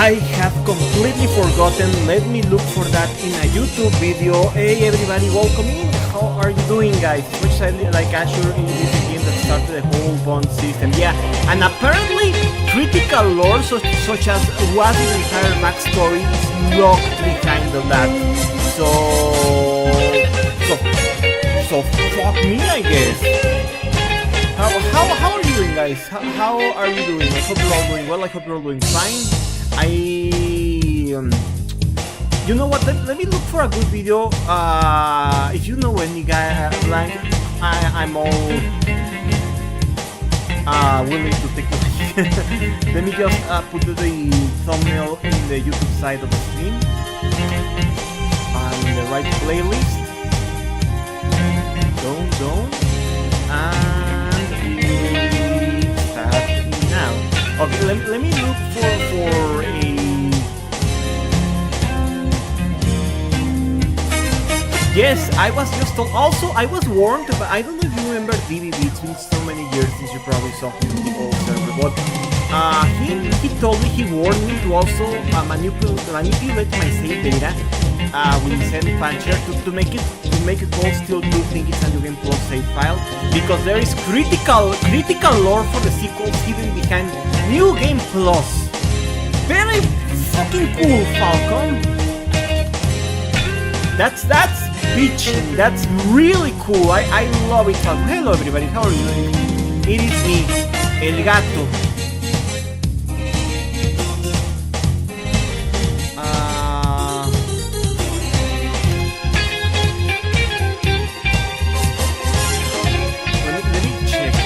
I have completely forgotten. Let me look for that in a YouTube video. Hey everybody, welcome in. How are you doing, guys? Which I like Azure in this game that started the whole bond system. Yeah, and apparently critical lore such as what is the entire backstory is locked behind of that. So fuck me, I guess. How are you doing, guys? How are you doing? I hope you're all doing well. I hope you're all doing fine. You know what? Let me look for a good video. If you know any guy, like I'm all willing to take it. Let me just put the thumbnail in the YouTube side of the stream on the right playlist. Don't. And we start now. Okay, let me look for a. Yes, I was just told. Also, I was warned, but I don't know if you remember DBB. It's been so many years since you probably saw him in the old server. But he told me, he warned me to also manipulate my save data with Send Puncher to make it all still do think it's a New Game Plus save file, because there is critical lore for the sequels hidden behind New Game Plus. Very fucking cool, Falcon. That's bitchin'. That's really cool. I love it. Hello everybody, how are you doing? It is me, El Gato. Let me check it.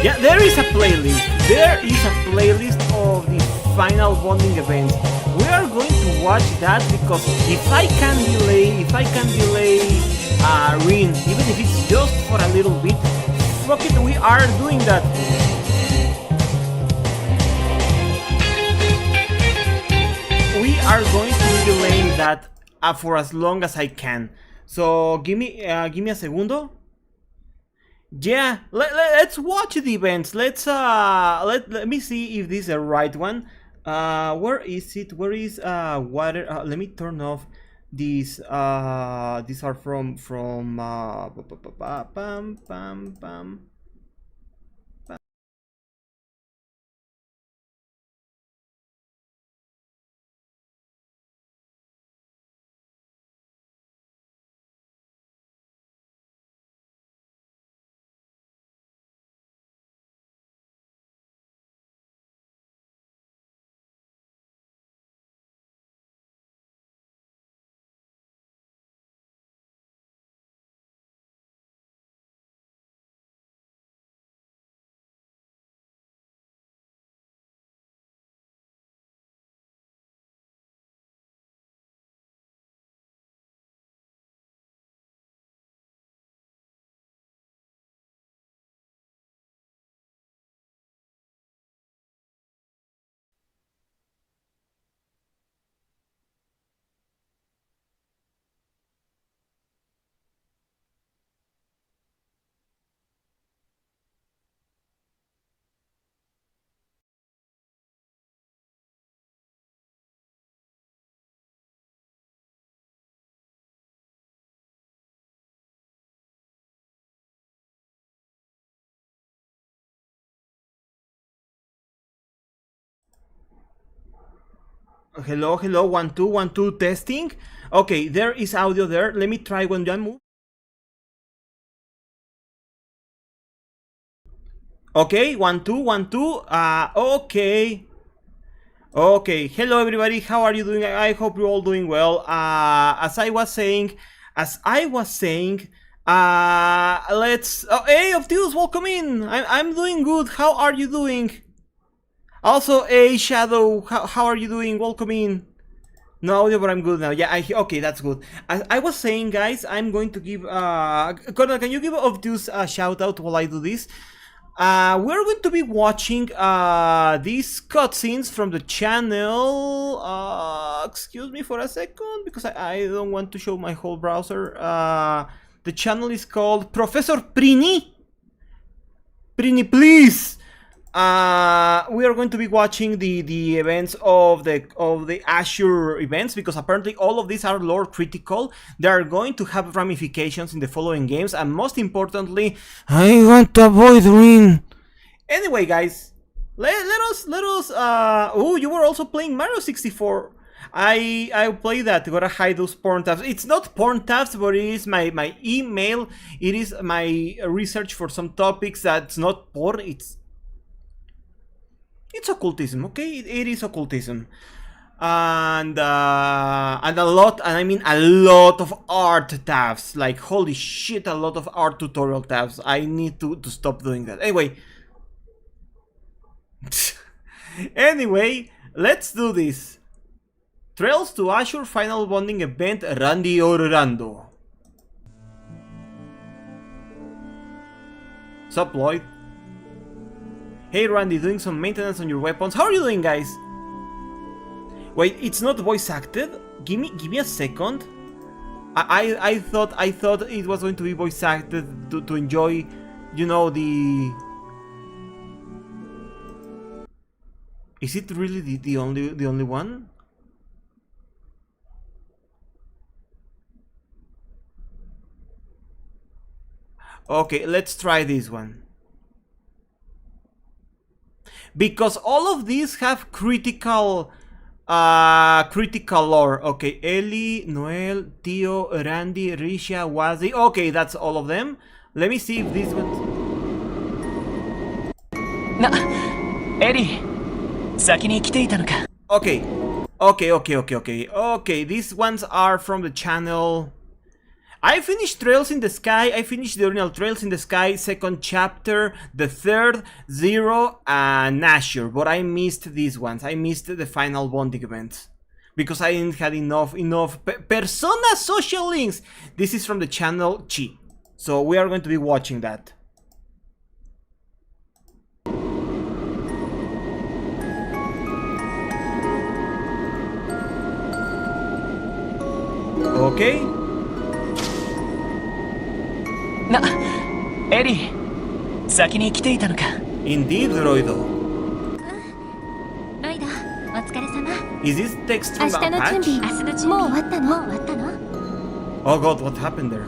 Yeah, there is a playlist. There is a playlist of the final bonding events. We are going to watch that because if I can delay Rin, even if it's just for a little bit, fuck it, we are doing that. We are going to be delaying that for as long as I can. So give me a segundo. Yeah, let's watch the events. Let me see if this is the right one. Where is it? Where is water? Let me turn off these. These are from bam bam bam. Hello, 1 2 1 2 testing. Okay, there is audio there. Let me try when I move. Okay, 1 2 1 2. Okay. Okay, hello everybody. How are you doing? I hope you're all doing well. As I was saying, let's. Oh, hey, Optimus, welcome in. I'm doing good. How are you doing? Also, hey, Shadow, how are you doing? Welcome in. No audio, but I'm good now. Yeah, okay, that's good. I was saying, guys, I'm going to give. Connor, can you give Optimus a shout out while I do this? We're going to be watching these cutscenes from the channel. Excuse me for a second, because I don't want to show my whole browser. The channel is called Professor Prini. Prini, please! We are going to be watching the events of the Azure events, because apparently all of these are lore critical. They are going to have ramifications in the following games, and most importantly, I want to avoid ruin. Anyway, guys, let us. Oh, you were also playing Mario 64. I play that. Gotta hide those porn tabs. It's not porn tabs, but it is my email. It is my research for some topics that's not porn. It's occultism, okay? It is occultism, and a lot, and I mean a lot of art tabs. Like holy shit, a lot of art tutorial tabs. I need to stop doing that. Anyway, anyway, let's do this. Trails to Azure final bonding event. Randy Orlando. Sup, Lloyd? Hey Randy, doing some maintenance on your weapons. How are you doing, guys? Wait, it's not voice acted? Give me a second. I thought it was going to be voice acted to enjoy, you know, the... Is it really the only one? Okay, let's try this one. Because all of these have critical lore. Okay, Ellie, Noel, Tio, Randy, Risha, Wazi. Okay, that's all of them. Let me see if these ones... Ellie, 先に来ていたのか? Okay, these ones are from the channel... I finished Trails in the Sky, I finished the original Trails in the Sky, second chapter, the third, Zero, and Azure, but I missed these ones. I missed the final bonding event, because I didn't have enough Persona social links. This is from the channel Chi, so we are going to be watching that. Okay. エリー、先に来ていたのか? Indeed, Roido. ロイド、お疲れ様。 Is this text from 明日 a の patch? 準備、もう終わったの？ Oh god, what happened there?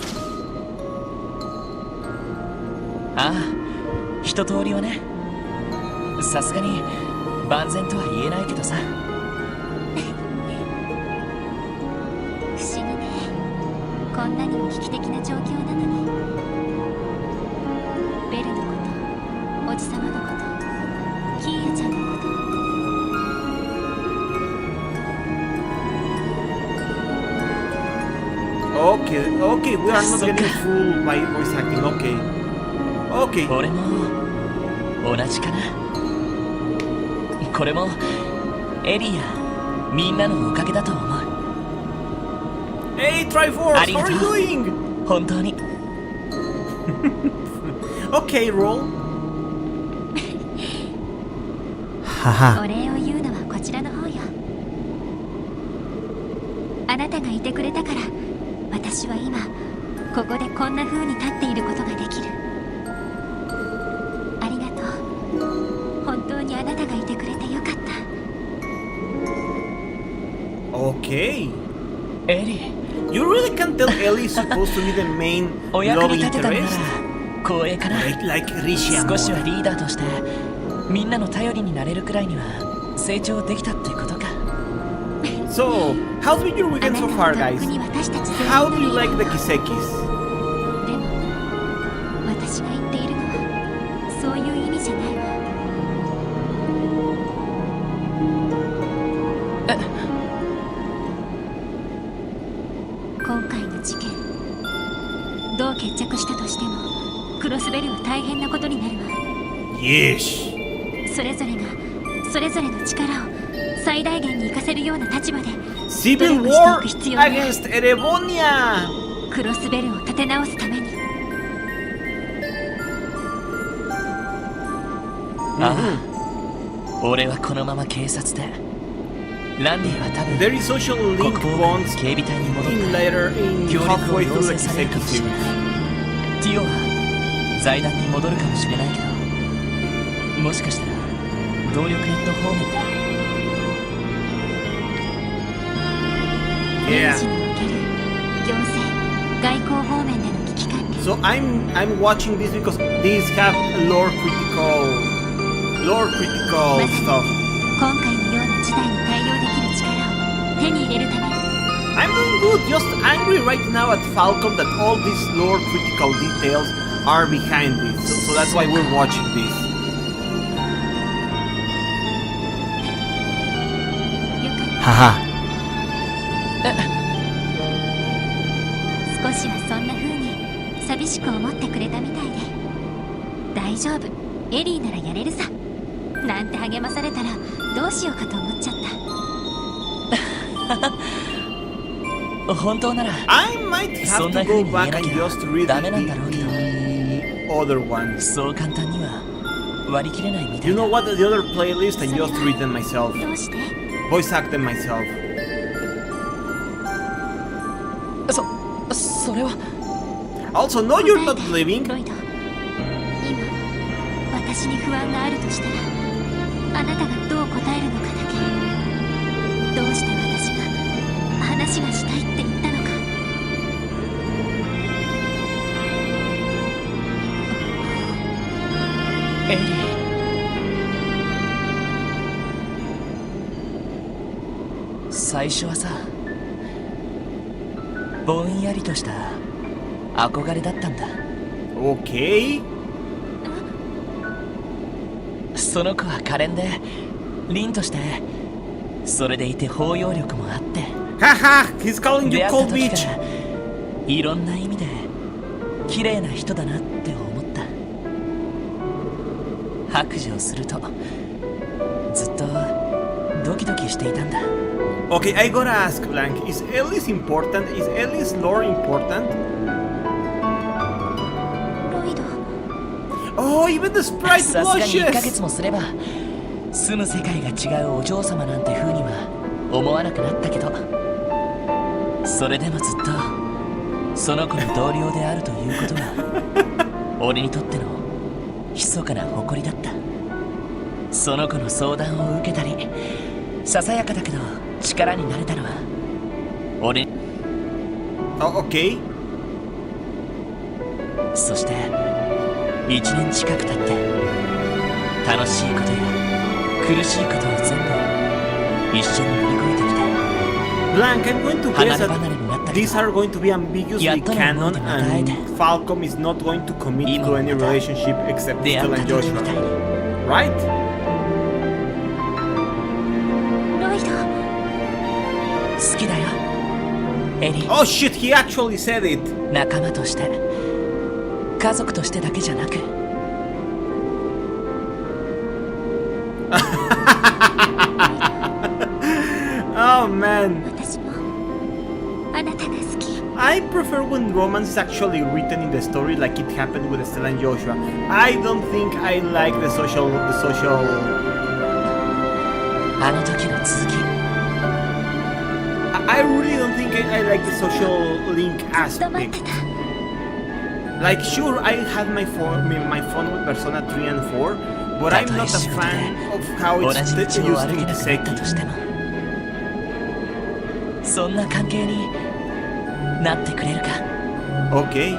ああ、一通りはね。さすがに万全とは言えないけどさ。不思議ね。こんなにも危機的な状況なのに。ベルのこと、おじさまのこと、キーヤちゃんのこと。Okay, we are not getting fooled by voice acting. Okay. 俺も同じかな。これもエリーやみんなのおかげだと思う。Hey, Triforce, how are you doing? 本当に。Okay, roll. お礼を言うのはこちらの方よ。あなたがいてくれたから、私は今ここでこんな風に立っていることができる。ありがとう。本当にあなたがいてくれてよかった。Okay. エリー。You really can't tell Ellie is supposed to be the main love interest? 光栄かな。Like Risha. 少しはリーダーとしてみんなの頼りになれるくらいには成長できたってことか。So, how's been your weekend so far, guys? How do you like the Kisekis? でも、私が言っているのはそういう意味じゃないわ。今回の事件、どう決着したとしてもクロスベルは大変なことになるわ。Yes. それぞれがそれぞれの力を最大限に活かせるような立場で Civil War against Erebonia. クロスベルを立て直すために。ああ、俺はこのまま警察で、ランディは多分 There is social link bonds 警備隊に戻っ in た later in 協力を halfway 要 through the 請される Kiseki かもしれ series. ない。ティオは財団に戻るかもしれないけど、もしかしたら動力ネット方面で。ENG における行政外交方面での危機管理。 So I'm watching this because these have lore critical まさに stuff. 今回のような事態に対応できる力を手に入れるために I'm doing good, just angry right now at Falcom that all these lore critical details are behind this. So that's why we're watching this. よかった。 Haha. 少しはそんな風に寂しく思ってくれたみたいで。大丈夫、エリーならやれるさなんて励まされたらどうしようかと思っちゃった。本当なら I might have to go back and just read ダメなんだろうけど、 the other ones. そう簡単には割り切れないみたい You だ。 know what? The other playlist, I just read them myself. どうして？ Voice act them myself. それは Also, no, you're not leaving. ロイド、今私に不安があるとしたらあなたがどう答えるのかだけ。どうして私が話がしたいって言ったのか。エリー、最初はさ、ぼんやりとした憧れだったんだ。 Okay. その子は可憐で凛として、それでいて包容力もあって、 Haha, he's calling 出 you 会った cold 時 bitch. からいろんな意味で綺麗な人だなって思った。白状するとずっとドキドキしていたんだ。 Okay, I gotta ask, Blank, is Ellie's important? Is Ellie's lore important? ロイド、 Oh, even the sprite さすがに1ヶ blushes! 月もすれば住む世界が違うお嬢様なんて風には思わなくなったけど、それでもずっとその子の同僚であるということは俺にとっての密かな誇りだった。その子の相談を受けたり、ささやかだけど力になれたのは俺。 Oh, okay. そして1年近く経って楽しいことや苦しいことを全部一緒に乗り越えてきた。 Blank, I'm going to guess 離れ that 離れになったけ these ど、 are going to be ambiguously canon and Falcom is not going to commit to any relationship except 出会 Stella った and 時み Joshua. たいに。 Right? ロイド、好きだよエリー。 Oh shit, he actually said it! 仲間として家族としてだけじゃなく、 Oh man. 私もあなたが好き。 I prefer when romance is actually written in the story like it happened with Stella and Joshua. I don't think I like the social あの時の続き。 I really don't think I like the social link ずっと待って aspect. た。 Like sure, I had my phone with Persona 3 and 4, but I'm not a fan of how 同 it's じ道を used 歩け in なくなったと Kiseki. しても、そんな関係になってくれるか。 Okay.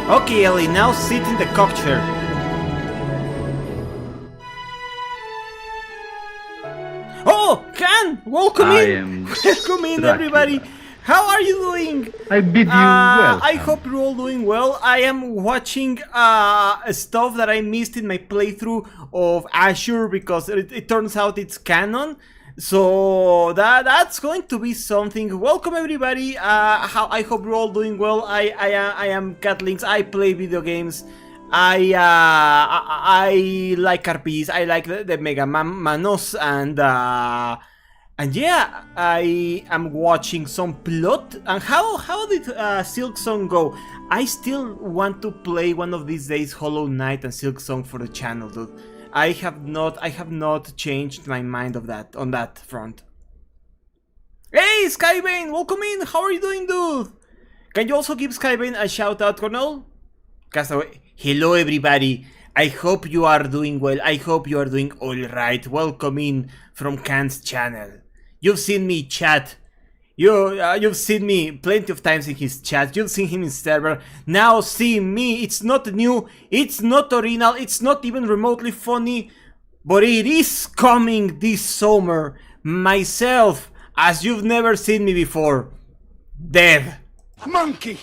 Okay, Ellie, now sit in the cock chair. Oh, Khan! Welcome I in! am Welcome in, Dracula. everybody! How are you doing? I bid you welcome. I hope you're all doing well. I am watching stuff that I missed in my playthrough of Azure because it turns out it's canon. So that's going to be something. Welcome everybody. I hope you're all doing well. I am Catlinks. I play video games. I like RPs. I like the Mega Manos and yeah, I am watching some plot. And how did Silk Song go? I still want to play one of these days Hollow Knight and Silk Song for the channel, dude. I have not changed my mind on that front. Hey, Skybane, welcome in. How are you doing, dude? Can you also give Skybane a shout out, Colonel? Castaway. Hello, everybody. I hope you are doing well. I hope you are doing alright. Welcome in from Khan's channel. You've seen me chat. You've seen me plenty of times in his chat. You've seen him in server. Now see me. It's not new. It's not original. It's not even remotely funny. But it is coming this summer. Myself, as you've never seen me before. Dev. Monkey!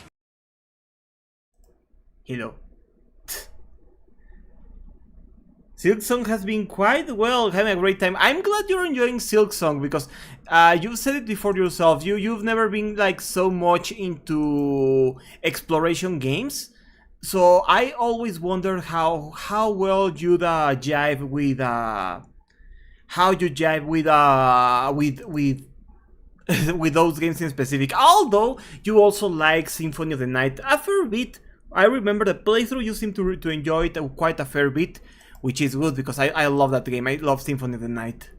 Hello. Silksong has been quite well, having a great time. I'm glad you're enjoying Silksong because you've said it before yourself. You've never been like so much into exploration games. So I always wonder how well you'd jive with how you jive with with those games in specific. Although you also like Symphony of the Night a fair bit. I remember the playthrough you seem to enjoy it quite a fair bit, which is good because I love that game. I love Symphony of the Night.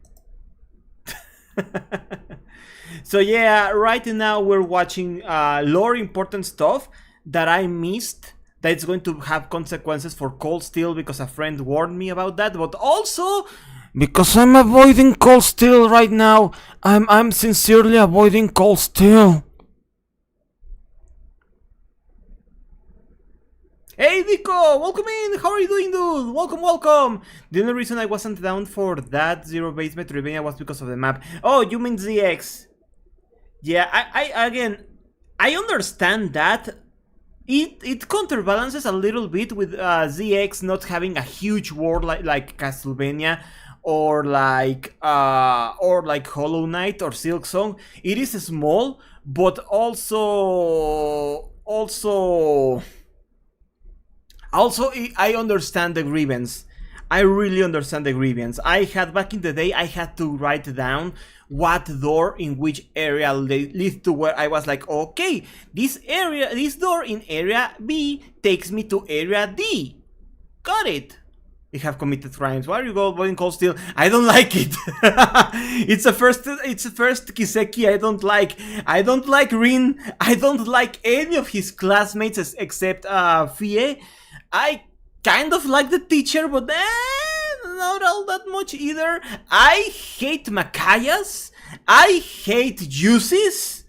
So yeah, right now we're watching lore important stuff that I missed. That's going to have consequences for Cold Steel because a friend warned me about that, but also because I'm avoiding Cold Steel right now. I'm sincerely avoiding Cold Steel. Hey Vico, welcome in! How are you doing, dude? Welcome, welcome! The only reason I wasn't down for that Zero Base Metroidvania was because of the map. Oh, you mean ZX? Yeah, I understand that. It counterbalances a little bit with ZX not having a huge world like Castlevania or like Hollow Knight or Silksong. It is small, but also I understand the grievance. I really understand the grievance. Back in the day, I had to write down what door in which area leads to where I was like, okay, this door in area B takes me to area D. Got it. You have committed crimes. Why are you going Cold Steel? I don't like it. It's a first Kiseki I don't like. I don't like Rin. I don't like any of his classmates except Fie. I kind of like the teacher, but not all that much either. I hate Makayas. I hate Juices.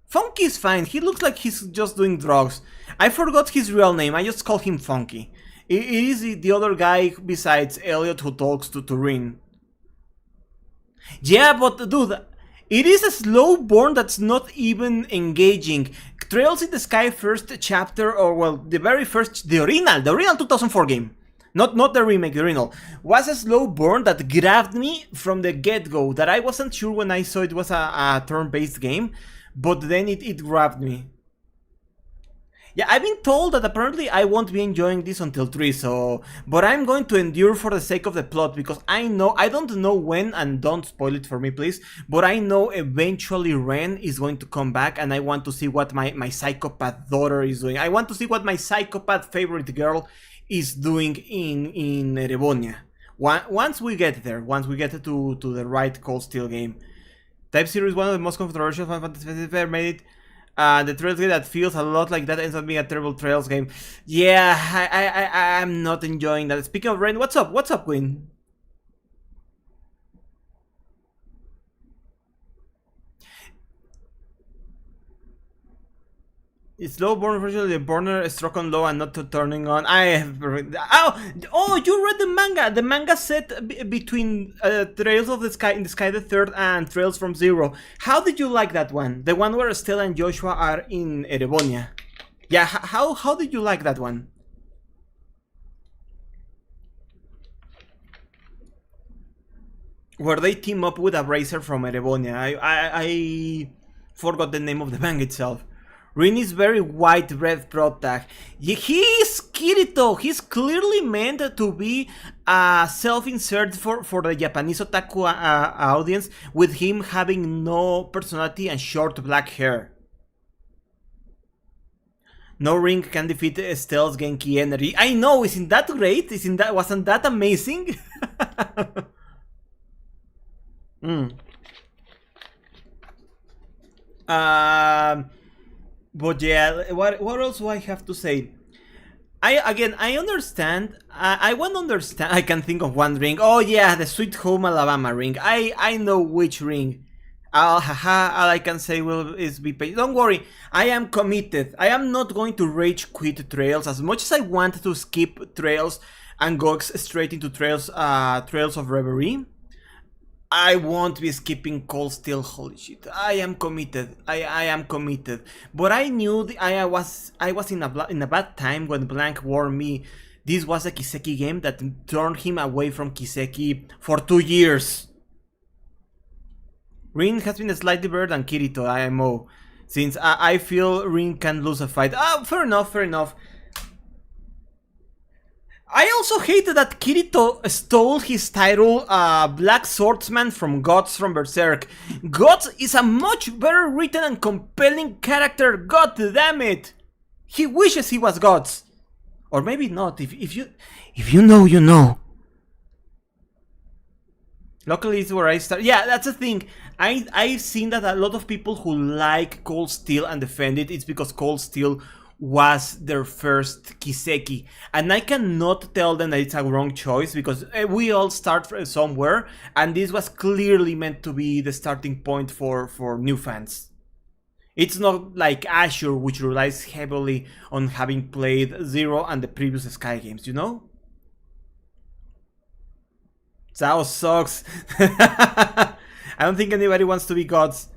Funky is fine. He looks like he's just doing drugs. I forgot his real name. I just call him Funky. It is the other guy besides Elliot who talks to Rin. Yeah, but dude, it is a slow burn that's not even engaging. Trails in the Sky first chapter, or well, the original 2004 game. Not the remake, the original. Was a slow burn that grabbed me from the get-go. That I wasn't sure when I saw it was a turn-based game, but then it grabbed me. Yeah, I've been told that apparently I won't be enjoying this until 3, but I'm going to endure for the sake of the plot, because I don't know when, and don't spoil it for me please, but I know eventually Ren is going to come back, and I want to see what my psychopath daughter is doing. I want to see what my psychopath favorite girl is doing in Erebonia. Once we get there, once we get to the right Cold Steel game. Type Zero is one of the most controversial Final Fantasy ever made. The Trails game that feels a lot like that ends up being a terrible Trails game. Yeah, I'm not enjoying that. Speaking of Ren, what's up? What's up, Queen? It's low burn version, the burner struck on low and not turning on. I have oh, you read the manga. The manga set between Trails of the Sky in the Sky the Third and Trails from Zero. How did you like that one? The one where Stella and Joshua are in Erebonia. Yeah, how did you like that one? Where they team up with a Bracer from Erebonia. I forgot the name of the manga itself. Rin is very white red protag. He is Kirito. He's clearly meant to be a self-insert for the Japanese otaku audience, with him having no personality and short black hair. No ring can defeat Estelle's Genki energy. I know, isn't that great? Wasn't that amazing? Um, but yeah, what else do I have to say? I understand. I want to understand. I can think of one ring. Oh yeah, the Sweet Home Alabama ring. I know which ring. Haha, all I can say will is be patient. Don't worry, I am committed. I am not going to rage quit Trails as much as I want to skip Trails and go straight into Trails. Trails of Reverie. I won't be skipping Cold Steel. Holy shit! I am committed. I am committed. But I knew I was in a bad time when Blank warned me. This was a Kiseki game that turned him away from Kiseki for 2 years. Rin has been slightly better than Kirito IMO, since I feel Rin can lose a fight. Fair enough, fair enough. I also hated that Kirito stole his title, Black Swordsman, from Guts from Berserk. Guts is a much better written and compelling character, god damn it! He wishes he was Guts. Or maybe not, if you know, you know. Locally is where I start. Yeah, that's the thing. I've seen that a lot of people who like Cold Steel and defend it, it's because Cold Steel was their first Kiseki. And I cannot tell them that it's a wrong choice, because we all start from somewhere, and this was clearly meant to be the starting point for new fans. It's not like Azure, which relies heavily on having played Zero and the previous Sky games, you know? Zao sucks. I don't think anybody wants to be gods.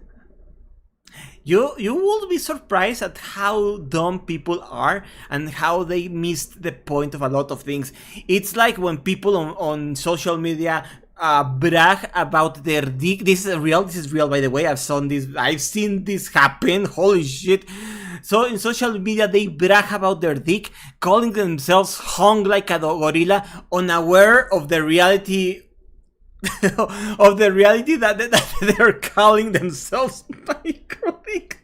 You will be surprised at how dumb people are and how they missed the point of a lot of things. It's like when people on social media brag about their dick. This is real, by the way. I've seen this happen. Holy shit. So in social media they brag about their dick, calling themselves hung like a gorilla, unaware of the reality of the reality that they're calling themselves microdick.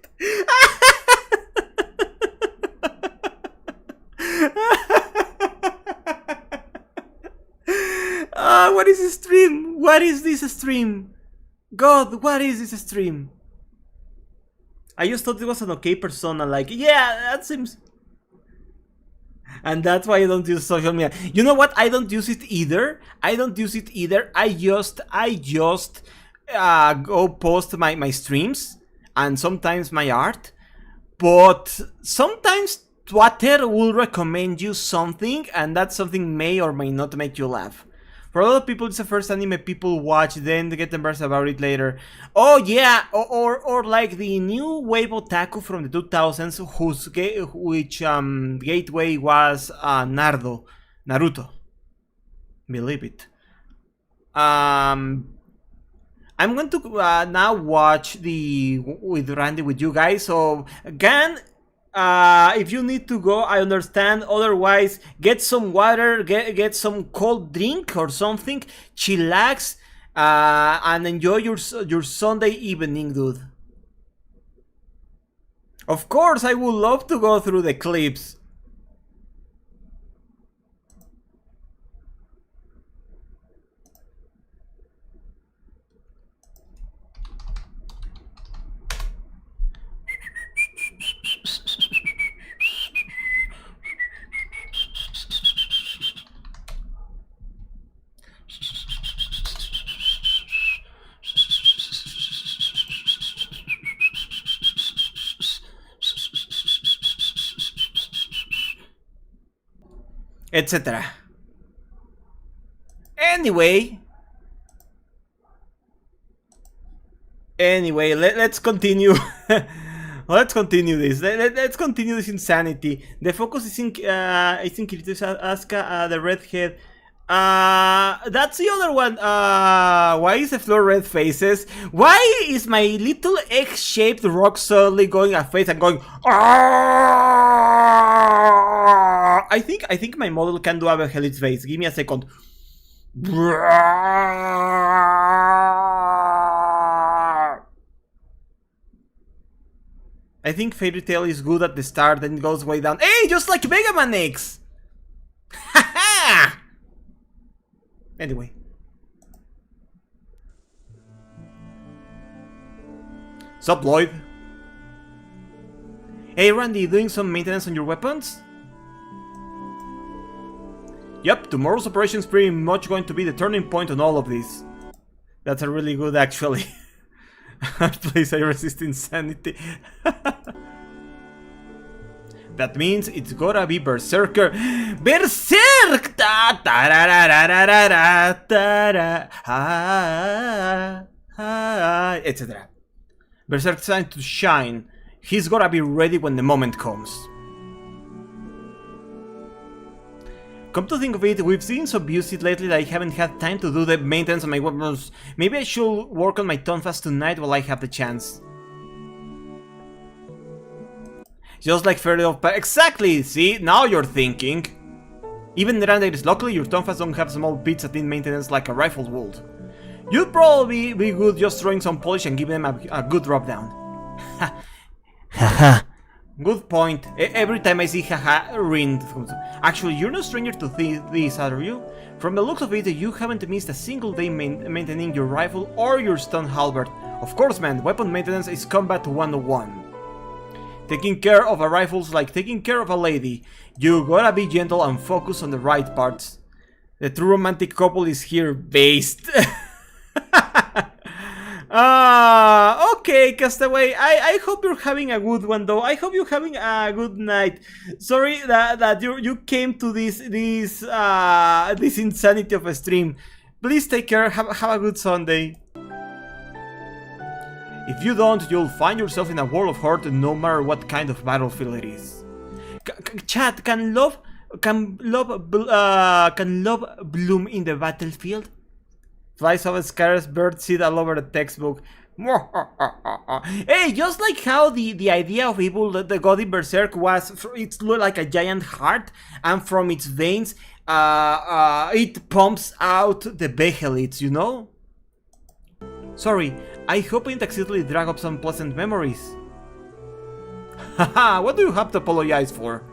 What is this stream? What is this stream? God, what is this stream? I just thought it was an okay persona, like, yeah, that seems... And that's why I don't use social media. You know what? I don't use it either. I just go post my streams and sometimes my art. But sometimes Twitter will recommend you something, and that something may or may not make you laugh. For a lot of people, it's the first anime people watch, then they get embarrassed about it later. Oh yeah, or like the new wave otaku from the 2000s, which gateway was Naruto. Believe it. I'm going to now watch with Randy with you guys. So again, if you need to go, I understand. Otherwise, get some water, get some cold drink or something, chillax, and enjoy your Sunday evening, dude. Of course, I would love to go through the clips. Etc. Anyway, let's continue. Let's continue this. Let's continue this insanity. The focus is in Kirito Asuka, the redhead. That's the other one. Why is the floor red faces? Why is my little egg-shaped rock suddenly going a face and going? I think my model can do a Helit's face. Give me a second. I think Fairy Tail is good at the start, then it goes way down. Hey, just like Mega Man X! Haha! Anyway. Sup, Lloyd? Hey Randy, doing some maintenance on your weapons? Yep, tomorrow's operation is pretty much going to be the turning point on all of this. That's a really good, actually. Please, I resist insanity. That means it's gotta be Berserker. Berserk! Etc. Berserk's time to shine. He's gotta be ready when the moment comes. Come to think of it, we've been so busy lately that I haven't had time to do the maintenance on my weapons. Maybe I should work on my tonfas tonight while I have the chance. Just like Fairy of exactly, see, now you're thinking. Even Randaris, luckily your tonfas don't have small bits that need maintenance like a rifle would. You'd probably be good just throwing some polish and giving them a good rub down. Haha. Good point. Every time I see haha Rin. Actually, you're no stranger to this, are you? From the looks of it, you haven't missed a single day maintaining your rifle or your stun halberd. Of course, man, weapon maintenance is combat 101. Taking care of a rifle's like taking care of a lady. You gotta be gentle and focus on the right parts. The true romantic couple is here based. Okay, Castaway, I hope you're having a good one though. I hope you're having a good night. Sorry that you came to this insanity of a stream. Please take care, have a good Sunday. If you don't, you'll find yourself in a world of hurt no matter what kind of battlefield it is. Chat, can love bloom in the battlefield? Flies over scars, birds sit all over the textbook. Hey, just like how the idea of evil, the god in Berserk was, it's like a giant heart, and from its veins, it pumps out the Behelids, you know? Sorry, I hope I didn't accidentally drag up some pleasant memories. Haha, what do you have to apologize for?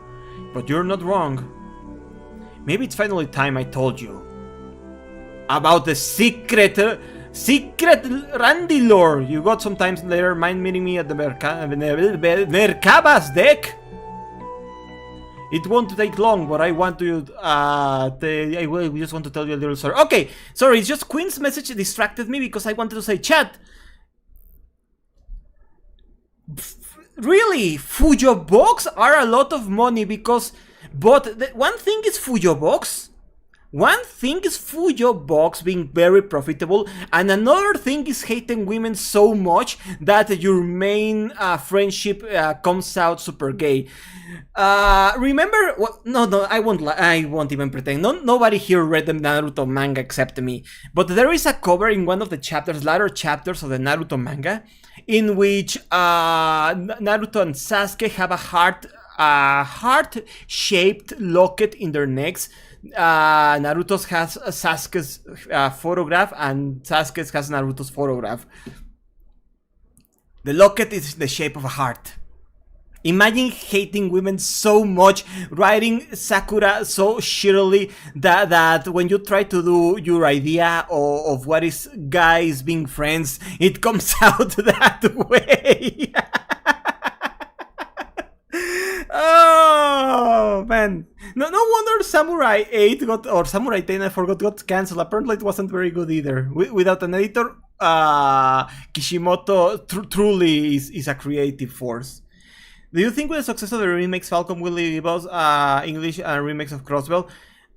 But you're not wrong. Maybe it's finally time I told you about the secret Randy lore you got sometimes later. Mind meeting me at the Merkabah's deck? It won't take long, but I want to I just want to tell you a little story. Okay, sorry, it's just Queen's message distracted me because I wanted to say, chat. Really, Fujo Box are a lot of money because, but one thing is Fujo Box. One thing is Fujo Box being very profitable, and another thing is hating women so much that your main friendship comes out super gay. Remember? Well, no, I won't even pretend. Nobody here read the Naruto manga except me. But there is a cover in one of the chapters, latter chapters of the Naruto manga, in which Naruto and Sasuke have a heart-shaped locket in their necks. Naruto's has Sasuke's photograph, and Sasuke's has Naruto's photograph. The locket is the shape of a heart. Imagine hating women so much, writing Sakura so shittily that when you try to do your idea of what is guys being friends, it comes out that way. Oh man, no wonder Samurai 8 got, or Samurai 10 I forgot, got cancelled. Apparently it wasn't very good either. Without an editor, Kishimoto truly is a creative force. Do you think with the success of the remakes Falcom will leave us English remakes of Crossbell?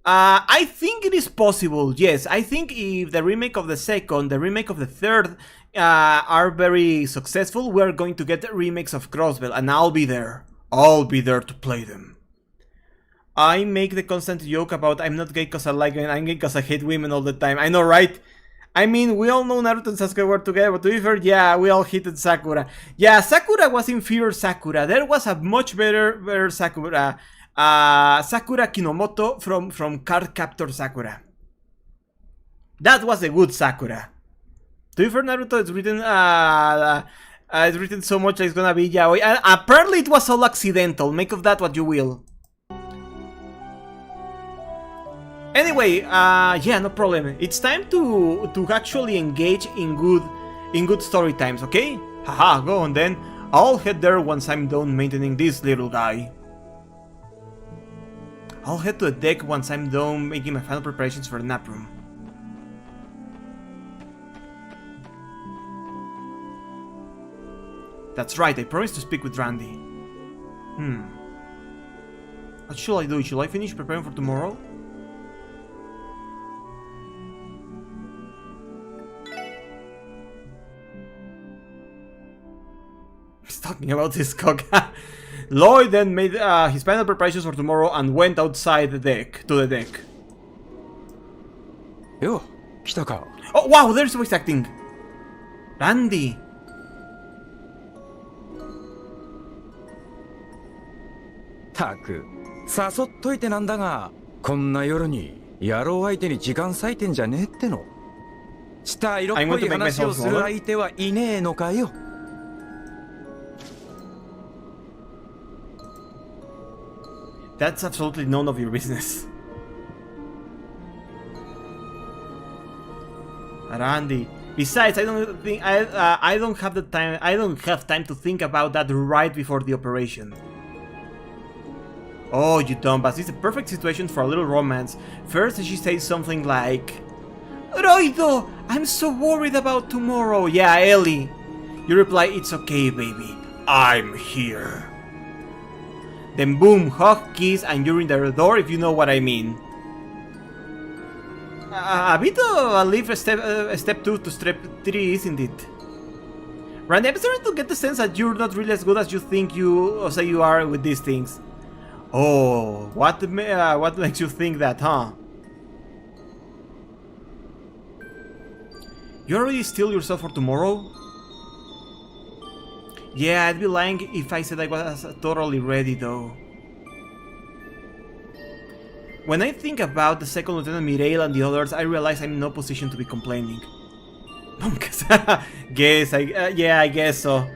I think it is possible, yes. I think if the remake of the second, the remake of the third are very successful, we're going to get remakes of Crossbell, and I'll be there. I'll be there to play them. I make the constant joke about I'm not gay because I like women, I'm gay because I hate women all the time. I know, right? I mean, we all know Naruto and Sasuke were together, but to be fair, yeah, we all hated Sakura. Yeah, Sakura was inferior Sakura. There was a much better Sakura. Sakura Kinomoto from Card Captor Sakura. That was a good Sakura. To be fair, Naruto is written it's written so much that it's gonna be yaoi. And apparently it was all accidental. Make of that what you will. Anyway, yeah, no problem. It's time to actually engage in good story times, okay? Haha, go on then. I'll head there once I'm done maintaining this little guy. I'll head to the deck once I'm done making my final preparations for the nap room. That's right, I promised to speak with Randy. What should I do? Should I finish preparing for tomorrow? He's talking about his cock. Lloyd then made his final preparations for tomorrow and went outside the deck, to the deck. Yo, 来たか。 Oh wow, there's voice acting. Randy. たく、誘っといてなんだが、こんな夜に野郎相手に時間割いてんじゃねえっての。チタ色っぽい話をする相手はいねえのかよ。That's absolutely none of your business. Randy. Besides, I don't think I don't have the time. I don't have time to think about that right before the operation. Oh, you dumbass! It's a perfect situation for a little romance. First, she says something like, "Roido, I'm so worried about tomorrow." Yeah, Ellie. You reply, "It's okay, baby. I'm here." Then boom, hug, kiss, and you're in the door, if you know what I mean. A bit of a leap step 2 to step 3, isn't it? Randy, I'm starting to get the sense that you're not really as good as you think you say you are with these things. Oh, what makes you think that, huh? You already steal yourself for tomorrow? Yeah, I'd be lying if I said I was totally ready, though. When I think about the second Lieutenant Mireille and the others, I realize I'm in no position to be complaining. Yeah, I guess so.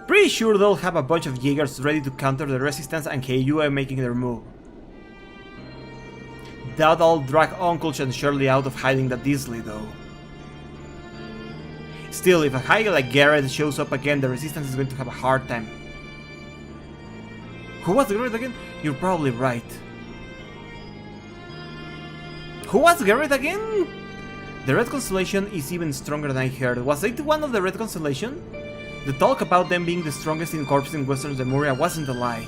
Pretty sure they'll have a bunch of Jaegers ready to counter the Resistance and KU are making their move. Doubt I'll drag Uncle and Shirley out of hiding that easily, though. Still, if a guy like Garrett shows up again, the Resistance is going to have a hard time. Who was Garrett again? You're probably right. Who was Garrett again? The Red Constellation is even stronger than I heard. Was it one of the Red Constellation? The talk about them being the strongest in corps in Western Lemuria wasn't a lie.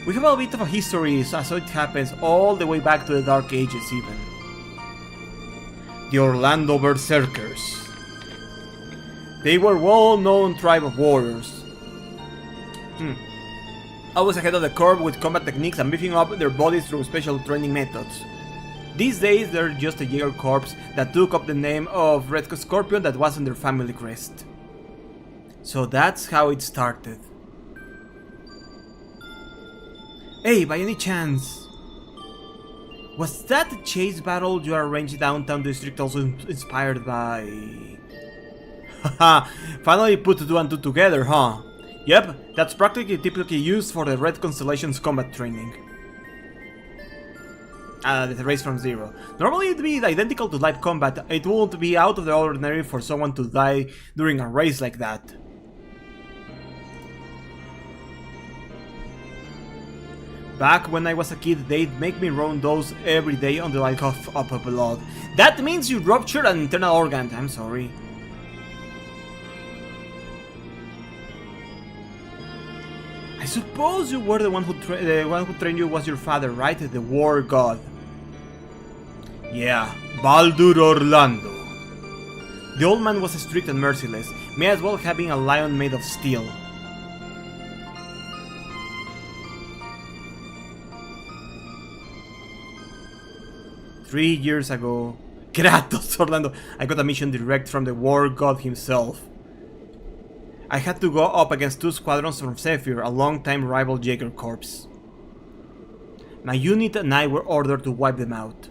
We have a bit of a history, as it happens, all the way back to the Dark Ages even. The Orlando Berserkers. They were a well-known tribe of warriors. Always ahead of the curve with combat techniques and beefing up their bodies through special training methods. These days they're just a Jaeger corps that took up the name of Red Scorpion that wasn't their family crest. So that's how it started. Hey, by any chance, was that the chase battle you arranged downtown district also inspired by... Haha, finally put 2 and 2 together, huh? Yep, that's practically typically used for the Red Constellation's combat training. The race from zero. Normally it'd be identical to live combat, it won't be out of the ordinary for someone to die during a race like that. Back when I was a kid, they'd make me run those every day until I cough up blood. That means you ruptured an internal organ, I'm sorry. I suppose you were the one who trained you was your father, right? The war god. Yeah, Baldur Orlando. The old man was strict and merciless, may as well have been a lion made of steel. Three years ago, Kratos Orlando, I got a mission direct from the war god himself. I had to go up against 2 squadrons from Zephyr, a long-time rival Jaeger corps. My unit and I were ordered to wipe them out.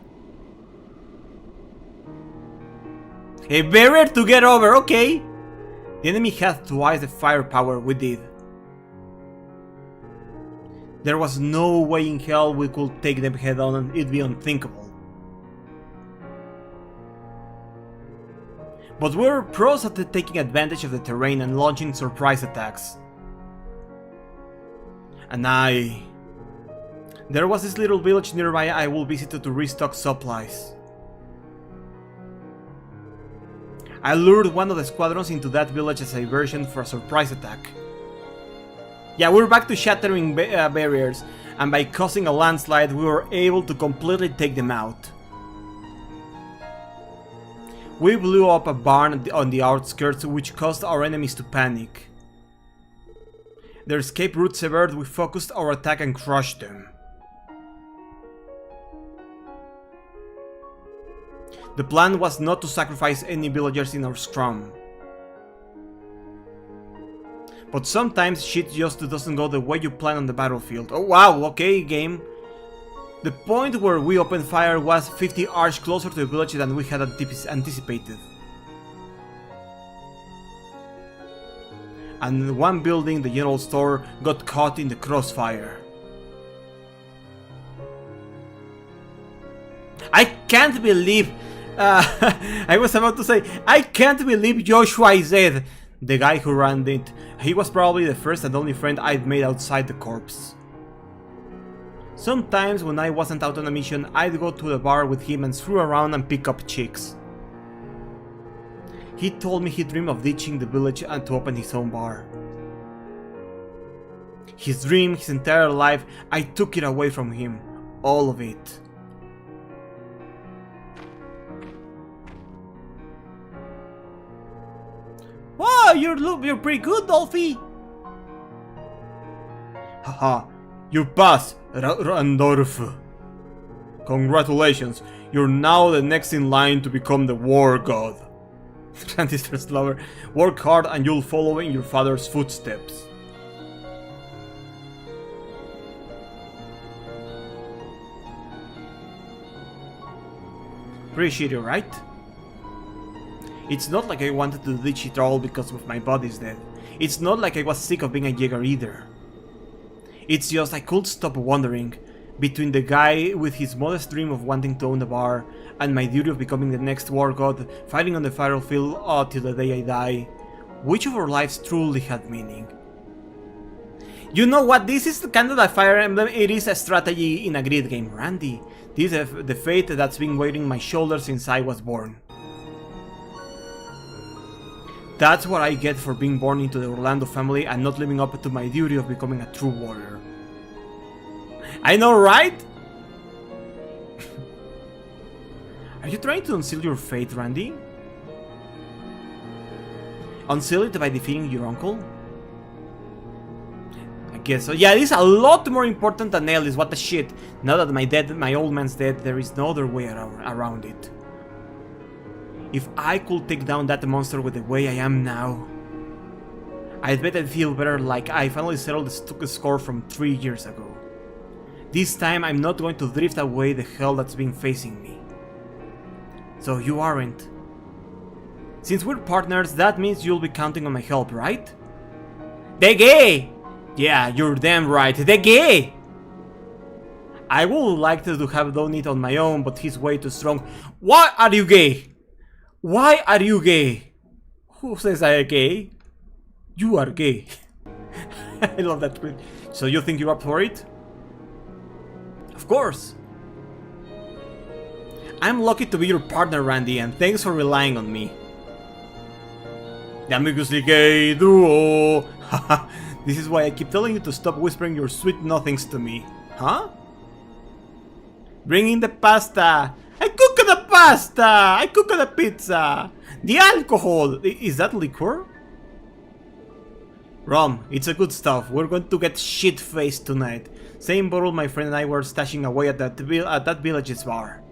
A barrier to get over, okay! The enemy had twice the firepower we did. There was no way in hell we could take them head on, and it'd be unthinkable. but we're pros at taking advantage of the terrain and launching surprise attacks. And there was this little village nearby I will visit to restock supplies. I lured one of the squadrons into that village as a diversion for a surprise attack. Yeah, we're back to shattering barriers, and by causing a landslide we were able to completely take them out. We blew up a barn on the outskirts, which caused our enemies to panic. Their escape route severed, we focused our attack and crushed them. The plan was not to sacrifice any villagers in our scrum. But sometimes shit just doesn't go the way you plan on the battlefield. Oh wow, okay game. The point where we opened fire was 50 arcs closer to the village than we had anticipated. And one building, the general store, got caught in the crossfire. I can't believe... I was about to say, I can't believe Joshua is dead. The guy who ran it. He was probably the first and only friend I'd made outside the corpse. Sometimes when I wasn't out on a mission, I'd go to the bar with him and screw around and pick up chicks. He told me he dreamed of ditching the village and to open his own bar. His dream, his entire life, I took it away from him. All of it. Wow, you're pretty good, Dolphy! Haha, you passed, Randolph. Congratulations, you're now the next in line to become the war god. Transistor Slower, work hard and you'll follow in your father's footsteps. Pretty shitty, right? It's not like I wanted to ditch it all because of my body's dead. It's not like I was sick of being a Jäger either. It's just I couldn't stop wondering, between the guy with his modest dream of wanting to own a bar, and my duty of becoming the next war god, fighting on the battlefield till the day I die, which of our lives truly had meaning? You know what, this is kind of a Fire Emblem, it is a strategy in a grid game, Randy. This is the fate that's been weighting my shoulders since I was born. That's what I get for being born into the Orlando family and not living up to my duty of becoming a true warrior. I know, right? Are you trying to unseal your fate, Randy? Unseal it by defeating your uncle? I guess so. Yeah, this is a lot more important than Ellis, what the shit. Now that my old man's dead, there is no other way around it. If I could take down that monster with the way I am now, I bet I'd feel better, like I finally settled the score from 3 years ago. This time I'm not going to drift away the hell that's been facing me. So you aren't. Since we're partners, that means you'll be counting on my help, right? The gay! Yeah, you're damn right, the gay! I would like to have done it on my own, but he's way too strong. Why are you gay? Why are you gay? Who says I am gay? You are gay. I love that tweet. So you think you're up for it? Of course. I'm lucky to be your partner, Randy, and thanks for relying on me. The amicusly gay duo. This is why I keep telling you to stop whispering your sweet nothings to me. Huh? Bring in the pasta. I cook the pasta! I cook the pizza! The alcohol! Is that liquor? Rum, it's a good stuff. We're going to get shit-faced tonight. Same bottle my friend and I were stashing away at that village's bar.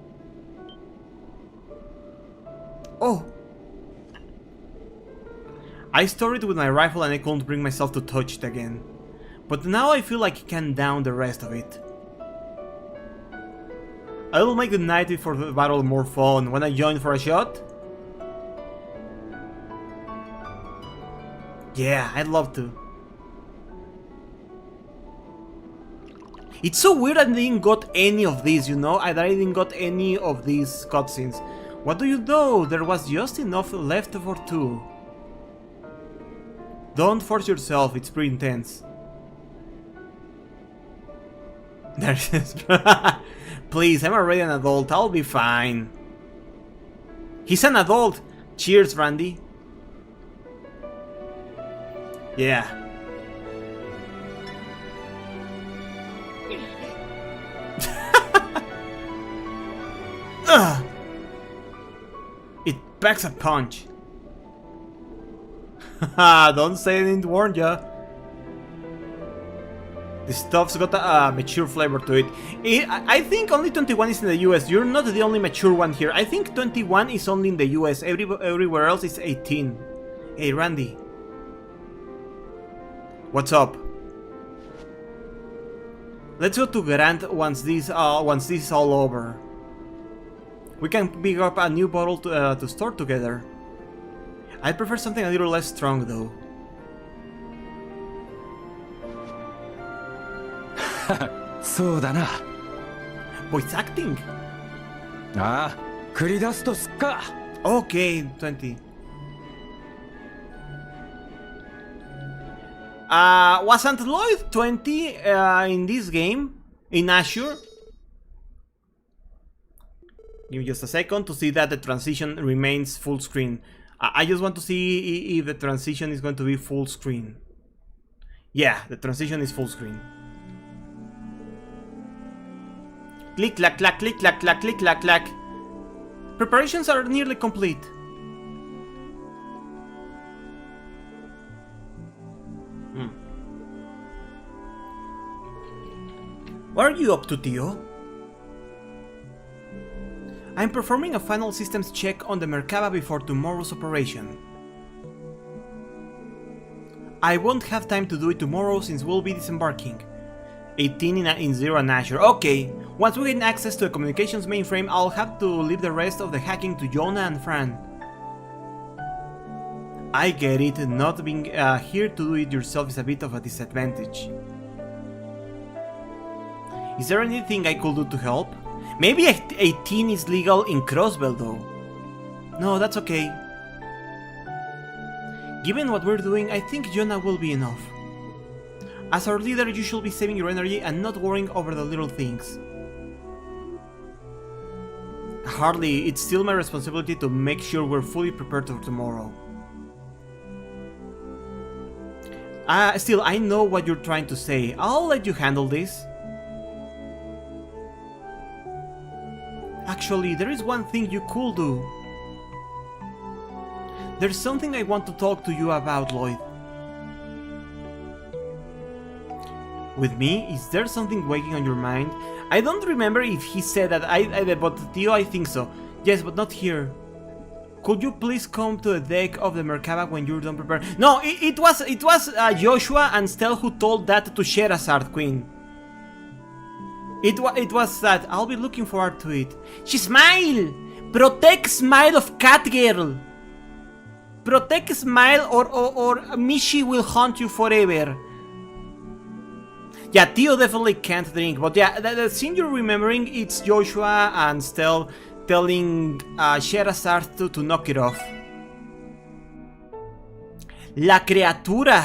Oh! I stored it with my rifle and I couldn't bring myself to touch it again. But now I feel like I can down the rest of it. I will make the night before the battle more fun. Wanna join for a shot? Yeah, I'd love to. It's so weird I didn't got any of these, you know? I didn't got any of these cutscenes. What do you know? There was just enough left for two. Don't force yourself, it's pretty intense. There it is. Please, I'm already an adult, I'll be fine. He's an adult! Cheers, Randy. Yeah. Ugh. It packs a punch. Haha, don't say I didn't warn ya. The stuff's got a mature flavor to it. I think only 21 is in the US. You're not the only mature one here. I think 21 is only in the US. Everywhere else is 18. Hey, Randy. What's up? Let's go to Grant once this is all over. We can pick up a new bottle to store together. I prefer something a little less strong though. Soだな. Voice acting. Ah, 繰り出すとすっか. Okay, 20. Wasn't Lloyd 20 in this game? In Azure? Give me just a second to see that the transition remains full screen. I just want to see if the transition is going to be full screen. Yeah, the transition is full screen. Click, clack, clack, click, clack, clack, click, clack, clack. Preparations are nearly complete. What are you up to, Tio? I'm performing a final systems check on the Merkaba before tomorrow's operation. I won't have time to do it tomorrow since we'll be disembarking. 18 in Zero and Azure. Okay, once we gain access to the communications mainframe, I'll have to leave the rest of the hacking to Jonah and Fran. I get it, not being here to do it yourself is a bit of a disadvantage. Is there anything I could do to help? Maybe 18 is legal in Crossbell though. No, that's okay. Given what we're doing, I think Jonah will be enough. As our leader, you should be saving your energy and not worrying over the little things. Hardly, it's still my responsibility to make sure we're fully prepared for tomorrow. Still, I know what you're trying to say. I'll let you handle this. Actually, there is one thing you could do. There's something I want to talk to you about, Lloyd. With me? Is there something weighing on your mind? I don't remember if he said that, but Tio, I think so. Yes, but not here. Could you please come to the deck of the Merkaba when you're done preparing? No, it was Joshua and Stel who told that to Sherazard, Queen. It was that. I'll be looking forward to it. She smile! Protect smile of Catgirl! Protect smile or Mishi will haunt you forever. Yeah, Tio definitely can't drink, but yeah, the scene you're remembering, it's Joshua and Stel telling Sherazard to knock it off. La criatura!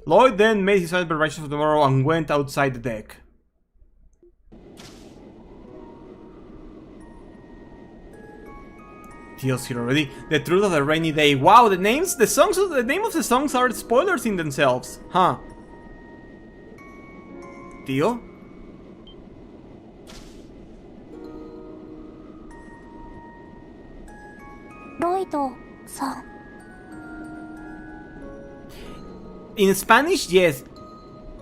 Lloyd then made his final preparations for tomorrow and went outside the deck. Tio's here already. The truth of the rainy day. Wow, the name of the songs are spoilers in themselves, huh? Tio? Lloyd-san. In Spanish, yes.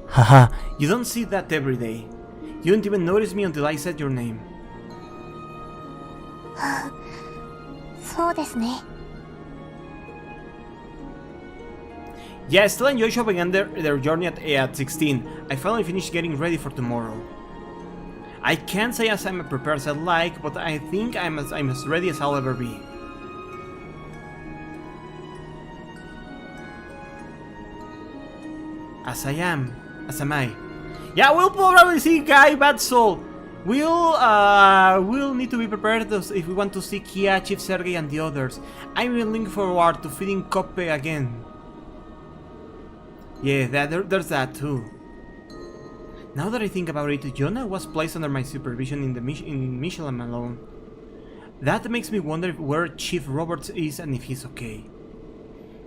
Haha, you don't see that every day. You didn't even notice me until I said your name. そうですね。 Yeah, Stella and Joshua began their journey at 16. I finally finished getting ready for tomorrow. I can't say as I'm prepared as I'd like, but I think I'm as ready as I'll ever be. As am I. Yeah, we'll probably see Guy Bad Soul. We'll need to be prepared if we want to see Kia, Chief Sergey, and the others. I'm really looking forward to feeding Koppe again. Yeah, there's that too. Now that I think about it, Jonah was placed under my supervision in Michelin alone. That makes me wonder where Chief Roberts is and if he's okay.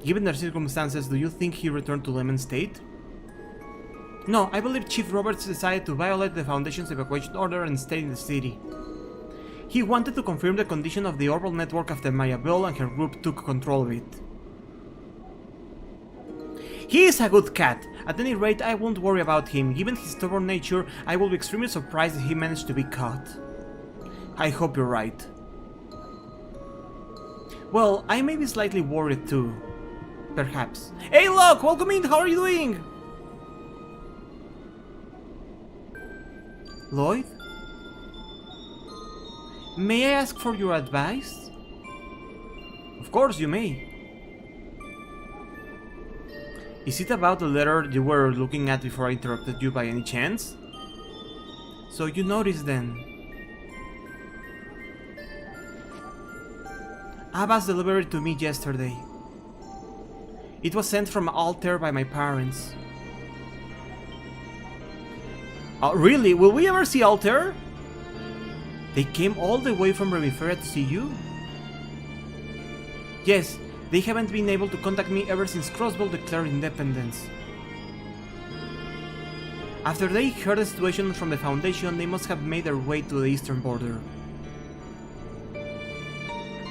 Given the circumstances, do you think he returned to Lemon State? No, I believe Chief Roberts decided to violate the Foundation's evacuation order and stay in the city. He wanted to confirm the condition of the orbital network after Maribel and her group took control of it. He is a good cat. At any rate, I won't worry about him. Given his stubborn nature, I will be extremely surprised if he managed to be caught. I hope you're right. Well, I may be slightly worried too. Perhaps. Hey Locke, welcome in, how are you doing? Lloyd? May I ask for your advice? Of course you may. Is it about the letter you were looking at before I interrupted you by any chance? So you noticed then. Abbas delivered it to me yesterday. It was sent from Altair by my parents. Really? Will we ever see Altair? They came all the way from Remiferia to see you? Yes, they haven't been able to contact me ever since Crossbow declared independence. After they heard the situation from the Foundation, they must have made their way to the eastern border.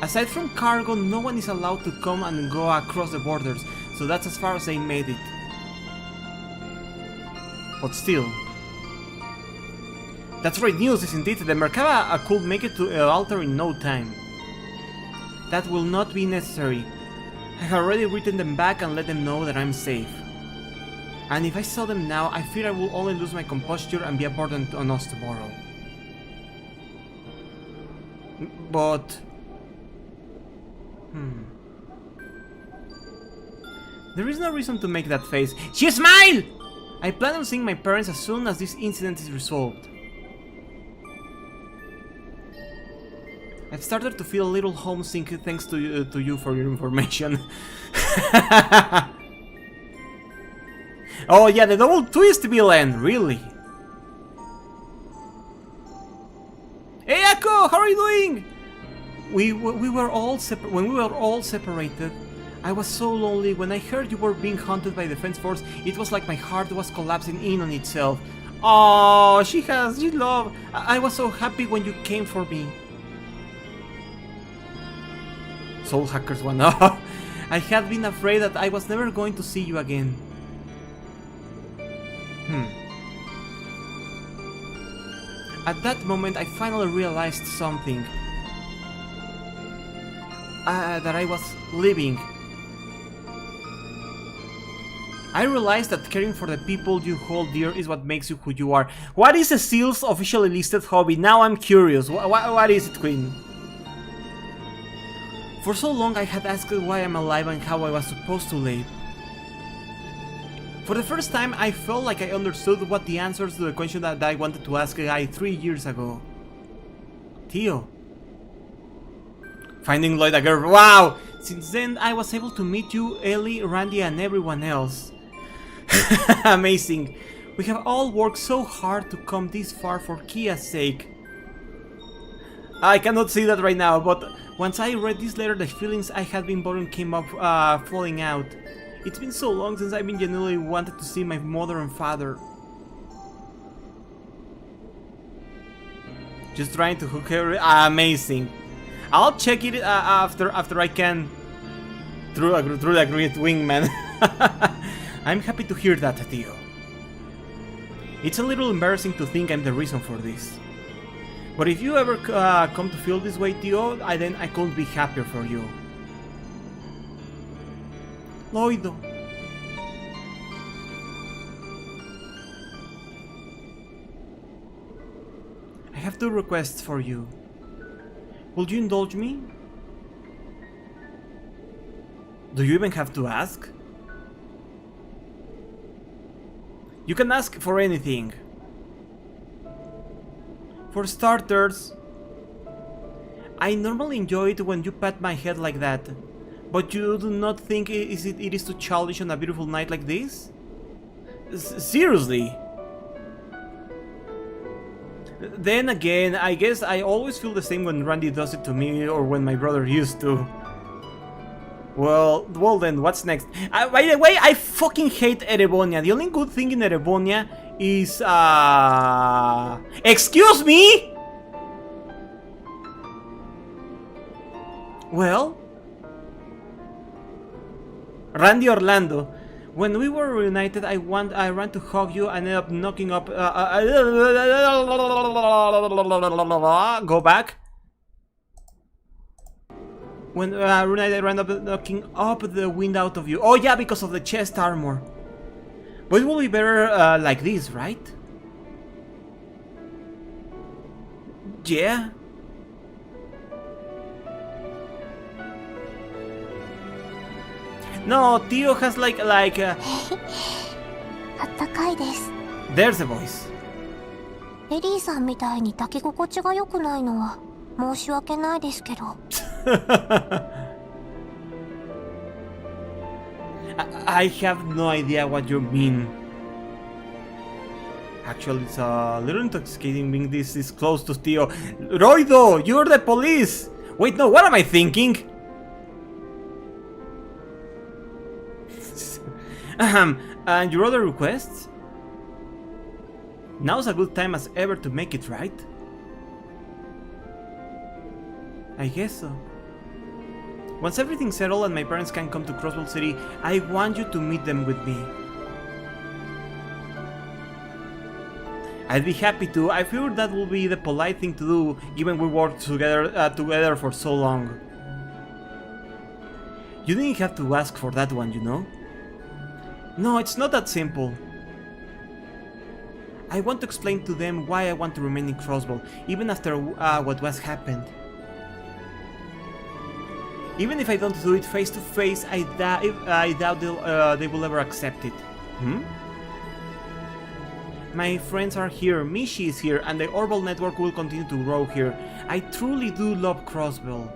Aside from cargo, no one is allowed to come and go across the borders, so that's as far as they made it. But still... That's great news, isn't it? The Merkaba could make it to Altair in no time. That will not be necessary. I have already written them back and let them know that I'm safe. And if I saw them now, I fear I will only lose my composure and be a burden on us tomorrow. But... There is no reason to make that face. She smiled! I plan on seeing my parents as soon as this incident is resolved. I've started to feel a little homesick thanks to you for your information. Oh yeah, the double twist villain, really? Hey Akko, how are you doing? When we were all separated, I was so lonely. When I heard you were being hunted by the Defense Force, it was like my heart was collapsing in on itself. Oh, she love. I was so happy when you came for me. Soul Hackers 1. Oh, I had been afraid that I was never going to see you again. At that moment, I finally realized something. That I was living. I realized that caring for the people you hold dear is what makes you who you are. What is a SEAL's officially listed hobby? Now I'm curious. What is it, Queen? For so long I had asked why I'm alive and how I was supposed to live. For the first time I felt like I understood what the answers to the question that I wanted to ask a guy 3 years ago. Theo. Finding Lloyd a girl. Wow! Since then I was able to meet you, Ellie, Randy and everyone else. Amazing. We have all worked so hard to come this far for Kia's sake. I cannot see that right now, but once I read this letter, the feelings I had been boring came up falling out. It's been so long since I've been genuinely wanted to see my mother and father. Just trying to hook her. Amazing. I'll check it after I can through the great wingman. I'm happy to hear that, Theo. It's a little embarrassing to think I'm the reason for this. But if you ever come to feel this way, Theo, then I couldn't be happier for you. Lloyd. I have 2 requests for you. Would you indulge me? Do you even have to ask? You can ask for anything. For starters, I normally enjoy it when you pat my head like that, but you do not think it is too childish on a beautiful night like this? Seriously? Then again, I guess I always feel the same when Randy does it to me or when my brother used to. Well then, what's next? By the way, I fucking hate Erebonia. The only good thing in Erebonia is, excuse me? Well? Randy Orlando. When we were reunited, I ran to hug you and ended up knocking up... Go back. When reunited, I ran up knocking up the wind out of you. Oh yeah, because of the chest armor. But it will be better like this, right? Yeah. No, Tio has like あったかいです。 There's a voice. エリーさんみたいに抱き心地が良くないのは申し訳ないですけど。I have no idea what you mean. Actually, it's a little intoxicating being this close to Tio. Roido, you're the police! Wait, no, what am I thinking? And your other requests? Now's a good time as ever to make it right? I guess so. Once everything's settled and my parents can come to Crossbow City, I want you to meet them with me. I'd be happy to. I figured that would be the polite thing to do, given we worked together for so long. You didn't have to ask for that one, you know? No, it's not that simple. I want to explain to them why I want to remain in Crossbow, even after what has happened. Even if I don't do it face to face, I doubt they will ever accept it. Hmm? My friends are here, Mishi is here, and the Orbal network will continue to grow here. I truly do love Crossbow.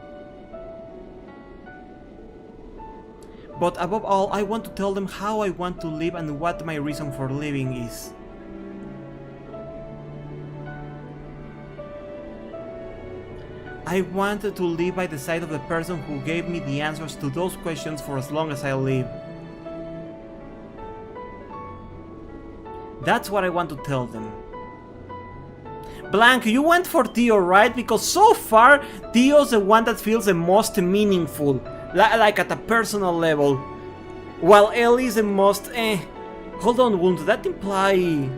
But above all, I want to tell them how I want to live and what my reason for living is. I want to live by the side of the person who gave me the answers to those questions for as long as I live. That's what I want to tell them. Blank, you went for Tio, right? Because so far, Tio's the one that feels the most meaningful, like at a personal level. While Ellie is the most Hold on, won't that imply...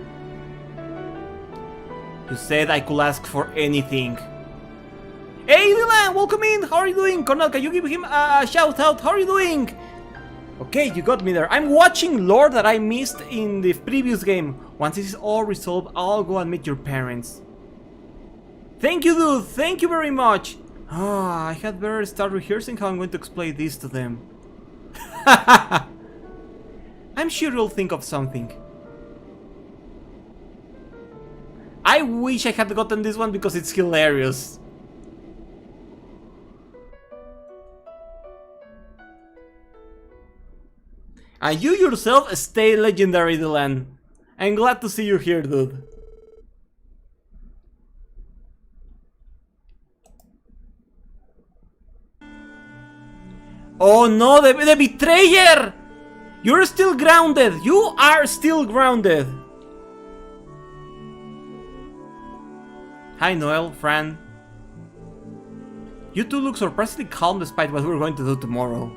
You said I could ask for anything. Hey Dylan, welcome in! How are you doing? Cornel, can you give him a shout out? How are you doing? Okay, you got me there. I'm watching lore that I missed in the previous game. Once this is all resolved, I'll go and meet your parents. Thank you, dude! Thank you very much! Ah, I had better start rehearsing how I'm going to explain this to them. I'm sure you'll think of something. I wish I had gotten this one because it's hilarious. And you yourself stay legendary, Dylan. I'm glad to see you here, dude. Oh no, the betrayer! You're still grounded! You are still grounded! Hi Noel, Fran. You two look surprisingly calm despite what we're going to do tomorrow.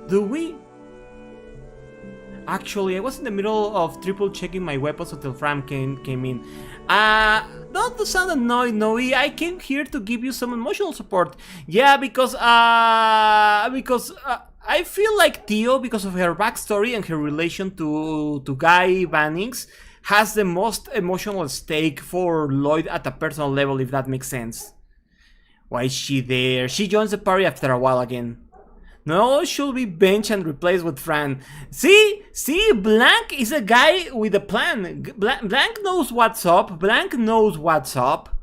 Do we? Actually, I was in the middle of triple checking my weapons until Fran came in. Don't sound annoyed, Noe. I came here to give you some emotional support. Yeah, because I feel like Tio, because of her backstory and her relation to Guy Bannings, has the most emotional stake for Lloyd at a personal level, if that makes sense. Why is she there? She joins the party after a while again. No, should be benched and replaced with Fran. See, Blank is a guy with a plan. Blank knows what's up. Blank knows what's up.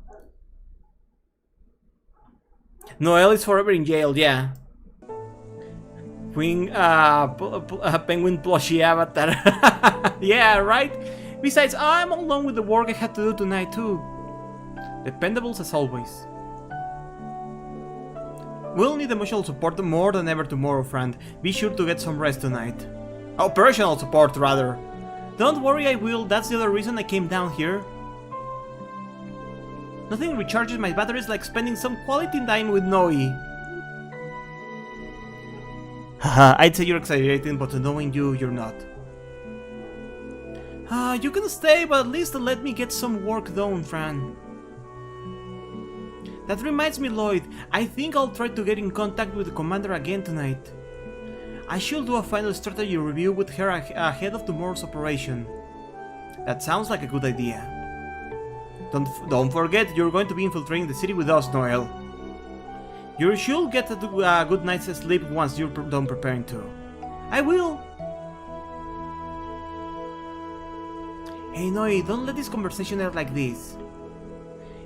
Noel is forever in jail, yeah. Penguin plushie avatar. Yeah, right? Besides, I'm alone with the work I had to do tonight too. Dependables as always. We'll need emotional support more than ever tomorrow, friend. Be sure to get some rest tonight. Operational support, rather. Don't worry, I will. That's the other reason I came down here. Nothing recharges my batteries like spending some quality time with Noe. Haha, I'd say you're exaggerating, but knowing you, you're not. You can stay, but at least let me get some work done, Fran. That reminds me, Lloyd, I think I'll try to get in contact with the commander again tonight. I should do a final strategy review with her ahead of tomorrow's operation. That sounds like a good idea. Don't forget, you're going to be infiltrating the city with us, Noel. You should get a good night's sleep once you're done preparing to. I will! Hey Noe, don't let this conversation end like this.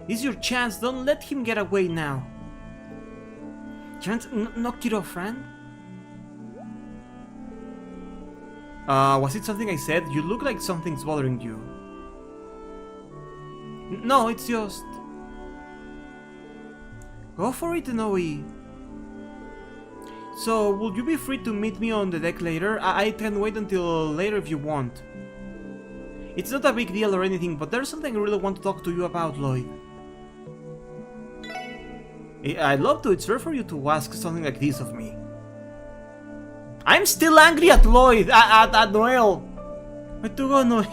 This is your chance, don't let him get away now. Chance, knock it off, Fran? Was it something I said? You look like something's bothering you. No, it's just... Go for it, Noe. So, will you be free to meet me on the deck later? I can wait until later if you want. It's not a big deal or anything, but there's something I really want to talk to you about, Lloyd. I'd love to, it's rare for you to ask something like this of me. I'm still angry at Lloyd, at Noel. Where to go, Noe?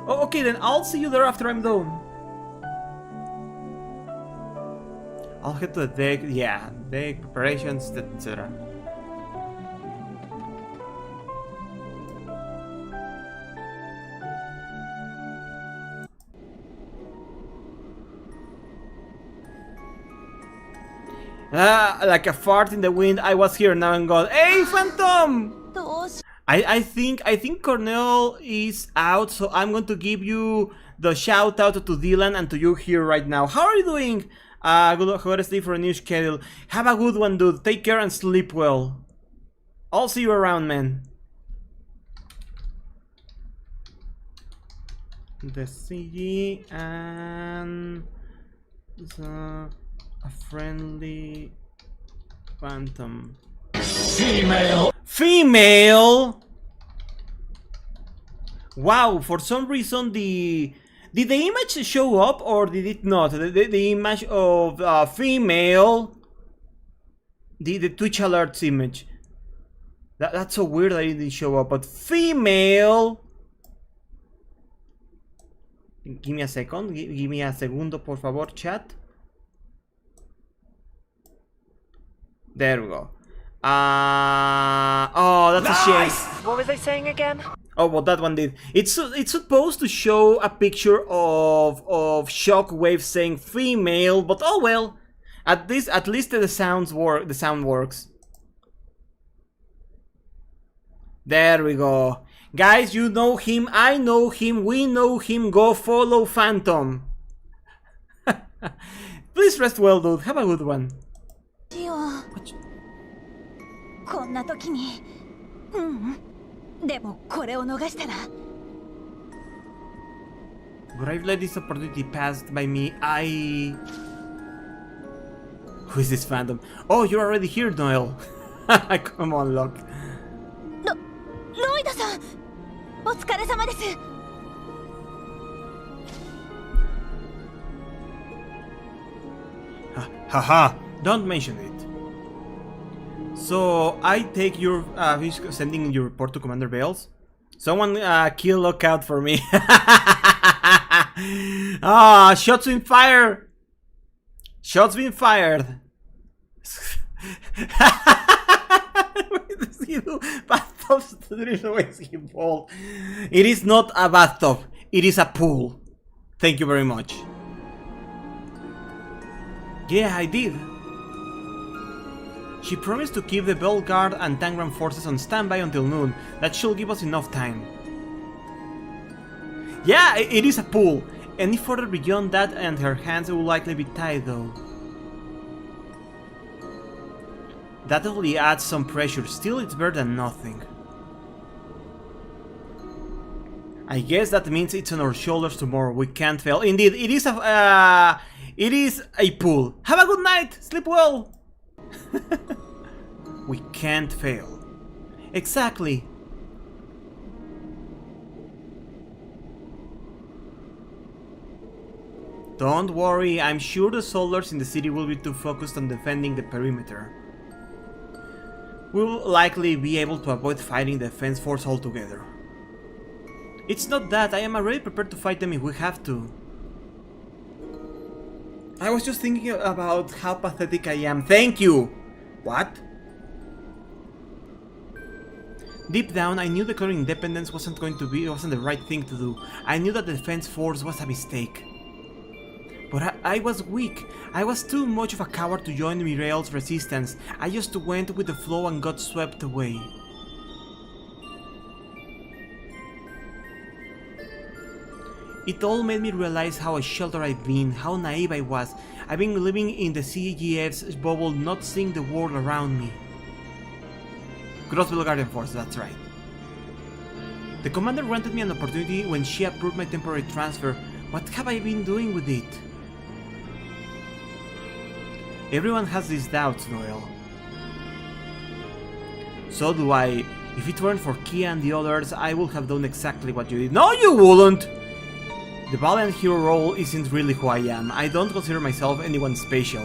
Oh, okay, then I'll see you there after I'm done. I'll head to the deck, yeah, deck, preparations, etc. Like a fart in the wind, I was here, now I'm gone. Hey, Phantom! I think Cornell is out, so I'm going to give you the shout out to Dylan and to you here right now. How are you doing? Good sleep for a new schedule. Have a good one, dude. Take care and sleep well. I'll see you around, man. The CG and a friendly phantom. Female. Wow, for some reason did the image show up or did it not? The image of female, the Twitch alerts image. That's so weird that it didn't show up. But female. Give me a second. Give me a segundo, por favor, chat. There we go. Oh, that's a shame. What was I saying again? Oh, well, that one did. It's supposed to show a picture of Shockwave saying female, but oh well. At least the sound works. There we go. Guys, you know him, I know him, we know him. Go follow Phantom. Please rest well, dude. Have a good one. こんな時にでもこれを逃したら But I've let this opportunity pass by me. Who is this Phantom? Oh, you're already here, Noel. Come on, look. ロイドさんお疲れ様です Haha, don't mention it. So, I take your, sending your report to Commander Bales. Someone kill Lookout for me. Ah, shots been fired. Shots been fired. What does he do? Bathtubs, there is no way he involved. It is not a bathtub. It is a pool. Thank you very much. Yeah, I did. She promised to keep the Bell Guard and Tangram forces on standby until noon. That should give us enough time. Yeah, it is a pull. Any further beyond that and her hands will likely be tied though. That definitely adds some pressure. Still, it's better than nothing. I guess that means it's on our shoulders tomorrow. We can't fail. Indeed, it is a pull. Have a good night. Sleep well. We can't fail. Exactly. Don't worry, I'm sure the soldiers in the city will be too focused on defending the perimeter. We'll likely be able to avoid fighting the defense force altogether. It's not that, I am already prepared to fight them if we have to. I was just thinking about how pathetic I am. Thank you! What? Deep down, I knew declaring independence wasn't the right thing to do. I knew that the defense force was a mistake. But I was weak. I was too much of a coward to join Mireille's resistance. I just went with the flow and got swept away. It all made me realize how sheltered I've been, how naive I was. I've been living in the CGF's bubble, not seeing the world around me. Crossville Guardian Force, that's right. The commander granted me an opportunity when she approved my temporary transfer. What have I been doing with it? Everyone has these doubts, Noel. So do I. If it weren't for Kia and the others, I would have done exactly what you did. No, you wouldn't! The valiant hero role isn't really who I am. I don't consider myself anyone special.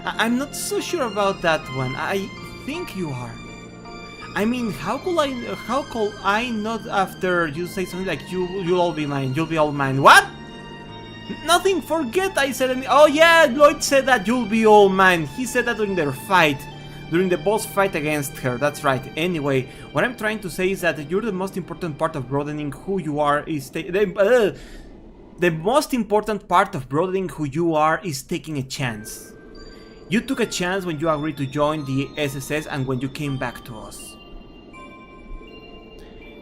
I'm not so sure about that one. I think you are. I mean, how could I not after you say something like you'll all be mine, you'll be all mine. What? Nothing, forget I said anything. Oh yeah, Lloyd said that you'll be all mine. He said that during their fight. During the boss fight against her, that's right. Anyway, what I'm trying to say is that you're the most important part of broadening who you are is the most important part of broadening who you are is taking a chance. You took a chance when you agreed to join the SSS and when you came back to us.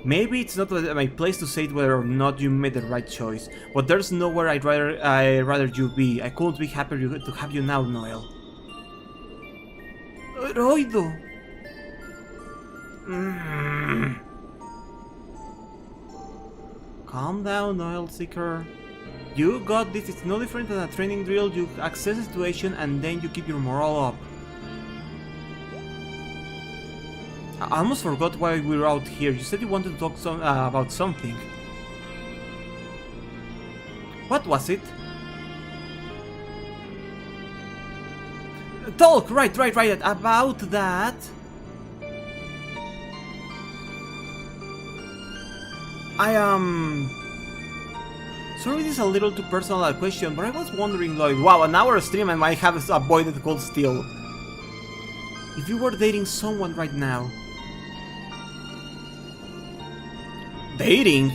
Maybe it's not my place to say whether or not you made the right choice, but there's nowhere I'd rather you be. I couldn't be happier to have you now, Noel. Roido. Calm down, Noel Seeker. You got this. It's no different than a training drill. You assess the situation and then you keep your morale up. I almost forgot why we were out here. You said you wanted to talk about something. What was it? Talk! Right, about that. Sorry, this is a little too personal a question, but I was wondering, like, wow, an hour stream I might have avoided cold steel. If you were dating someone right now... Dating?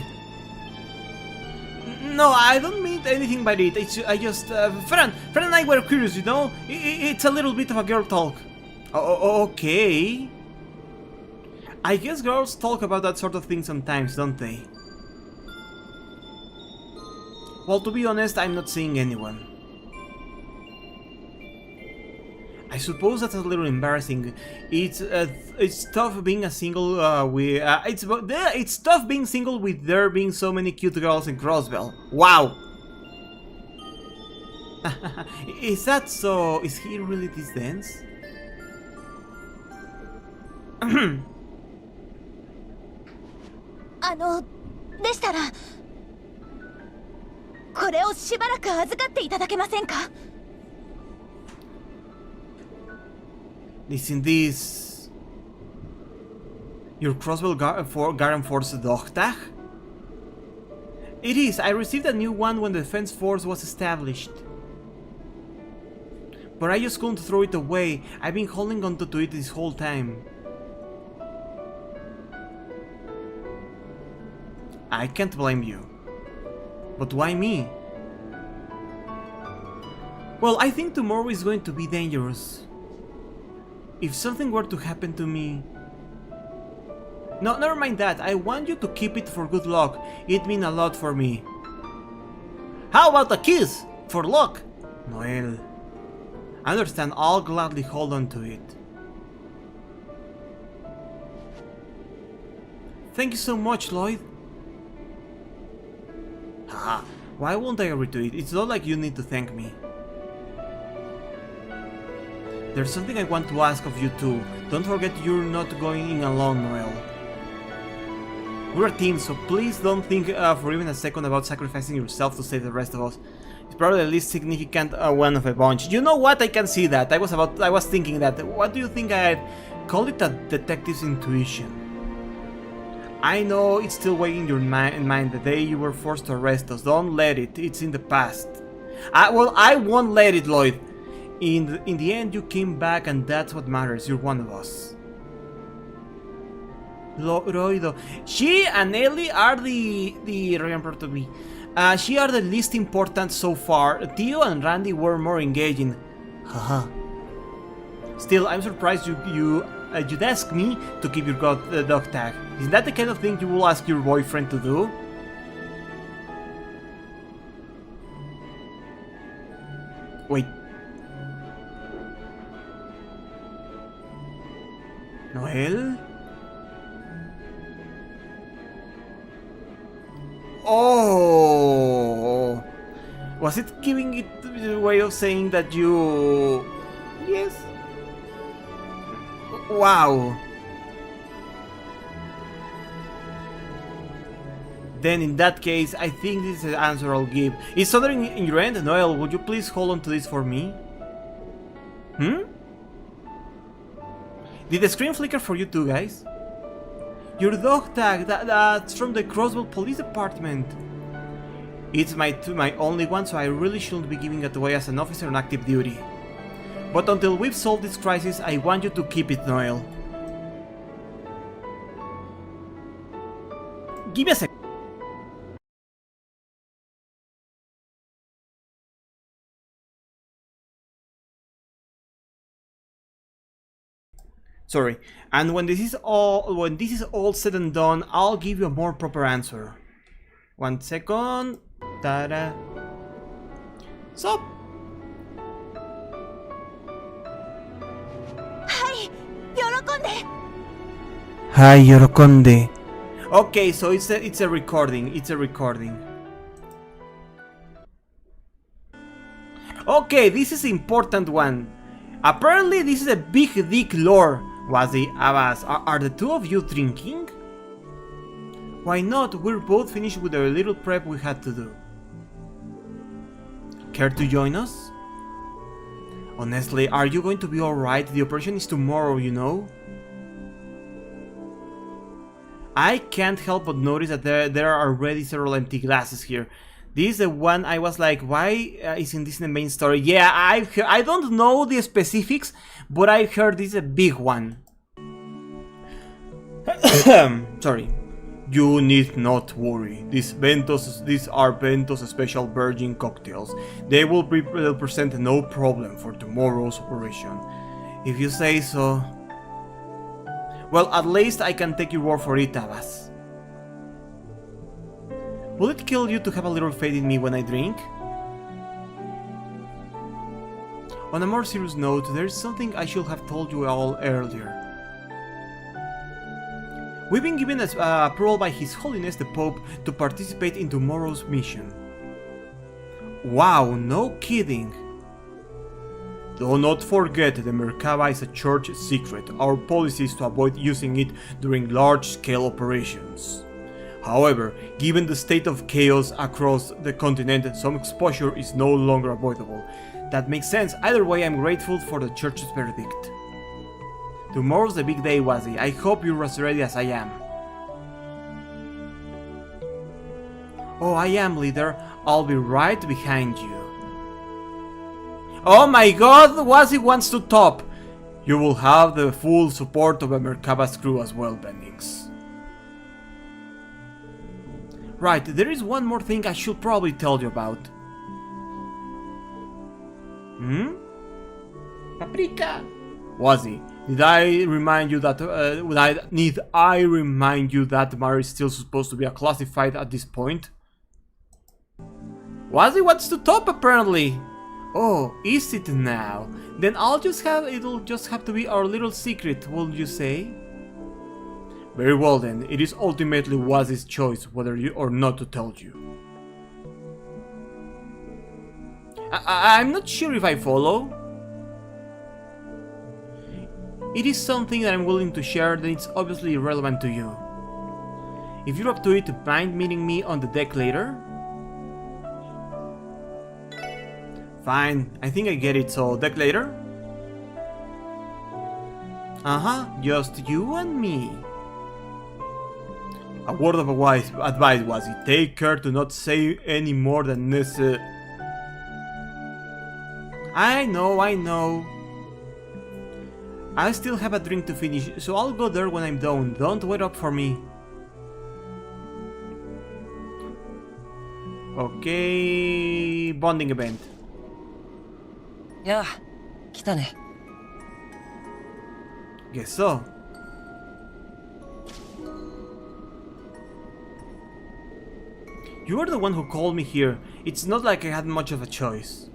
No, I don't mean anything by it. I just... Fran and I were curious, you know? It's a little bit of a girl talk. Okay. I guess girls talk about that sort of thing sometimes, don't they? Well, to be honest, I'm not seeing anyone. I suppose that's a little embarrassing. It's tough being a single it's tough being single with there being so many cute girls in Crossbell. Wow. Is that so? Is he really this dense? でしたらこれをしばらく預かっていただけませんか? Isn't this your Crossbell Garden Force dog tag? It is. I received a new one when the defense force was established. But I just couldn't throw it away. I've been holding onto it this whole time. I can't blame you. But why me? Well, I think tomorrow is going to be dangerous. If something were to happen to me... No, never mind that. I want you to keep it for good luck. It means a lot for me. How about a kiss? For luck? Noel. I understand. I'll gladly hold on to it. Thank you so much, Lloyd. Haha. Why won't I agree to it? It's not like you need to thank me. There's something I want to ask of you too. Don't forget you're not going in alone, Noel. We're a team, so please don't think for even a second about sacrificing yourself to save the rest of us. It's probably the least significant one of a bunch. You know what? I can see that. I was thinking that. What do you think I'd call it? A detective's intuition. I know it's still weighing in your mind the day you were forced to arrest us. Don't let it. It's in the past. Well, I won't let it, Lloyd. In the end, you came back, and that's what matters. You're one of us. Lloyd, she and Ellie are the she are the least important so far. Theo and Randy were more engaging. Haha. Still, I'm surprised you'd ask me to keep your dog tag. Is that the kind of thing you will ask your boyfriend to do? Wait. Noel? Oh! Was it giving it a way of saying that you... Yes? Wow! Then in that case, I think this is the answer I'll give. Is something in your end? Noel, would you please hold on to this for me? Did the screen flicker for you too, guys? Your dog tag, that's from the Crossville Police Department. It's my only one, so I really shouldn't be giving it away as an officer on active duty. But until we've solved this crisis, I want you to keep it, Noel. Give me a sec. Sorry. And when this is all said and done, I'll give you a more proper answer. 1 second. Ta-da. So. Hi, Yorokonde. Okay, so it's a recording. It's a recording. Okay, this is the important one. Apparently, this is a big dick lore. Was the Abbas? Are the two of you drinking? Why not? We're both finished with the little prep we had to do. Care to join us? Honestly, are you going to be alright? The operation is tomorrow, you know? I can't help but notice that there are already several empty glasses here. This is the one I was like, why isn't this in the main story? Yeah, I don't know the specifics, but I heard this is a big one. Sorry. You need not worry. These are Ventos special virgin cocktails. They will present no problem for tomorrow's operation. If you say so. Well, at least I can take your word for it, Abbas. Will it kill you to have a little faith in me when I drink? On a more serious note, there is something I should have told you all earlier. We've been given approval by His Holiness the Pope to participate in tomorrow's mission. Wow, no kidding! Do not forget, the Merkaba is a church secret. Our policy is to avoid using it during large-scale operations. However, given the state of chaos across the continent, some exposure is no longer avoidable. That makes sense. Either way, I'm grateful for the church's verdict. Tomorrow's the big day, Wazzy. I hope you're as ready as I am. Oh, I am, leader. I'll be right behind you. Oh my god, Wazzy wants to top! You will have the full support of a Merkaba's crew as well, Bendix. Right, there is one more thing I should probably tell you about. Paprika! Wazzy, Need I remind you that Mara is still supposed to be a classified at this point? Was it what's to top apparently? Oh, is it now? Then it'll just have to be our little secret, wouldn't you say? Very well then, it is ultimately Waz's choice whether you or not to tell you. I'm not sure if I follow. It is something that I'm willing to share, then it's obviously irrelevant to you. If you're up to it, mind meeting me on the deck later? Fine, I think I get it, so deck later? Just you and me. A word of advice was it. Take care to not say any more than necessary. I know. I still have a drink to finish, so I'll go there when I'm done. Don't wait up for me. Okay, bonding event. やあ、来たね。 Guess so. You are the one who called me here. It's not like I had much of a choice.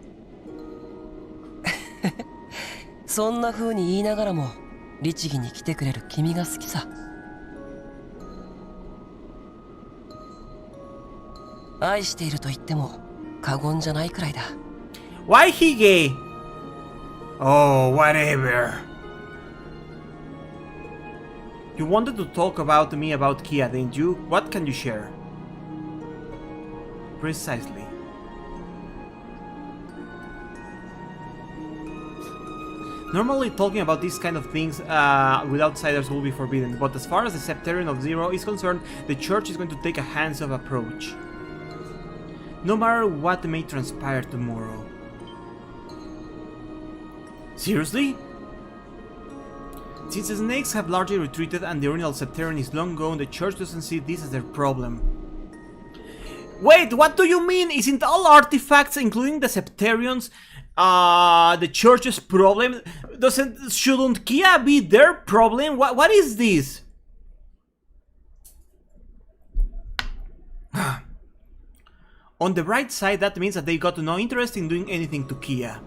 そんな風に言いながらも律儀に来てくれる君が好きさ。愛していると言っても過言じゃないくらいだ。 Why he gay? Oh, whatever. You wanted to talk about me about Kia, didn't you? What can you share? Precisely. Normally talking about these kind of things with outsiders will be forbidden, but as far as the Septarian of Zero is concerned, the Church is going to take a hands-off approach. No matter what may transpire tomorrow. Seriously? Since the snakes have largely retreated and the original Septarian is long gone, the Church doesn't see this as their problem. Wait, what do you mean? Isn't all artifacts, including the Septarians, the Church's problem? Shouldn't Kia be their problem? What is this? On the bright side, that means that they got no interest in doing anything to Kia.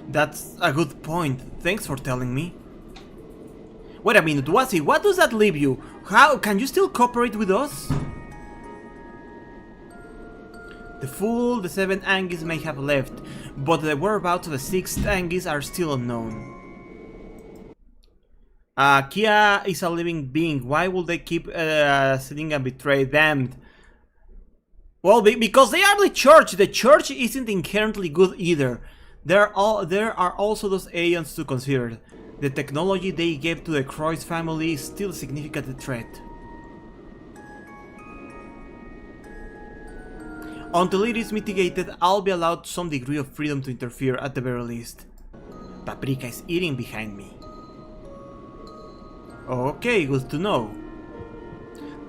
That's a good point. Thanks for telling me. Wait a minute, Wazzy, what does that leave you? How can you still cooperate with us? The Fool, the 7 Angies may have left, but the whereabouts of the 6th Angies are still unknown. Kia is a living being. Why would they keep sitting and betray them? Well, because they are the Church. The Church isn't inherently good either. There are also those aliens to consider. The technology they gave to the Croix family is still a significant threat. Until it is mitigated, I'll be allowed some degree of freedom to interfere at the very least. Paprika is eating behind me. Okay, good to know.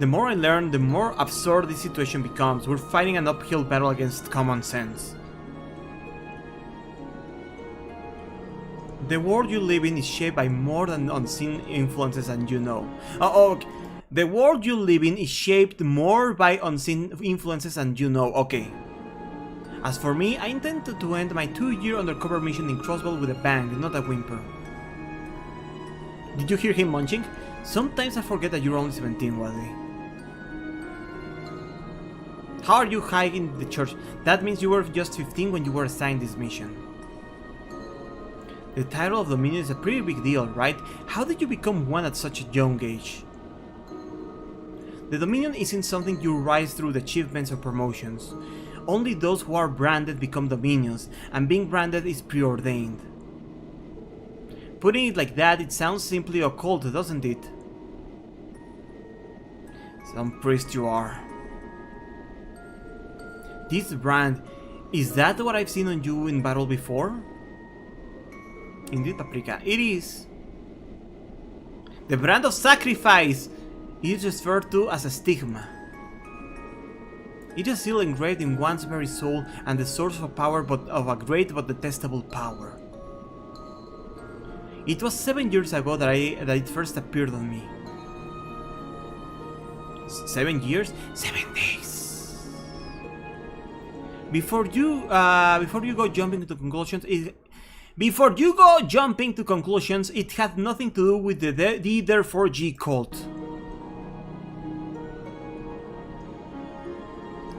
The more I learn, the more absurd this situation becomes. We're fighting an uphill battle against common sense. The world you live in is shaped by more than unseen influences than you know. Okay. The world you live in is shaped more by unseen influences than you know. Okay. As for me, I intend to end my 2-year undercover mission in Crossbow with a bang, not a whimper. Did you hear him munching? Sometimes I forget that you're only 17, Wally. How are you high in the Church? That means you were just 15 when you were assigned this mission. The title of Dominion is a pretty big deal, right? How did you become one at such a young age? The Dominion isn't something you rise through the achievements or promotions. Only those who are branded become Dominions, and being branded is preordained. Putting it like that, it sounds simply occult, doesn't it? Some priest you are. This brand, is that what I've seen on you in battle before? Indeed, Paprika, it is. The brand of sacrifice is referred to as a stigma. It is still engraved in one's very soul and the source of a power, but of a great but detestable power. It was 7 years ago that it first appeared on me. 7 years? 7 days. Before you go jumping to conclusions, it had nothing to do with the therefore G cult.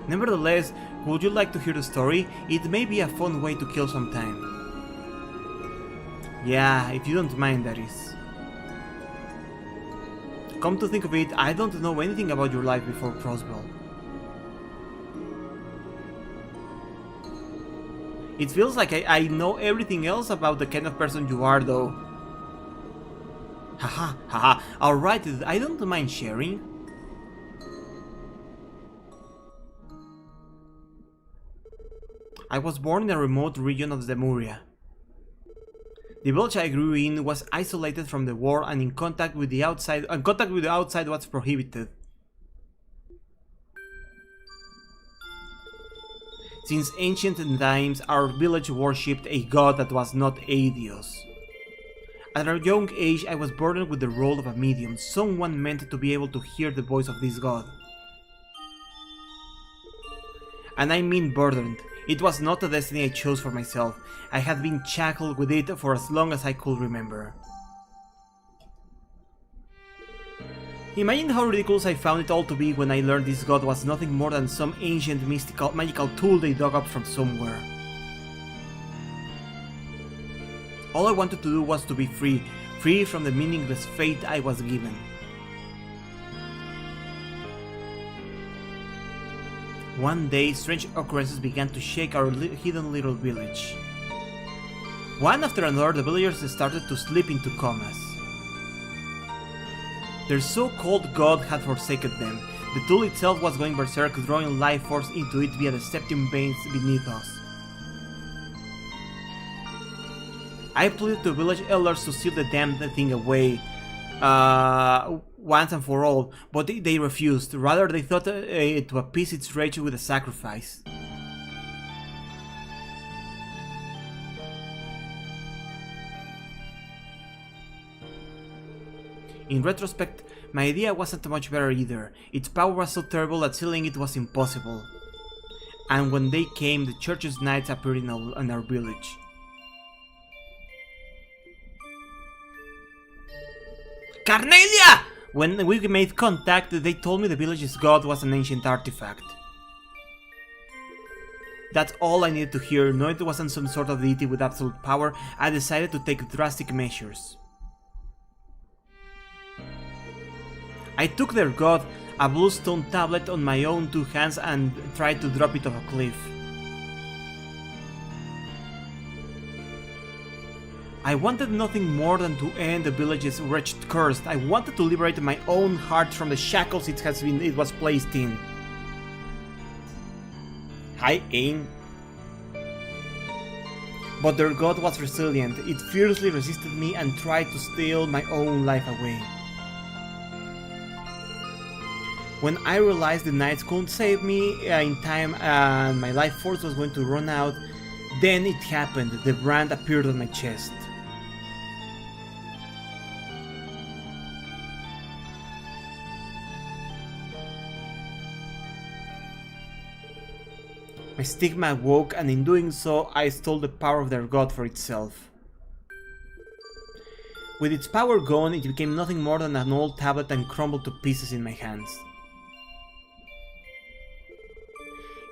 Nevertheless, would you like to hear the story? It may be a fun way to kill some time. Yeah, if you don't mind, that is. Come to think of it, I don't know anything about your life before Crossbell. It feels like I know everything else about the kind of person you are, though. Haha, haha, alright, I don't mind sharing. I was born in a remote region of Zemuria. The village I grew in was isolated from the world, and in contact with the outside was prohibited. Since ancient times, our village worshipped a god that was not Aidios. At a young age, I was burdened with the role of a medium, someone meant to be able to hear the voice of this god. And I mean burdened. It was not a destiny I chose for myself. I had been shackled with it for as long as I could remember. Imagine how ridiculous I found it all to be when I learned this god was nothing more than some ancient magical tool they dug up from somewhere. All I wanted to do was to be free from the meaningless fate I was given. One day, strange occurrences began to shake our hidden little village. One after another, the villagers started to slip into comas. Their so-called god had forsaken them. The tool itself was going berserk, drawing life force into it via the septum veins beneath us. I pleaded to village elders to seal the damned thing away once and for all, but they refused. Rather, they thought to appease its rage with a sacrifice. In retrospect, my idea wasn't much better either. Its power was so terrible that sealing it was impossible. And when they came, the church's knights appeared in our village. Carnelia! When we made contact, they told me the village's god was an ancient artifact. That's all I needed to hear. Knowing it wasn't some sort of deity with absolute power, I decided to take drastic measures. I took their god, a blue stone tablet, on my own 2 hands and tried to drop it off a cliff. I wanted nothing more than to end the village's wretched curse. I wanted to liberate my own heart from the shackles it was placed in. Hi, Aim. But their god was resilient. It fiercely resisted me and tried to steal my own life away. When I realized the knights couldn't save me in time and my life force was going to run out, then it happened. The brand appeared on my chest. My stigma awoke, and in doing so, I stole the power of their god for itself. With its power gone, it became nothing more than an old tablet and crumbled to pieces in my hands.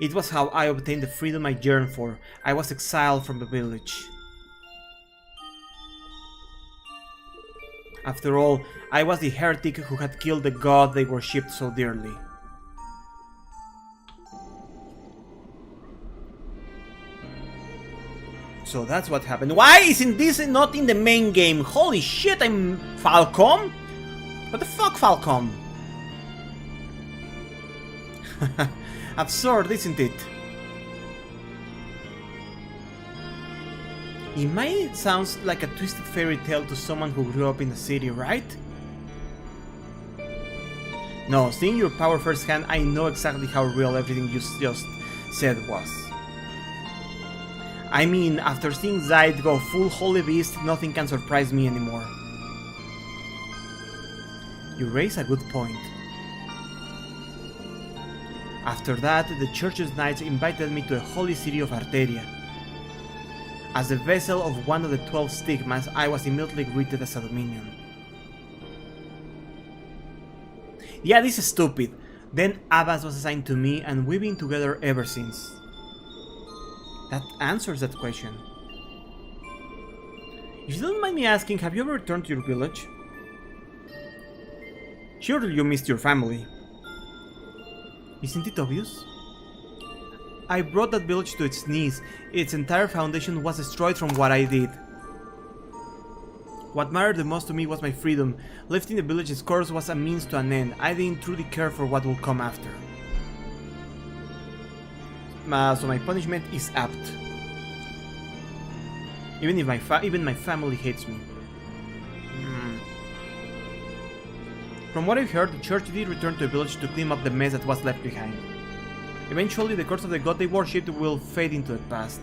It was how I obtained the freedom I yearned for. I was exiled from the village. After all, I was the heretic who had killed the god they worshipped so dearly. So that's what happened. Why isn't this not in the main game? Holy shit, I'm Falcom? What the fuck, Falcom? Absurd, isn't it? It might sound like a twisted fairy tale to someone who grew up in the city, right? No, seeing your power firsthand, I know exactly how real everything you just said was. I mean, after seeing Zaid go full holy beast, nothing can surprise me anymore. You raise a good point. After that, the church's knights invited me to the holy city of Arteria. As the vessel of one of the 12 stigmas, I was immediately greeted as a dominion. Yeah, this is stupid. Then Abbas was assigned to me, and we've been together ever since. That answers that question. If you don't mind me asking, have you ever returned to your village? Surely you missed your family. Isn't it obvious? I brought that village to its knees. Its entire foundation was destroyed from what I did. What mattered the most to me was my freedom. Lifting the village's course was a means to an end. I didn't truly care for what would come after. So my punishment is apt. Even my family hates me. From what I've heard, the church did return to the village to clean up the mess that was left behind. Eventually, the curse of the god they worshipped will fade into the past.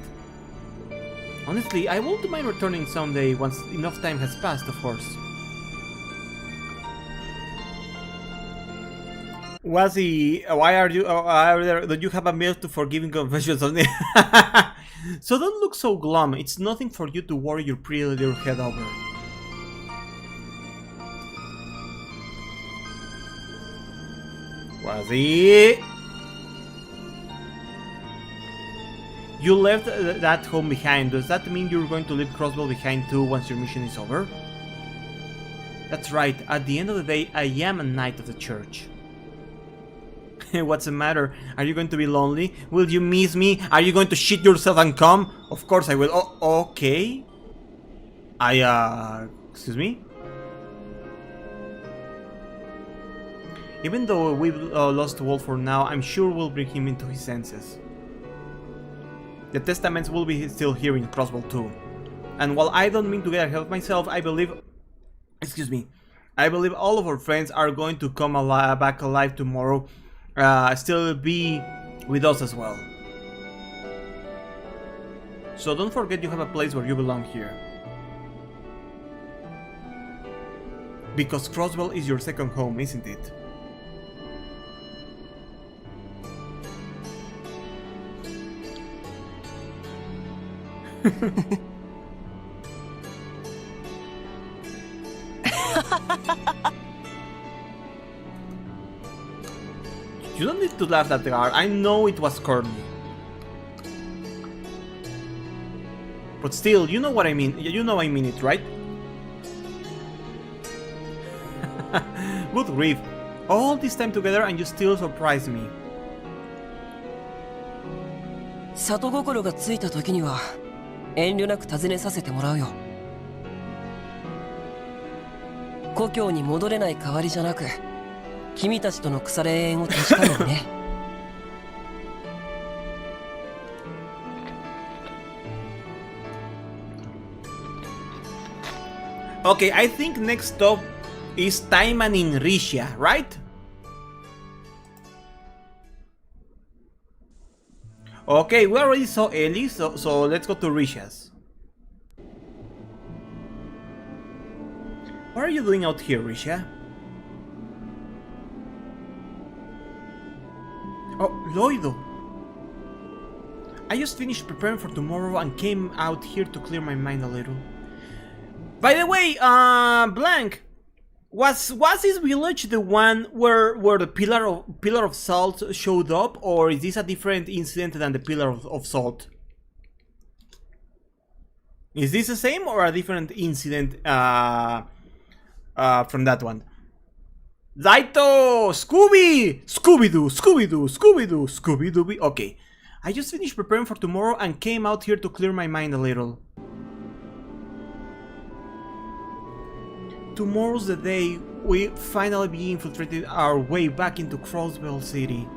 Honestly, I wouldn't mind returning someday once enough time has passed, of course. Why are you? Do you have a meal to forgiving confessions on it? So don't look so glum. It's nothing for you to worry your pretty little head over. You left that home behind. Does that mean you're going to leave Crossbell behind too once your mission is over? That's right. At the end of the day, I am a knight of the church. What's the matter? Are you going to be lonely? Will you miss me? Are you going to shit yourself and come? Of course I will. Oh, okay. Excuse me? Even though we've lost Walt for now, I'm sure we'll bring him into his senses. The testaments will be still here in Crossbell too. And while I don't mean to get ahead of myself, I believe all of our friends are going to come back alive tomorrow. Still be with us as well. So don't forget you have a place where you belong here. Because Crossbell is your second home, isn't it? You don't need to laugh that hard. I know it was corny. But still, you know what I mean. You know I mean it, right? Good grief. All this time together and you still surprise me. 里心がついた時には遠慮なく尋ねさせてもらうよ。故郷に戻れない代わりじゃなく、君たちとの腐れ縁を確かめにね。Okay, I think next stop is Taiman in Rishia, right? Okay, we already saw Ellie, so let's go to Rishia's. What are you doing out here, Rishia? Oh, Loido! I just finished preparing for tomorrow and came out here to clear my mind a little. By the way, Blank, was this village the one where the pillar of salt showed up, or is this a different incident than the pillar of salt? Is this the same or a different incident from that one? Zaito! Scooby! Scooby-Doo! Scooby-Doo! Scooby-Doo! Scooby-Doo! Okay. I just finished preparing for tomorrow and came out here to clear my mind a little. Tomorrow's the day we finally infiltrated our way back into Crossbell City.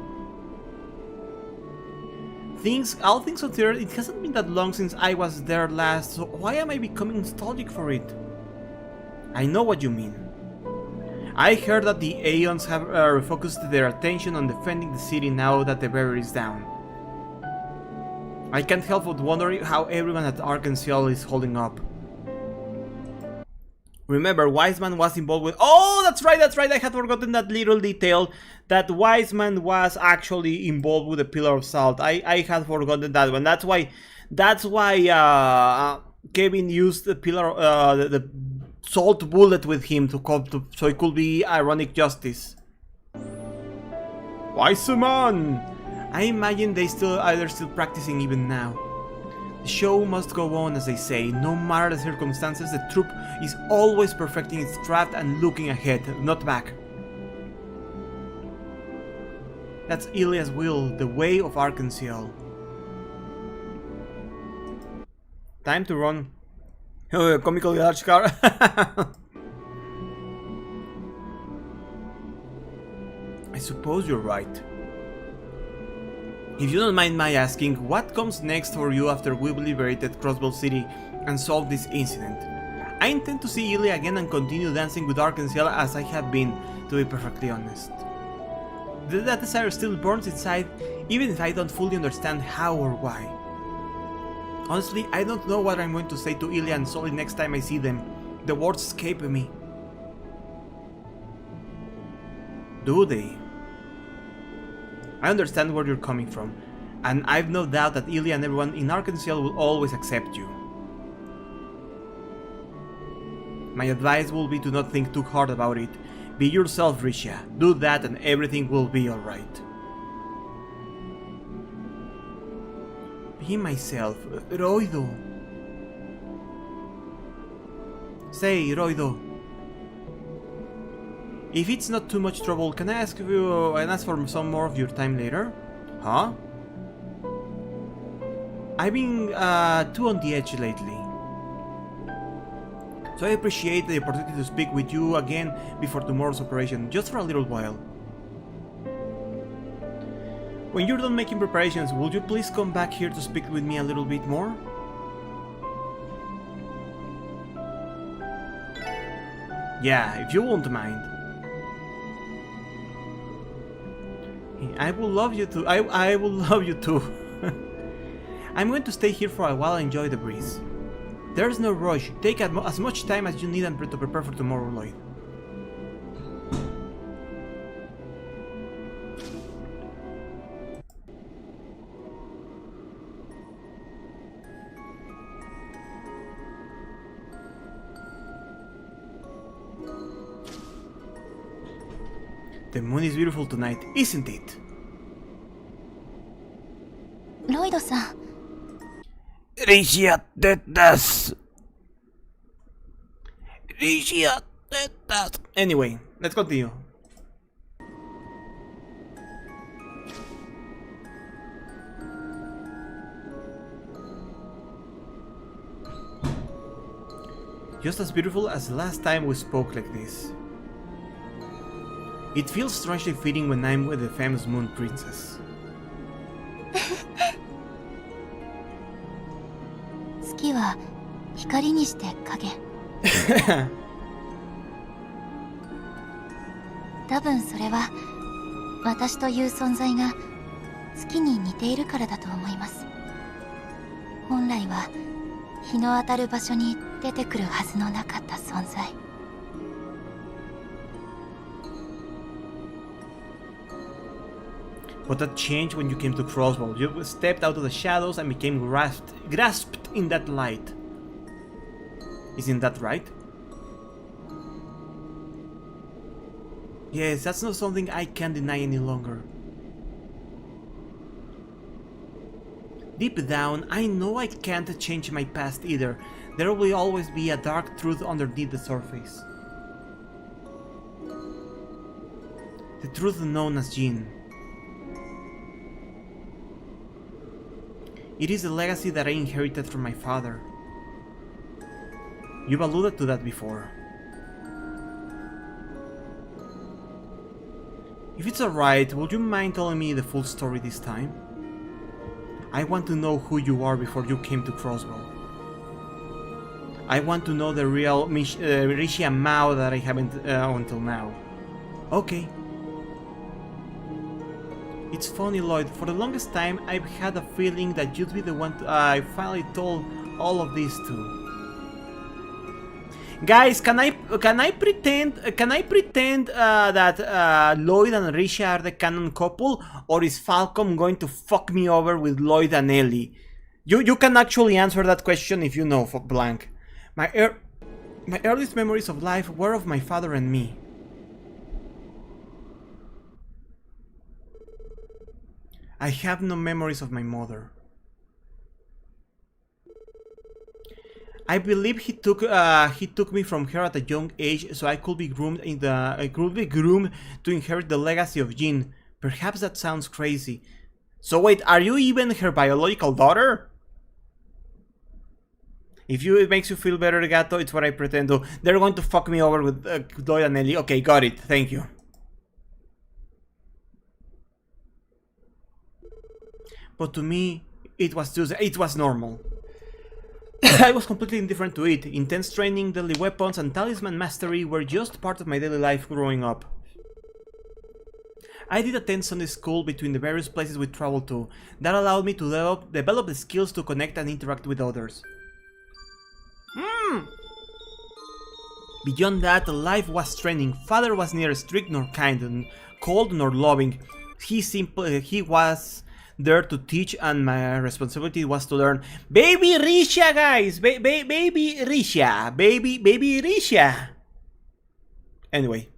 All things considered, it hasn't been that long since I was there last, so why am I becoming nostalgic for it? I know what you mean. I heard that the Aeons have refocused their attention on defending the city now that the barrier is down. I can't help but wondering how everyone at Arkansas is holding up. Remember, Wiseman was involved with... Oh, that's right, I had forgotten that little detail. That Wiseman was actually involved with the Pillar of Salt. I had forgotten that one. That's why Kevin used the Pillar, the Salt bullet with him so it could be ironic justice. Wiseman! I imagine they're still practicing even now. The show must go on, as they say. No matter the circumstances, the troop is always perfecting its craft and looking ahead, not back. That's Ilia's will, the way of Arkansas. Time to run. Oh, comically large car. I suppose you're right. If you don't mind my asking, what comes next for you after we've liberated Crossbow City and solved this incident? I intend to see Ilia again and continue dancing with Arkansas as I have been, to be perfectly honest. That desire still burns inside, even if I don't fully understand how or why. Honestly, I don't know what I'm going to say to Ilia and Sully next time I see them. The words escape me. Do they? I understand where you're coming from, and I've no doubt that Ilia and everyone in Arkansas will always accept you. My advice will be to not think too hard about it. Be yourself, Risha. Do that and everything will be alright. Be myself, Roido. Say, Roido. If it's not too much trouble, can I ask for some more of your time later? Huh? I've been too on the edge lately. So I appreciate the opportunity to speak with you again before tomorrow's operation, just for a little while. When you're done making preparations, would you please come back here to speak with me a little bit more? Yeah, if you won't mind. I will love you too. I will love you too. I'm going to stay here for a while and enjoy the breeze. There's no rush. Take as much time as you need and to prepare for tomorrow, Lloyd. The moon is beautiful tonight, isn't it? ロイドさん。リシアってです。リシアってです。Anyway, let's continue. Just as beautiful as the last time we spoke like this. It feels strangely fitting when I'm with the famous Moon Princess. 月は光にして影。多分それは私という存在が月に似ているからだと思います。本来は日の当たる場所に出てくるはずのなかった存在。But that changed when you came to Crossbow. You stepped out of the shadows and became grasped in that light. Isn't that right? Yes, that's not something I can deny any longer. Deep down, I know I can't change my past either. There will always be a dark truth underneath the surface. The truth known as Jin. It is the legacy that I inherited from my father. You've alluded to that before. If it's alright, would you mind telling me the full story this time? I want to know who you are before you came to Crossbow. I want to know the real Rishia Mao that I haven't until now. Okay. It's funny, Lloyd. For the longest time, I've had a feeling that you'd be the one I finally told all of this to. Guys, can I pretend that Lloyd and Risha are the canon couple, or is Falcom going to fuck me over with Lloyd and Ellie? You can actually answer that question if you know, blank. My earliest memories of life were of my father and me. I have no memories of my mother. I believe he took me from her at a young age, so I could be groomed to inherit the legacy of Jean. Perhaps that sounds crazy. So wait, are you even her biological daughter? If it makes you feel better, Gato, it's what I pretend to. They're going to fuck me over with Lloyd and Ellie. Okay, got it. Thank you. But to me, it was normal. I was completely indifferent to it. Intense training, deadly weapons, and talisman mastery were just part of my daily life growing up. I did attend Sunday school between the various places we traveled to. That allowed me to develop the skills to connect and interact with others. Beyond that, life was training. Father was neither strict nor kind, and cold nor loving. He was there to teach, and my responsibility was to learn. Baby Risha, guys! Baby Risha! Baby Risha! Anyway.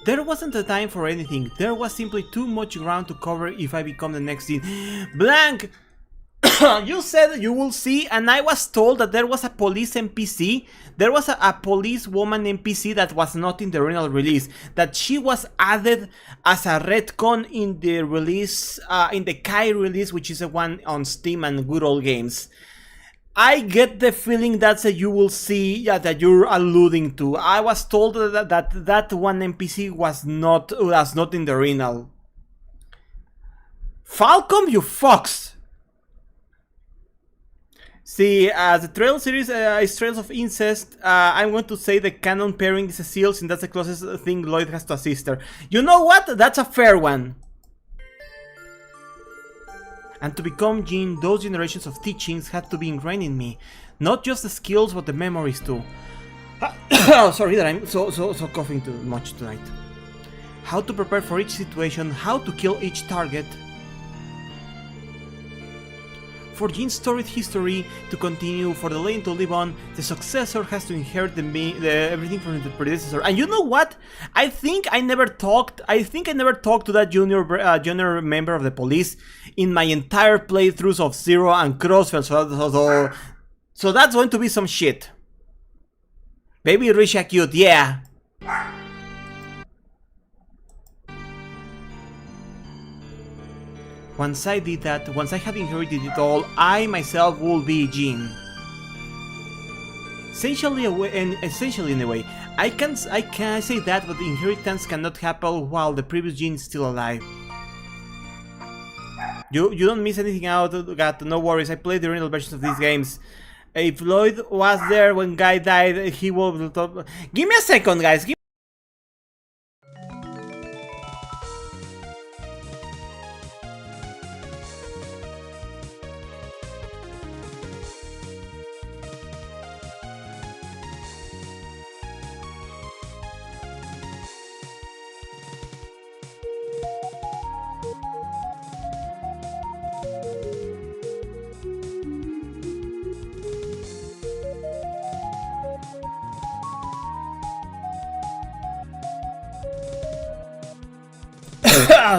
There wasn't a time for anything. There was simply too much ground to cover if I become the next Dean. Blank! You said you will see, and I was told that there was a police NPC. There was a police woman NPC that was not in the original release. That she was added as a retcon in the release, in the Kai release, which is the one on Steam and Good Old Games. I get the feeling that's a you will see that you're alluding to. I was told that one NPC was not in the original. Falcom, you fucks! See, the Trail series is Trails of Incest. I'm going to say the canon pairing is a seal, since that's the closest thing Lloyd has to a sister. You know what? That's a fair one. And to become Jean, those generations of teachings had to be ingrained in me. Not just the skills, but the memories too. Sorry that I'm so coughing too much tonight. How to prepare for each situation, how to kill each target. For Jean's storied history to continue, for the lane to live on, the successor has to inherit everything from the predecessor. And you know what? I think I never talked to that junior member of the police in my entire playthroughs of Zero and Crossfell. So that's going to be some shit. Baby Risha cute, yeah. Once I did that, once I had inherited it all, I myself will be Jean. Essentially in a way, I can say that, but the inheritance cannot happen while the previous Jean is still alive. You don't miss anything out, Gato, no worries. I played the original versions of these games. If Lloyd was there when Guy died, he will... Give me a second, guys.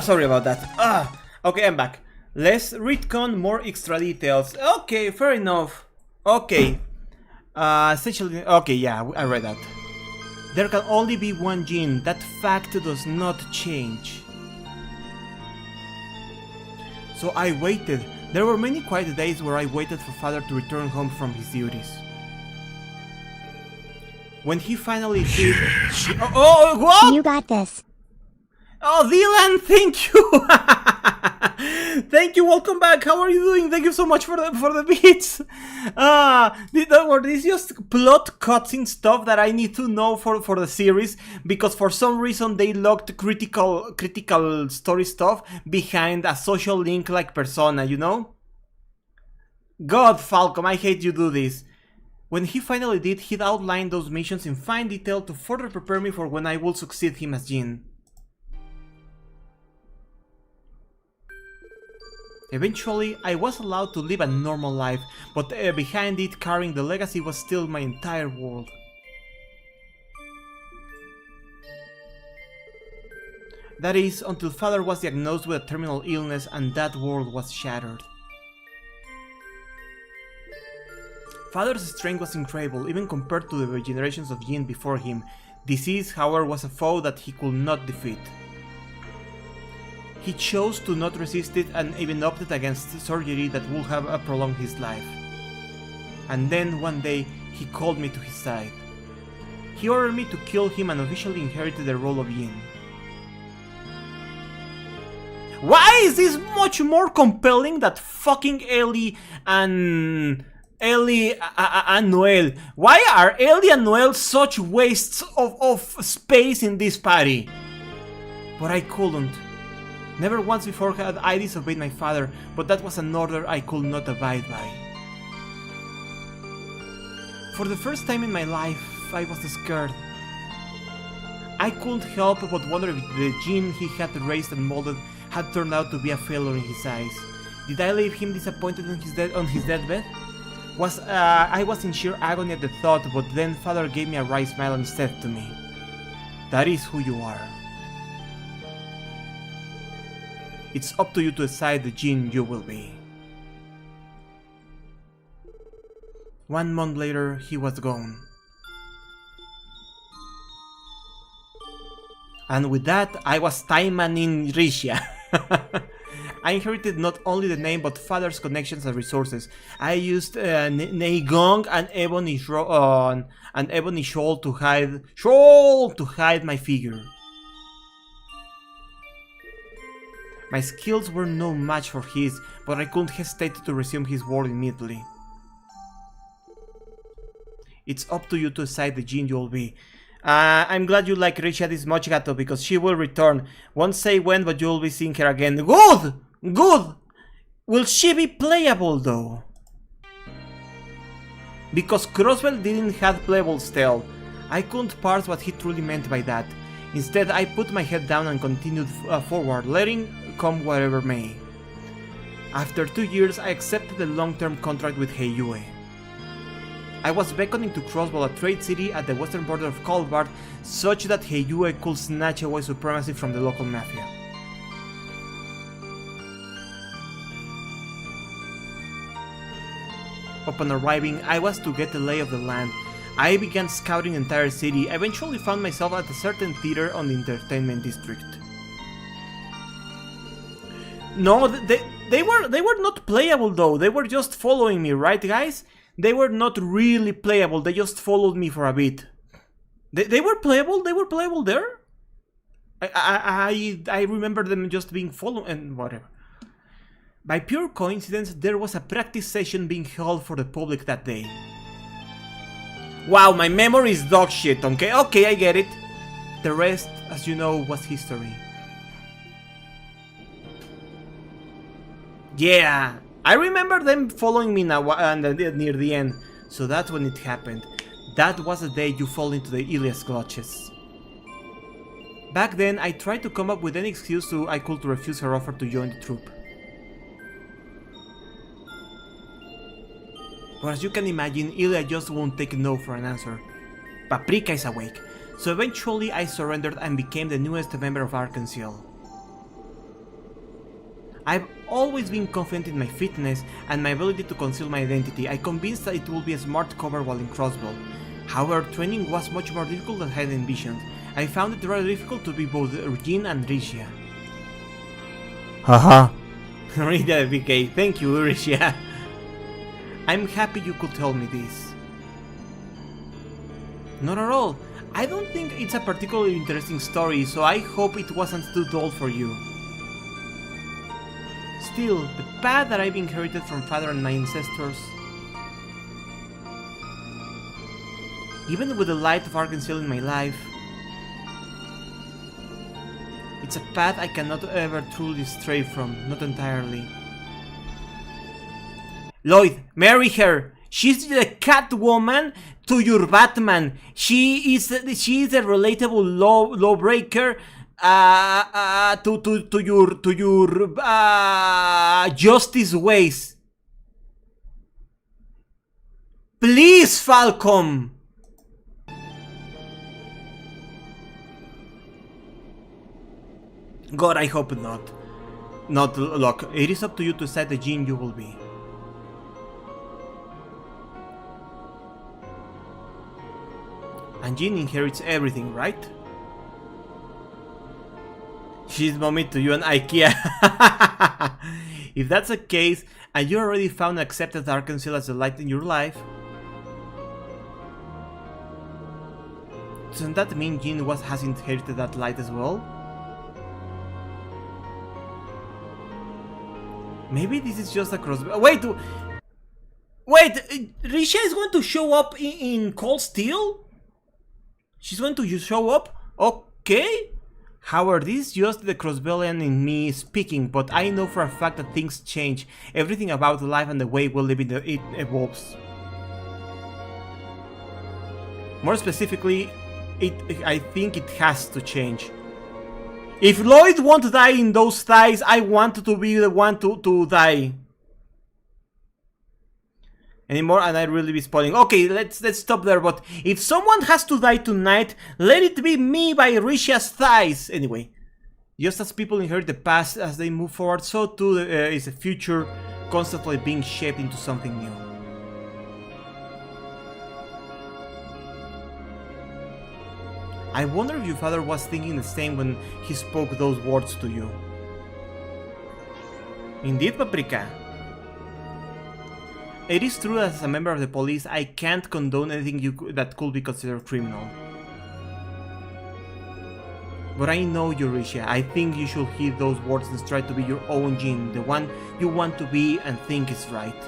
Sorry about that. Okay, I'm back. Let's retcon more extra details. Okay, fair enough. Okay. Essentially, okay, yeah, I read that. There can only be one Jean. That fact does not change. So I waited. There were many quiet days where I waited for Father to return home from his duties. When he finally did... Oh, what? You got this. Oh, Dylan, thank you! Thank you, welcome back. How are you doing? Thank you so much for the beats. This is just plot cutscene stuff that I need to know for the series, because for some reason they locked critical story stuff behind a social link like Persona, you know? God, Falcom, I hate you do this. When he finally did, he'd outlined those missions in fine detail to further prepare me for when I would succeed him as Jin. Eventually, I was allowed to live a normal life, but behind it, carrying the legacy was still my entire world. That is, until Father was diagnosed with a terminal illness and that world was shattered. Father's strength was incredible, even compared to the generations of Jin before him. Disease, however, was a foe that he could not defeat. He chose to not resist it and even opted against surgery that would have prolonged his life. And then one day, he called me to his side. He ordered me to kill him and officially inherited the role of Yin. Why is this much more compelling than fucking Ellie and Noel? Why are Ellie and Noel such wastes of space in this party? But I couldn't. Never once before had I disobeyed my father, but that was an order I could not abide by. For the first time in my life, I was scared. I couldn't help but wonder if the Jin he had raised and molded had turned out to be a failure in his eyes. Did I leave him disappointed on his deathbed? I was in sheer agony at the thought, but then Father gave me a wry smile and said to me, "That is who you are. It's up to you to decide the Jin you will be." 1 month later, he was gone. And with that, I was Taiman in Rixia. I inherited not only the name but Father's connections and resources. I used Neigong and Ebony Shoal to hide my figure. My skills were no match for his, but I couldn't hesitate to resume his work immediately. It's up to you to decide the Jin you'll be. I'm glad you like Rixia this much, Gato, because she will return. Won't say when, but you'll be seeing her again. Good! Good! Will she be playable, though? Because Crossbell didn't have playable stealth. I couldn't parse what he truly meant by that. Instead, I put my head down and continued forward, letting come whatever may. After 2 years, I accepted a long-term contract with Heiyue. I was beckoning to Crossbell, a trade city at the western border of Kalbart, such that Heiyue could snatch away supremacy from the local mafia. Upon arriving, I was to get the lay of the land. I began scouting the entire city. I eventually found myself at a certain theater on the entertainment district. No, they were not playable though. They were just following me, right, guys? They were not really playable. They just followed me for a bit. They were playable. They were playable there. I remember them just being followed and whatever. By pure coincidence, there was a practice session being held for the public that day. Wow, my memory is dog shit, okay? Okay, I get it. The rest, as you know, was history. Yeah, I remember them following me now near the end, so that's when it happened. That was the day you fall into the Ilias clutches. Back then, I tried to come up with any excuse I could to refuse her offer to join the troop. But as you can imagine, Ilya just won't take no for an answer. Paprika is awake, so eventually I surrendered and became the newest member of Arkansas. I've always been confident in my fitness and my ability to conceal my identity. I'm convinced that it will be a smart cover while in Crossbell. However, training was much more difficult than I had envisioned. I found it rather difficult to be both Jin and Rixia. Haha. Rita VK, thank you, Rixia. I'm happy you could tell me this. Not at all. I don't think it's a particularly interesting story, so I hope it wasn't too dull for you. Steel, the path that I've inherited from father and my ancestors. Even with the light of Arkansas in my life, it's a path I cannot ever truly stray from, not entirely. Lloyd, marry her! She's the Catwoman to your Batman. She is a relatable lawbreaker to your justice ways. Please, Falcom. God, I hope not. Not, look, it is up to you to decide the Jean you will be. And Jean inherits everything, right? She's mommy to you and IKEA. If that's the case, and you already found and accepted Arkansas as the light in your life, doesn't that mean Jean has inherited that light as well? Maybe this is just a cross. Wait, Risha is going to show up in Cold Steel? She's going to show up? Okay. However, this is just the Crossbellian in me speaking, but I know for a fact that things change. Everything about life and the way we live in it evolves. More specifically, I think it has to change. If Lloyd won't die in those thighs, I want to be the one to die. Anymore, and I'd really be spoiling. Okay, let's stop there, but if someone has to die tonight, let it be me by Risha's thighs. Anyway, just as people inherit the past as they move forward, so too is the future constantly being shaped into something new. I wonder if your father was thinking the same when he spoke those words to you. Indeed, Paprika. It is true that as a member of the police, I can't condone anything that could be considered criminal. But I know you, Risha. I think you should heed those words and try to be your own Jean, the one you want to be and think is right.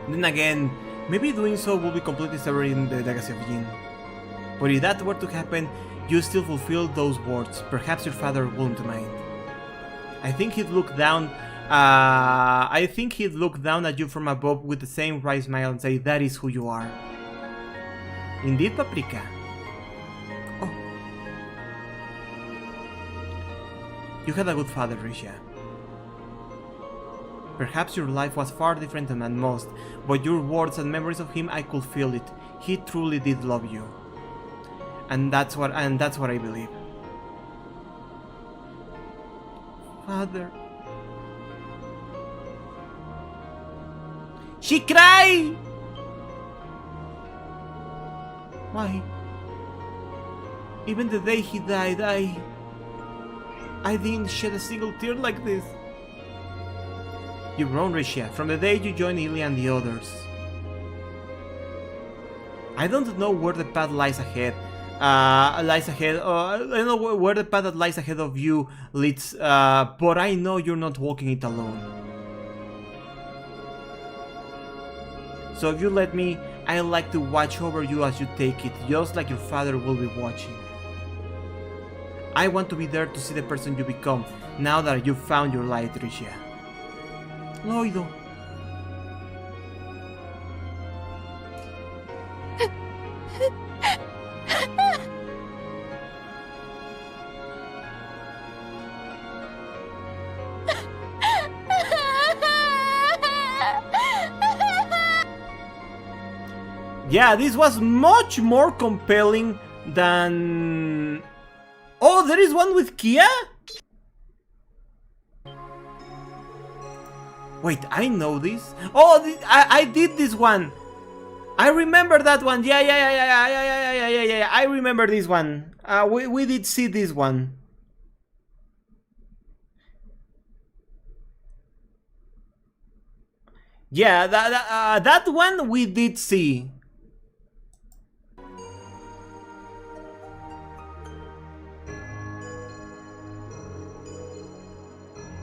Then again, maybe doing so will be completely severing the legacy of Jean. But if that were to happen, you still fulfill those words. Perhaps your father won't mind. I think he'd look down at you from above with the same wry smile and say, that is who you are. Indeed, Paprika. Oh. You had a good father, Risha. Perhaps your life was far different than most, but your words and memories of him, I could feel it. He truly did love you. And that's what I believe. Father. She cried! Why? Even the day he died, I didn't shed a single tear like this. You've grown, Risha, from the day you joined Ilya and the others. I don't know where the path lies ahead. I don't know where the path that lies ahead of you leads, but I know you're not walking it alone. So if you let me, I like to watch over you as you take it, just like your father will be watching. I want to be there to see the person you become, now that you've found your light, Risha. Lloydo. Yeah, this was much more compelling than... Oh, there is one with Kia? Wait, I know this. Oh, I did this one. I remember that one. Yeah. I remember this one. We did see this one. Yeah, that one we did see.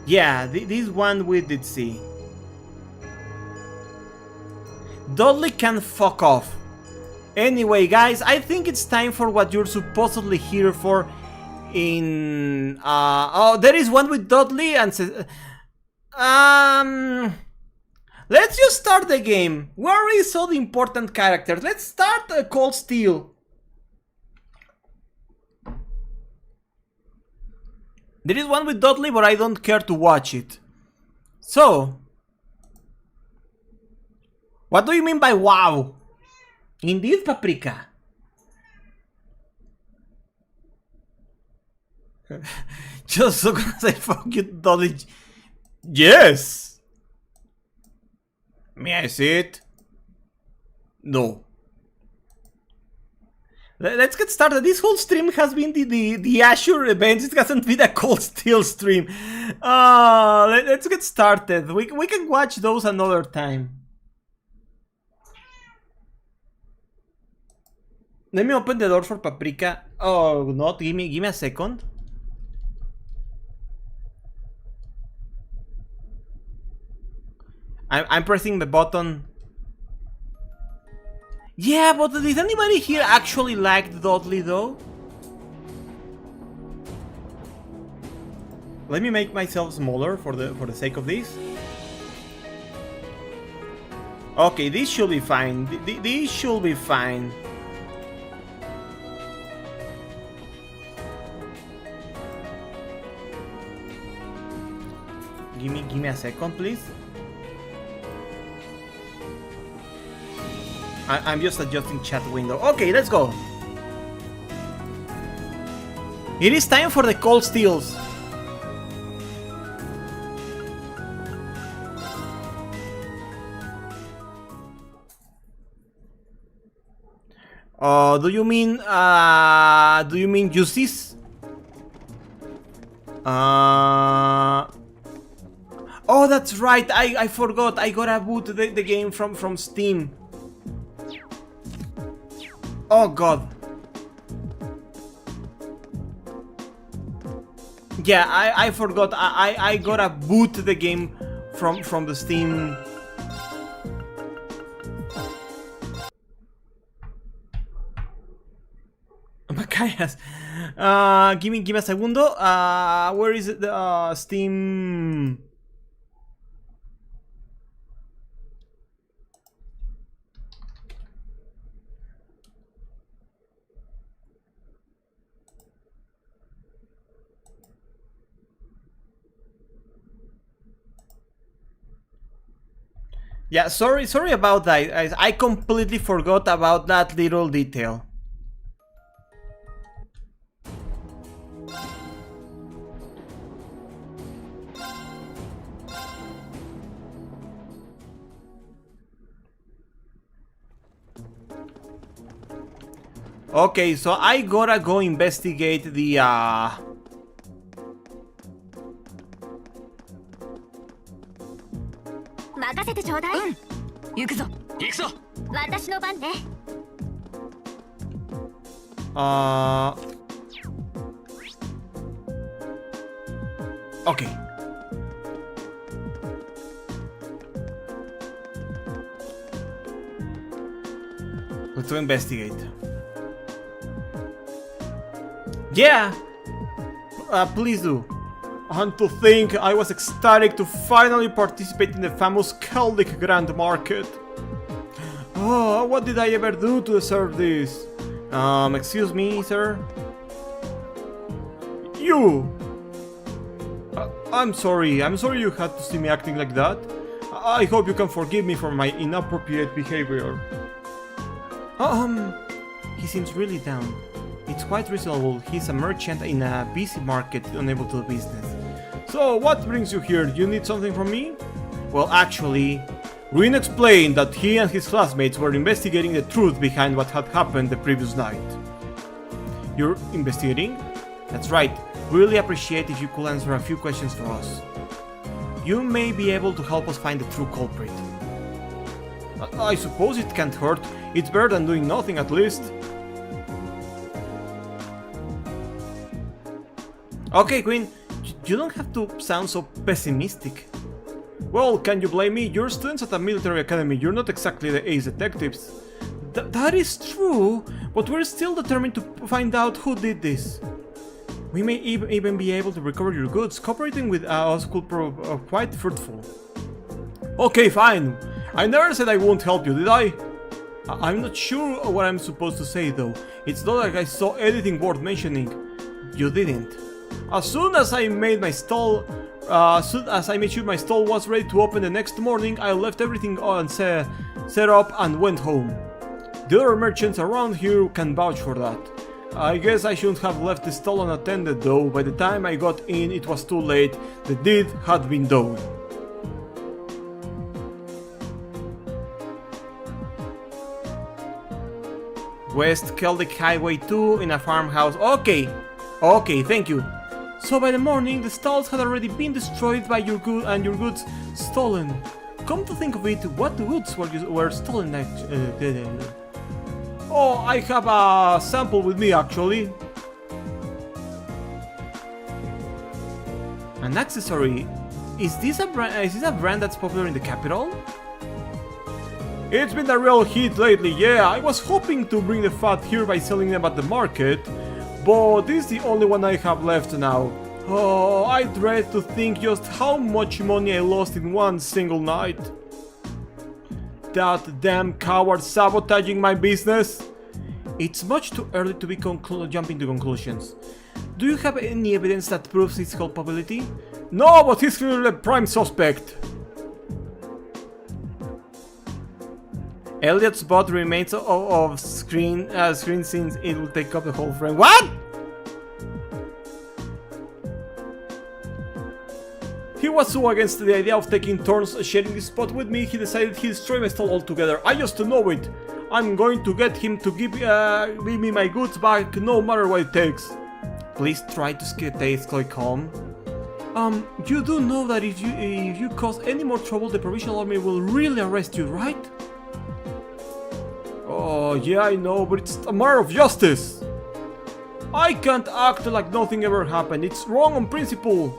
Yeah, this one we did see. Dudley can fuck off. Anyway, guys, I think it's time for what you're supposedly here for. Oh, there is one with Dudley and says, let's just start the game. We already saw the important characters. Let's start Cold Steel. There is one with Dudley, but I don't care to watch it. So, what do you mean by wow? Indeed, Paprika. Just so gonna say fuck you, Dudley. Yes. May I see it? No. Let's get started. This whole stream has been the Azure event. It hasn't been a Cold Steel stream. Let's get started. We can watch those another time. Let me open the door for Paprika. Oh, not. Give me a second. I'm pressing the button. Yeah, but did anybody here actually like Dudley though? Let me make myself smaller for the sake of this. Okay, this should be fine. This should be fine. Give me a second, please. I'm just adjusting chat window. Okay, let's go. It is time for the Cold Steels. Do you mean justice? Oh, that's right. I forgot. I gotta boot the game from Steam. Oh god. Yeah, I forgot. I gotta boot the game from the Steam. Macayas. Give me a segundo. Where is it? The Steam. Yeah, sorry about that. I completely forgot about that little detail. Okay, so I gotta go investigate the 任せてちょうだい。行くぞ。行くぞ。私の番ね。Okay. Let's investigate. Yeah! Please do. And to think, I was ecstatic to finally participate in the famous Celtic Grand Market. Oh, what did I ever do to deserve this? Excuse me, sir? You! I'm sorry you had to see me acting like that. I hope you can forgive me for my inappropriate behavior. He seems really down. It's quite reasonable. He's a merchant in a busy market, unable to do business. So, what brings you here? You need something from me? Well, actually, Ruin explained that he and his classmates were investigating the truth behind what had happened the previous night. You're investigating? That's right. Really appreciate if you could answer a few questions for us. You may be able to help us find the true culprit. I suppose it can't hurt. It's better than doing nothing, at least. Okay, Queen. You don't have to sound so pessimistic. Well, can you blame me? You're students at a military academy, you're not exactly the ace detectives. That is true, but we're still determined to find out who did this. We may even be able to recover your goods. Cooperating with us could prove quite fruitful. Okay, fine. I never said I won't help you, did I? I'm not sure what I'm supposed to say though. It's not like I saw anything worth mentioning. You didn't. As soon as I made sure my stall was ready to open the next morning, I left everything on set up and went home. The other merchants around here can vouch for that. I guess I shouldn't have left the stall unattended though. By the time I got in, it was too late. The deed had been done. West Celtic Highway 2 in a farmhouse. Okay, thank you. So by the morning, the stalls had already been destroyed by your goods stolen. Come to think of it, what goods were stolen? Oh, I have a sample with me actually. An accessory. Is this a brand that's popular in the capital? It's been a real hit lately, yeah. I was hoping to bring the fat here by selling them at the market, but this is the only one I have left now. Oh, I dread to think just how much money I lost in one single night. That damn coward sabotaging my business. It's much too early to be jumping to conclusions. Do you have any evidence that proves his culpability? No, but he's clearly a prime suspect. Elliot's bot remains off screen since it will take up the whole frame. What? He was so against the idea of taking turns sharing this spot with me, he decided he'd destroy my stall altogether. I used to know it. I'm going to get him to give me my goods back no matter what it takes. Please try to stay calm. You do know that if you cause any more trouble, the Provisional Army will really arrest you, right? Oh, yeah, I know, but it's a matter of justice. I can't act like nothing ever happened. It's wrong on principle.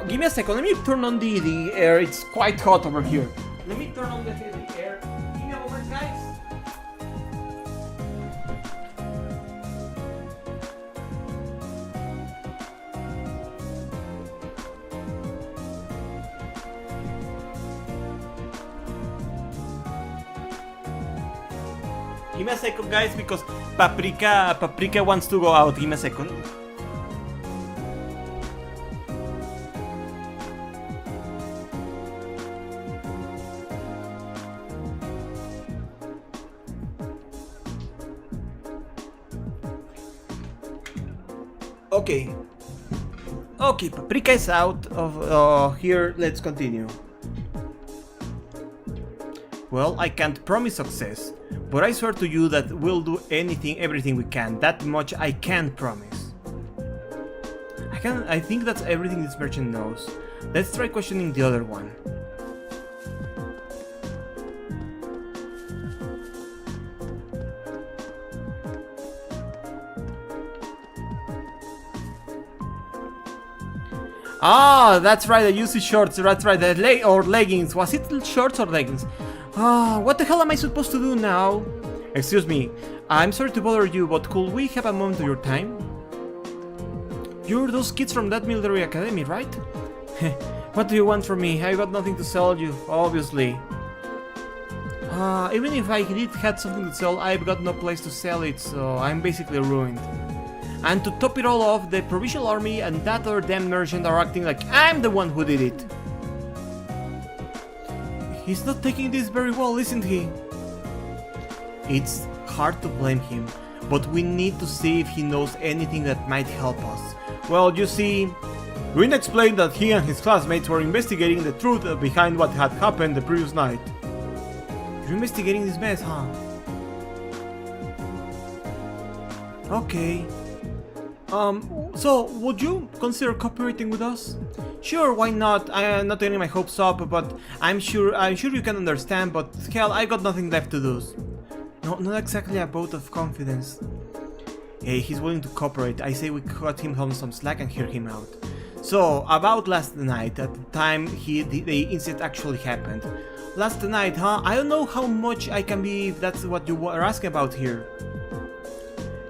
Give me a second. Let me turn on the air. It's quite hot over here. Let me turn on the air. Give me a moment, guys. Give me a second, guys, because Paprika wants to go out. Give me a second. Okay, Paprika is out of here. Let's continue. Well, I can't promise success, but I swear to you that we'll do everything we can. That much I can promise. I think that's everything this merchant knows. Let's try questioning the other one. Ah, that's right, I use his shorts, that's right, or leggings. Was it shorts or leggings? Ah, what the hell am I supposed to do now? Excuse me, I'm sorry to bother you, but could we have a moment of your time? You're those kids from that military academy, right? What do you want from me? I got nothing to sell you, obviously. Even if I did have something to sell, I've got no place to sell it, so I'm basically ruined. And to top it all off, the Provisional Army and that other damn merchant are acting like I'm the one who did it. He's not taking this very well, isn't he? It's hard to blame him, but we need to see if he knows anything that might help us. Well, you see, Green explained that he and his classmates were investigating the truth behind what had happened the previous night. You're investigating this mess, huh? Okay. So, would you consider cooperating with us? Sure, why not? I'm not getting my hopes up, but I'm sure you can understand, but hell, I got nothing left to lose. No, not exactly a vote of confidence. Hey, he's willing to cooperate. I say we cut him on some slack and hear him out. So, about last night, at the time the incident actually happened. Last night, huh? I don't know how much I can be if that's what you are asking about here.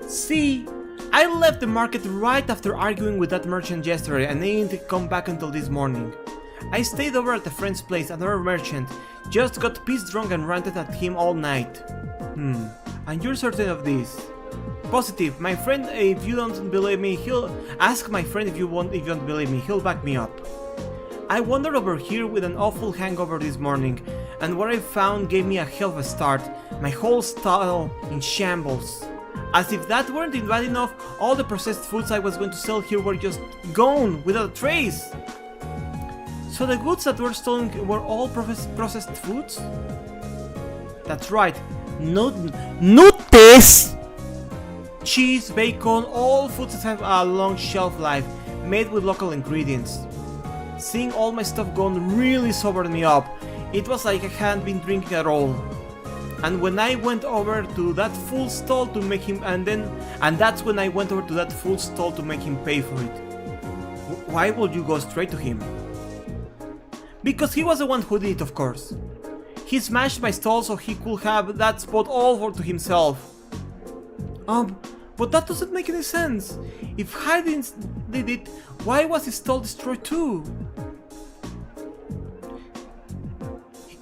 See, I left the market right after arguing with that merchant yesterday and I didn't come back until this morning. I stayed over at a friend's place, another merchant, just got pissed drunk and ranted at him all night. And you're certain of this? Positive. My friend, if you don't believe me, ask my friend if you don't believe me, he'll back me up. I wandered over here with an awful hangover this morning, and what I found gave me a hell of a start, my whole stall in shambles. As if that weren't bad enough, all the processed foods I was going to sell here were just gone, without a trace. So the goods that were stolen were all processed foods? That's right. Notice! Cheese, bacon, all foods that have a long shelf life, made with local ingredients. Seeing all my stuff gone really sobered me up. It was like I hadn't been drinking at all. And when I went over to that fool stall to make him that's when I went over to that fool stall to make him pay for it. Why would you go straight to him? Because he was the one who did it, of course. He smashed my stall so he could have that spot all to himself. But that doesn't make any sense. If Hayden did it, why was his stall destroyed too?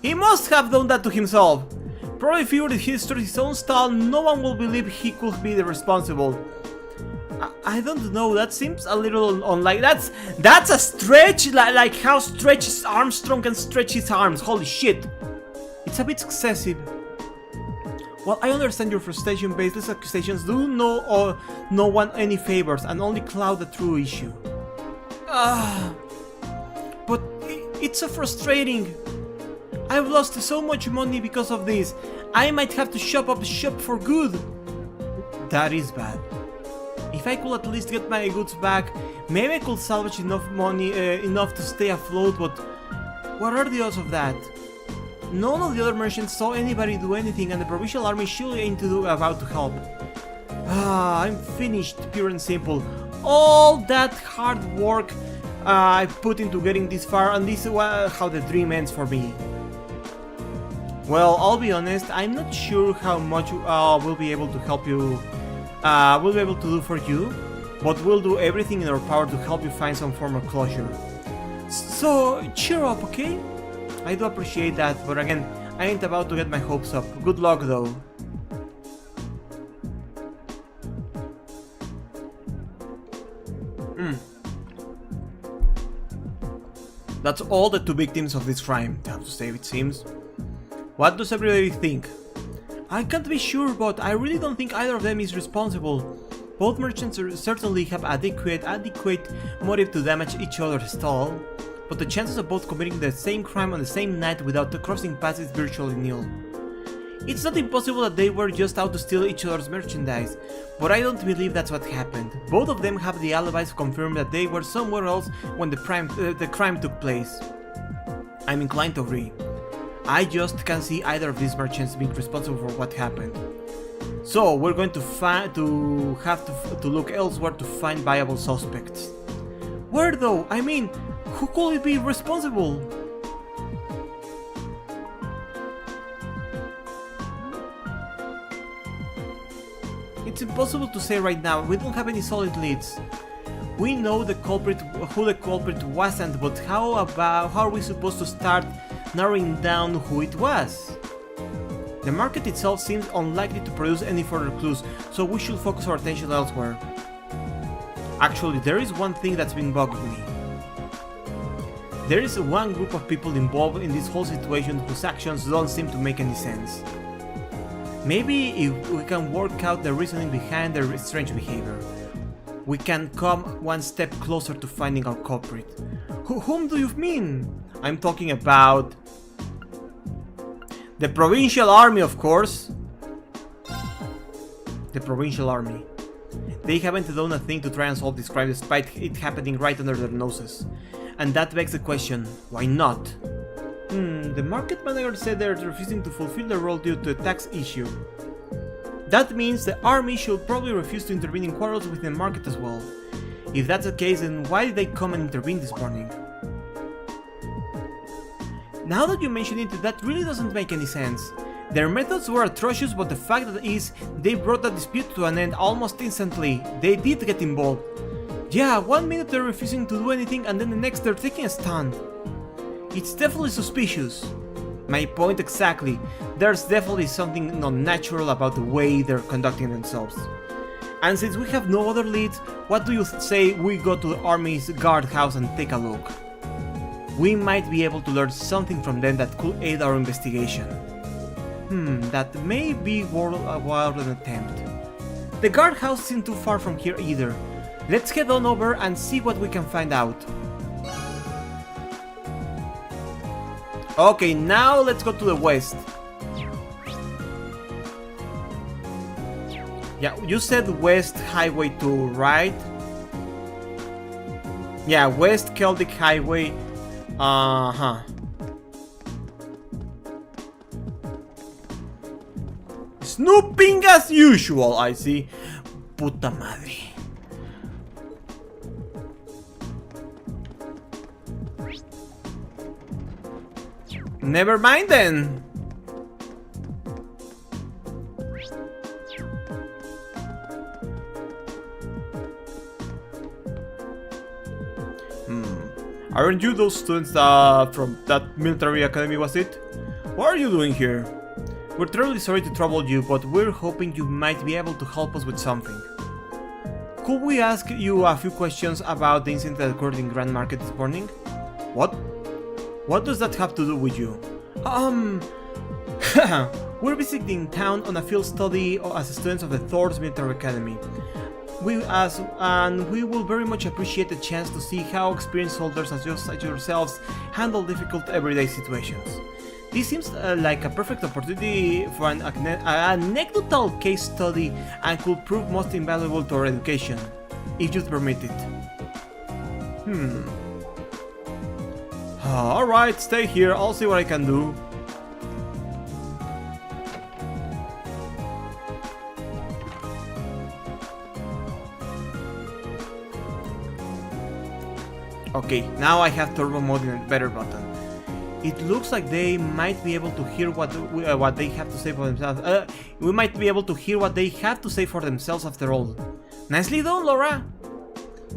He must have done that to himself. Probably if he were to destroy his own stall, no one will believe he could be the responsible. I don't know, that seems a little unlike. That's a stretch, like how Stretch Armstrong can stretch his arms. Holy shit. It's a bit excessive. While I understand your frustration, baseless accusations do no one any favors and only cloud the true issue. But it's so frustrating. I've lost so much money because of this. I might have to shop up the shop for good. That is bad. If I could at least get my goods back, maybe I could salvage enough money, enough to stay afloat, but what are the odds of that? None of the other merchants saw anybody do anything, and the provincial army surely ain't about to help. I'm finished, pure and simple. All that hard work I put into getting this far, and this is how the dream ends for me. Well, I'll be honest, I'm not sure how much we'll be able to help you. We'll be able to do for you, but we'll do everything in our power to help you find some form of closure. So cheer up, okay? I do appreciate that, but again, I ain't about to get my hopes up. Good luck, though. That's all the two victims of this crime, I have to say, it seems. What does everybody think? I can't be sure, but I really don't think either of them is responsible. Both merchants certainly have adequate motive to damage each other's stall, but the chances of both committing the same crime on the same night without crossing paths is virtually nil. It's not impossible that they were just out to steal each other's merchandise, but I don't believe that's what happened. Both of them have the alibis to confirm that they were somewhere else when the crime took place. I'm inclined to agree. I just can't see either of these merchants being responsible for what happened. So we're going to have to look elsewhere to find viable suspects. Where though? I mean, who could be responsible? It's impossible to say right now. We don't have any solid leads. We know who the culprit wasn't, but how are we supposed to start narrowing down who it was? The market itself seems unlikely to produce any further clues, so we should focus our attention elsewhere. Actually, there is one thing that's been bugging me. There is one group of people involved in this whole situation whose actions don't seem to make any sense. Maybe if we can work out the reasoning behind their strange behavior, we can come one step closer to finding our culprit. Whom do you mean? I'm talking about the provincial army, of course. The provincial army. They haven't done a thing to try and solve this crime despite it happening right under their noses. And that begs the question, why not? The market manager said they're refusing to fulfill their role due to a tax issue. That means the army should probably refuse to intervene in quarrels within the market as well. If that's the case, then why did they come and intervene this morning? Now that you mention it, that really doesn't make any sense. Their methods were atrocious, but the fact that is, they brought the dispute to an end almost instantly. They did get involved. Yeah, 1 minute they're refusing to do anything and then the next they're taking a stand. It's definitely suspicious. My point exactly. There's definitely something unnatural about the way they're conducting themselves. And since we have no other leads, what do you say we go to the army's guardhouse and take a look? We might be able to learn something from them that could aid our investigation. That may be worth an attempt. The guardhouse isn't too far from here either. Let's head on over and see what we can find out. Okay, now let's go to the west. Yeah, you said West Highway 2, right? Yeah, West Celtic Highway. Uh-huh. Snooping as usual, I see. Puta madre. Never mind then. Aren't you those students from that military academy, was it? What are you doing here? We're terribly sorry to trouble you, but we're hoping you might be able to help us with something. Could we ask you a few questions about the incident that occurred in Grand Market this morning? What? What does that have to do with you? We're visiting town on a field study as students of the Thor's Military Academy. We will very much appreciate the chance to see how experienced soldiers as yourselves handle difficult everyday situations. This seems like a perfect opportunity for an anecdotal case study and could prove most invaluable to our education, if you'd permit it. Alright, stay here, I'll see what I can do. Okay, now I have turbo mode in a better button. It looks like they might be able to hear what they have to say for themselves. We might be able to hear what they have to say for themselves after all. Nicely done, Laura!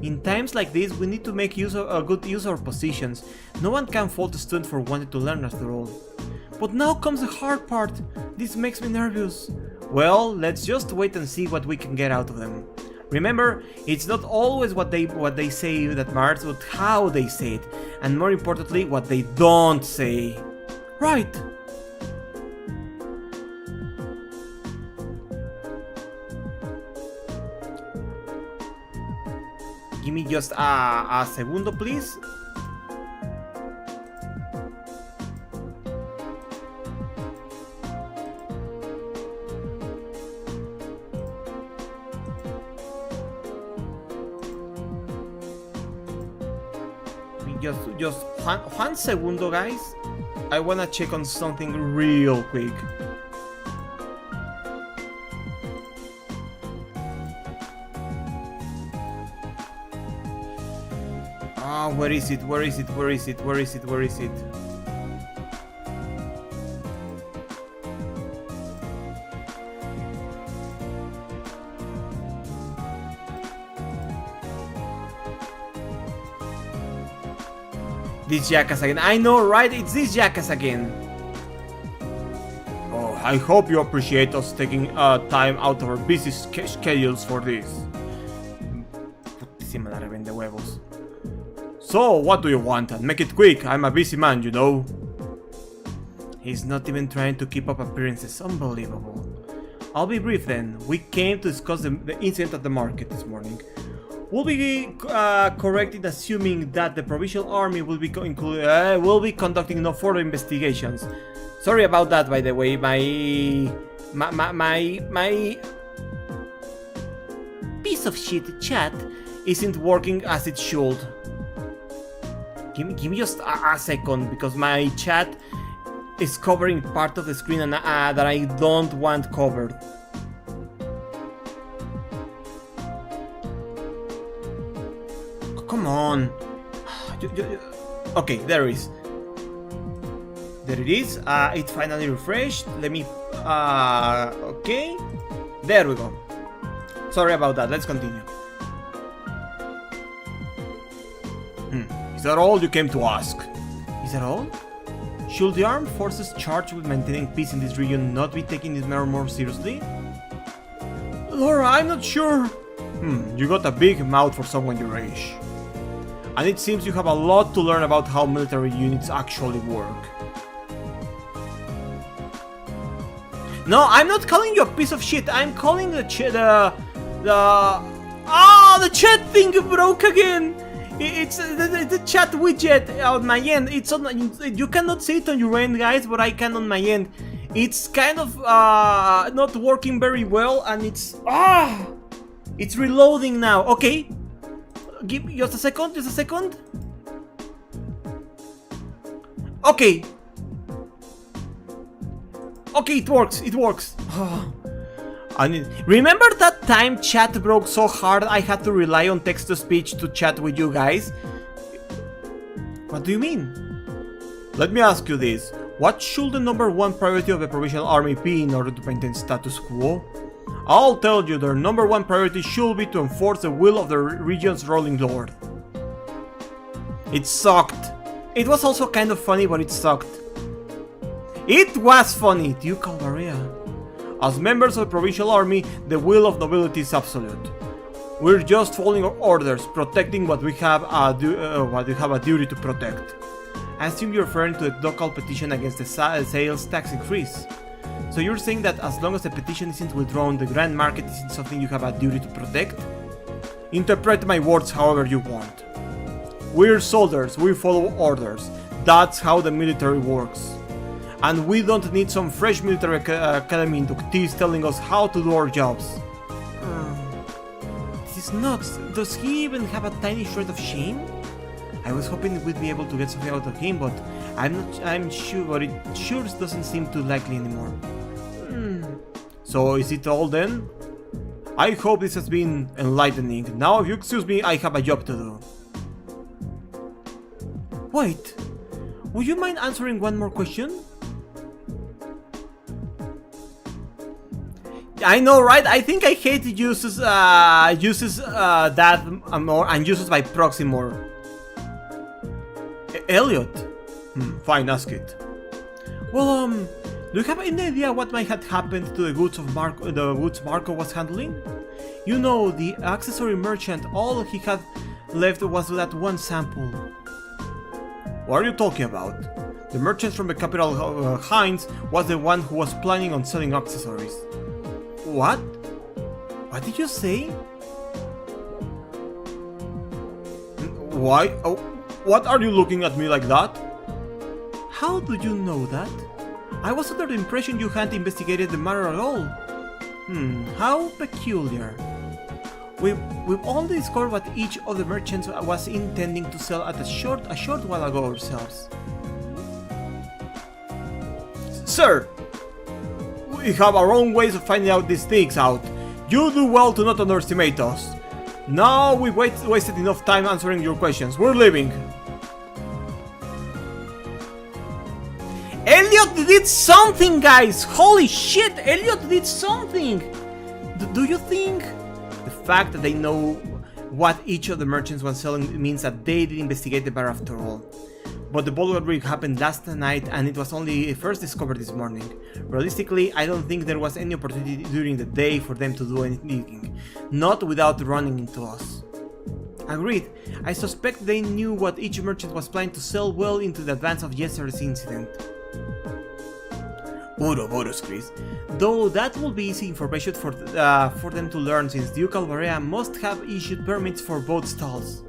In times like this, we need to make good use of our positions. No one can fault a student for wanting to learn after all. But now comes the hard part. This makes me nervous. Well, let's just wait and see what we can get out of them. Remember, it's not always what they say that matters, but how they say it, and more importantly, what they don't say. Right. Give me just a segundo, please. Just one segundo, guys. I wanna check on something real quick. Where is it? Where is it? Where is it? Where is it? Where is it? This jackass again. I know, right? It's this jackass again. Oh, I hope you appreciate us taking time out of our busy schedules for this. Putísima la revende huevos. So, what do you want? And make it quick. I'm a busy man, you know. He's not even trying to keep up appearances. Unbelievable. I'll be brief then. We came to discuss the incident at the market this morning. We'll be correct in assuming that the Provisional Army will be conducting no further investigations. Sorry about that, by the way. My piece of shit chat isn't working as it should. Give me just a second, because my chat is covering part of the screen and that I don't want covered. come on. Okay, there it is. There it is. It's finally refreshed. Let me... okay. There we go. Sorry about that. Let's continue. Is that all you came to ask? Is that all? Should the armed forces charged with maintaining peace in this region not be taking this matter more seriously? Laura, I'm not sure. You got a big mouth for someone your age. And it seems you have a lot to learn about how military units actually work. No, I'm not calling you a piece of shit. I'm calling the chat thing broke again. It's the chat widget on my end. It's on. You cannot see it on your end, guys, but I can on my end. It's kind of not working very well, and it's reloading now. Okay, give just a second. Just a second. Okay. Okay, it works. It works. Remember that time chat broke so hard I had to rely on text-to-speech to chat with you guys? What do you mean? Let me ask you this. What should the #1 priority of the Provisional Army be in order to maintain status quo? I'll tell you, their #1 priority should be to enforce the will of the region's ruling lord. It sucked. It was also kind of funny, but it sucked. It was funny, Duke Alvaria. As members of the Provincial Army, the will of nobility is absolute. We're just following our orders, protecting what we have a duty to protect. I assume you're referring to the local petition against the sales tax increase. So you're saying that as long as the petition isn't withdrawn, the grand market isn't something you have a duty to protect? Interpret my words however you want. We're soldiers, we follow orders. That's how the military works. And we don't need some fresh military academy inductees telling us how to do our jobs. This is nuts. Does he even have a tiny shred of shame? I was hoping we'd be able to get something out of him, but I'm sure, but it sure doesn't seem too likely anymore. So is it all then? I hope this has been enlightening. Now if you excuse me, I have a job to do. Wait, would you mind answering one more question? I know, right? I think I hate uses that more and uses by proxy more. Elliot? Fine, ask it. Well, do you have any idea what might have happened to the goods of Marco was handling? You know, the accessory merchant, all he had left was that one sample. What are you talking about? The merchant from the capital, Heinz, was the one who was planning on selling accessories. What? What did you say? Why? Oh, what are you looking at me like that? How do you know that? I was under the impression you hadn't investigated the matter at all. How peculiar. We've only discovered what each of the merchants was intending to sell at a short while ago ourselves. Sir! We have our own ways of finding out these things out. You do well to not underestimate us. Now we've wasted enough time answering your questions. We're leaving. Elliot did something, guys! Holy shit! Elliot did something! Do you think the fact that they know what each of the merchants was selling means that they did investigate the matter after all? But the Bollywood rig happened last night and it was only first discovered this morning. Realistically, I don't think there was any opportunity during the day for them to do anything, not without running into us. Agreed, I suspect they knew what each merchant was planning to sell well into the advance of yesterday's incident. Ouroboros, Chris. Though that will be easy information for them to learn since Duke Alvaria must have issued permits for both stalls.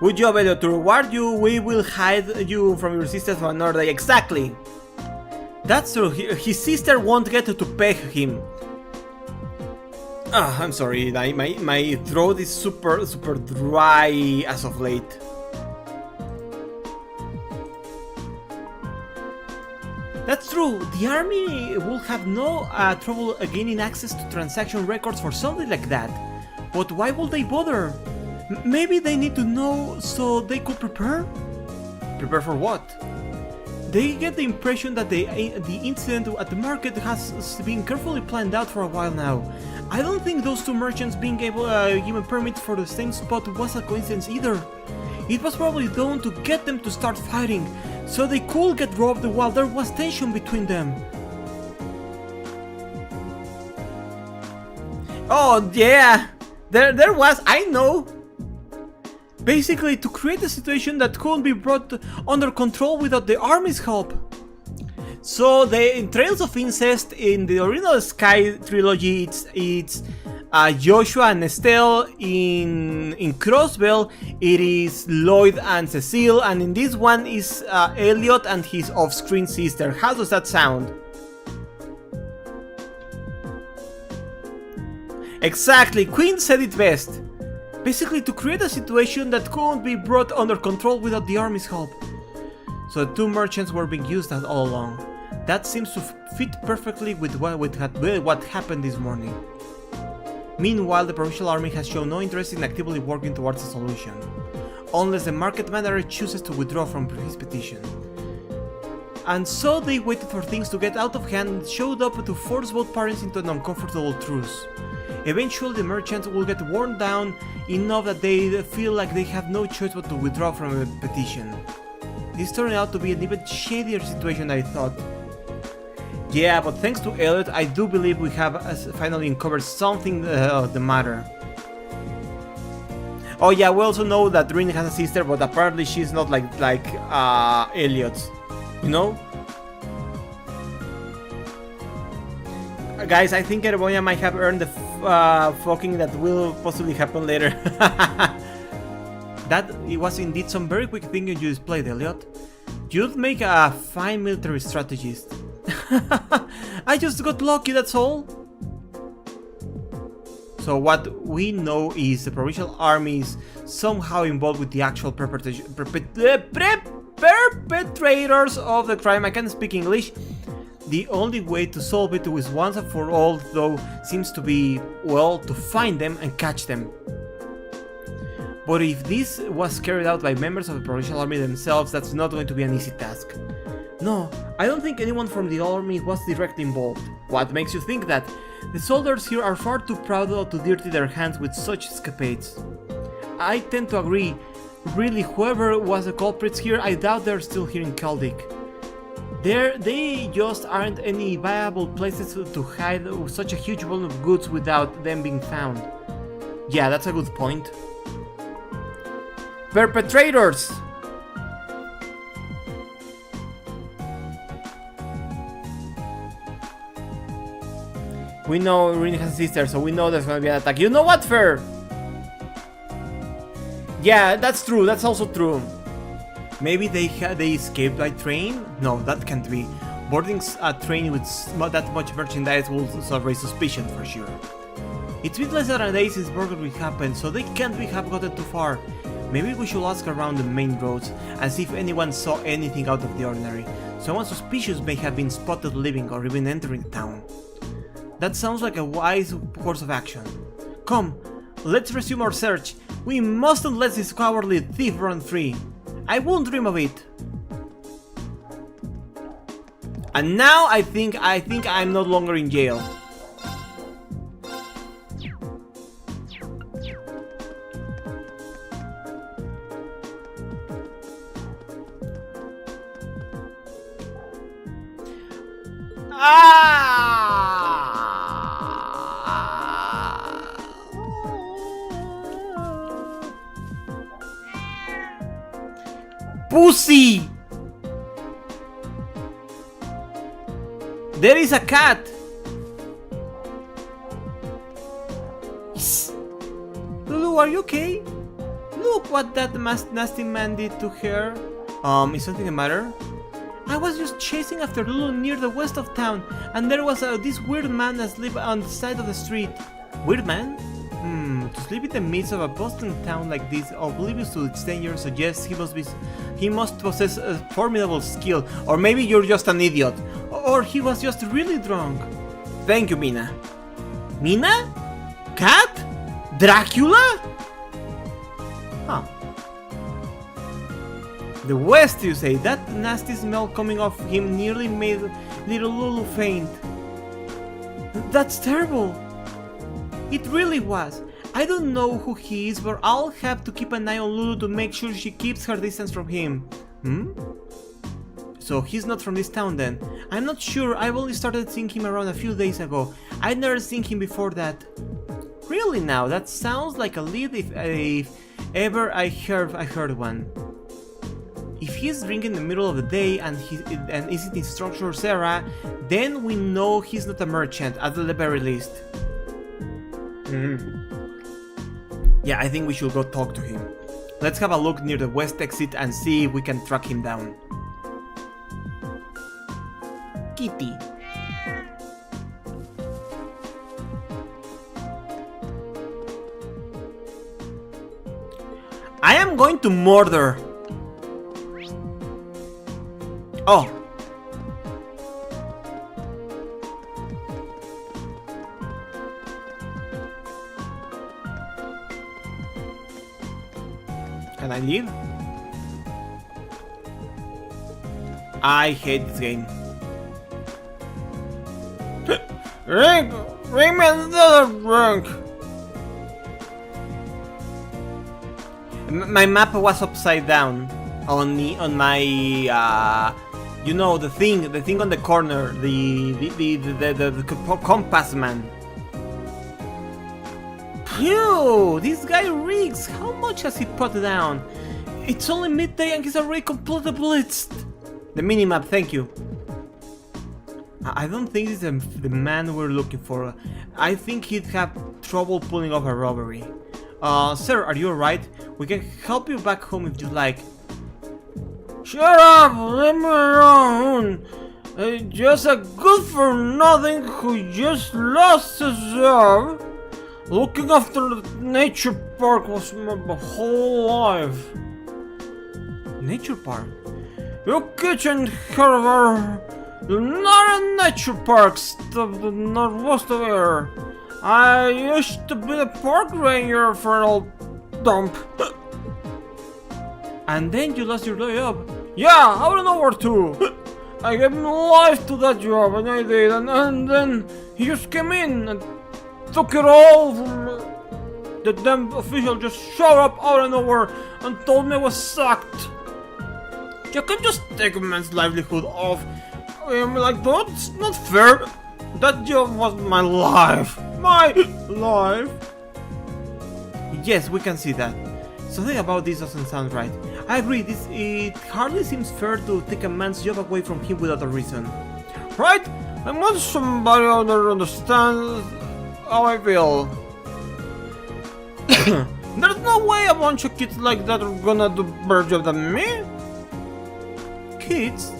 Good job, Elliot. To reward you, we will hide you from your sisters for another day. Exactly! That's true. His sister won't get to peg him. I'm sorry. My throat is super dry as of late. That's true. The army will have no trouble gaining access to transaction records for something like that. But why would they bother? Maybe they need to know so they could prepare? Prepare for what? They get the impression that the incident at the market has been carefully planned out for a while now. I don't think those two merchants being able given permits for the same spot was a coincidence either. It was probably done to get them to start fighting, so they could get robbed while there was tension between them. Oh yeah, there was, I know. Basically to create a situation that couldn't be brought under control without the army's help. So in Trails of Incest, in the original Sky trilogy, it's Joshua and Estelle. In Crossbell, it is Lloyd and Cecile, and in this one is Elliot and his off-screen sister. How does that sound? Exactly, Quinn said it best. Basically to create a situation that couldn't be brought under control without the army's help. So the two merchants were being used all along. That seems to fit perfectly with what happened this morning. Meanwhile, the Provincial Army has shown no interest in actively working towards a solution, unless the market manager chooses to withdraw from his petition. And so they waited for things to get out of hand and showed up to force both parties into an uncomfortable truce. Eventually, the merchants will get worn down enough that they feel like they have no choice but to withdraw from a petition. This turned out to be an even shadier situation than I thought. Yeah, but thanks to Elliot, I do believe we have finally uncovered something of the matter. Oh yeah, we also know that Rin has a sister, but apparently she's not like Elliot's, you know? Guys, I think Erebonia might have earned the fucking that will possibly happen later. That it was indeed some very quick thinking you displayed, Elliot. You'd make a fine military strategist. I just got lucky, that's all. So what we know is the Provincial Army is somehow involved with the actual perpetrators of the crime. I can't speak English. The only way to solve it is once and for all, though, seems to be, well, to find them and catch them. But if this was carried out by members of the Provincial Army themselves, that's not going to be an easy task. No, I don't think anyone from the army was directly involved. What makes you think that? The soldiers here are far too proud to dirty their hands with such escapades. I tend to agree. Really, whoever was the culprits here, I doubt they're still here in Caldic. They just aren't any viable places to hide such a huge volume of goods without them being found. Yeah, that's a good point. Perpetrators! We know Rin has a sister, so we know there's gonna be an attack. You know what, Fer? Yeah, that's true, that's also true. Maybe they escaped by train? No, that can't be. Boarding a train with that much merchandise will raise suspicion for sure. It's been less than a day since burglary happened, so they can't have gotten too far. Maybe we should ask around the main roads and see if anyone saw anything out of the ordinary. Someone suspicious may have been spotted leaving or even entering the town. That sounds like a wise course of action. Come, let's resume our search. We mustn't let this cowardly thief run free. I won't dream of it. And now I think I'm no longer in jail. Pussy! There is a cat! Lulu, are you okay? Look what that nasty man did to her. Is something the matter? I was just chasing after Lulu near the west of town, and there was this weird man asleep on the side of the street. Weird man? To sleep in the midst of a bustling town like this, oblivious to its danger, suggests he must possess a formidable skill. Or maybe you're just an idiot. Or he was just really drunk. Thank you, Mina. Mina? Cat? Dracula? Huh. The West, you say? That nasty smell coming off him nearly made little Lulu faint. That's terrible. It really was. I don't know who he is, but I'll have to keep an eye on Lulu to make sure she keeps her distance from him. So he's not from this town then. I'm not sure, I've only started seeing him around a few days ago. I'd never seen him before that. Really now, that sounds like a lead if ever I heard one. If he's drinking in the middle of the day and isn't instructor Sarah, then we know he's not a merchant, at the very least. Yeah, I think we should go talk to him. Let's have a look near the west exit and see if we can track him down. Kitty. I am going to murder. Oh. Can I leave? I hate this game. Ring me another drink. My map was upside down on my you know, the thing on the corner, the compass man. Phew, this guy reeks. How much has he put down? It's only midday and he's already completely blitzed. The minimap, thank you. I don't think this is the man we're looking for. I think he'd have trouble pulling off a robbery. Sir, are you alright? We can help you back home if you like. Shut up! Leave me alone! Just a good-for-nothing who just lost his job. Looking after the nature park was my whole life. Nature park? You kitchen server! You're not a nature park, stuff the northwest of here. I used to be the park ranger for an old dump. And then you lost your job. Yeah, I don't know where to. I gave my life to that job, and I did, and then he just came in and took it all from me. The damn official just showed up out of nowhere and told me I was sacked. You can just take a man's livelihood off. I'm like, that's not fair. That job was my life. My life. Yes, we can see that. Something about this doesn't sound right. I agree, it hardly seems fair to take a man's job away from him without a reason. Right? I want somebody out there to understand how I feel. There's no way a bunch of kids like that are gonna do better job than me. Kids?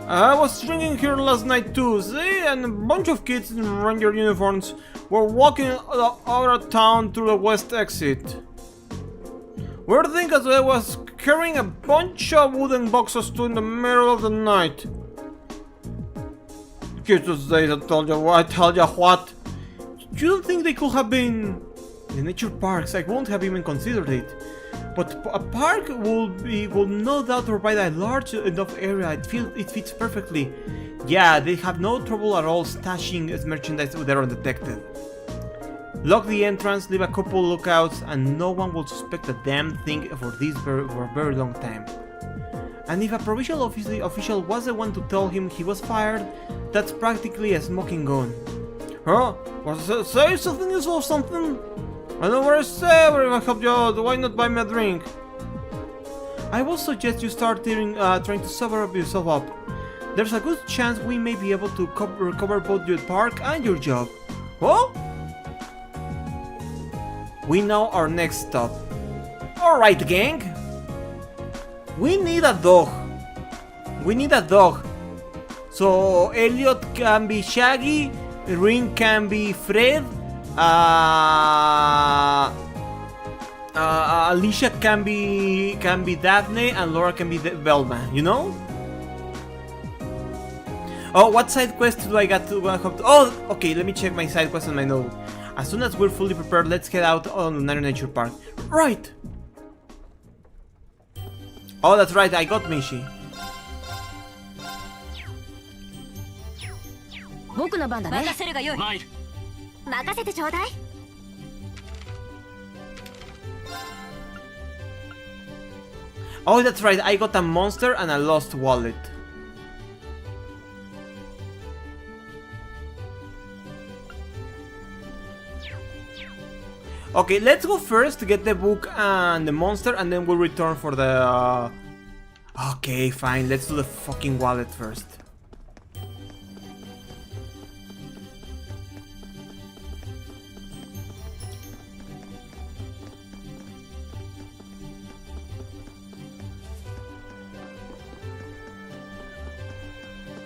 I was drinking here last night too, see? And a bunch of kids in ranger uniforms were walking out of town through the west exit. Weird thing as I was carrying a bunch of wooden boxes too in the middle of the night. Jesus days, I tell you what. You don't think they could have been in nature parks? I won't have even considered it. But a park will no doubt provide a large enough area. It fits perfectly. Yeah, they have no trouble at all stashing merchandise there undetected. Lock the entrance, leave a couple lookouts, and no one will suspect a damn thing for a very long time. And if a provincial official was the one to tell him he was fired, that's practically a smoking gun. Huh? Was it say something useful or something? I know where I say, where I help you out, why not buy me a drink? I will suggest you start trying to sober yourself up. There's a good chance we may be able to recover both your park and your job. What? We know our next stop. Alright, gang. We need a dog. So Elliot can be Shaggy, Ring can be Fred, Alicia can be Daphne, and Laura can be Velma, you know? Oh, what side quest do I got to hope to? Oh, okay, let me check my side quest on my note. As soon as we're fully prepared, let's head out on Nano Nature Park. Right! Oh, that's right, I got Mishi. 僕の番だね。任せるがよい。参る。任せてちょうだい。Oh, that's right, I got a monster and a lost wallet. Okay, let's go first to get the book and the monster, and then we'll return for the... Okay, fine, let's do the fucking wallet first.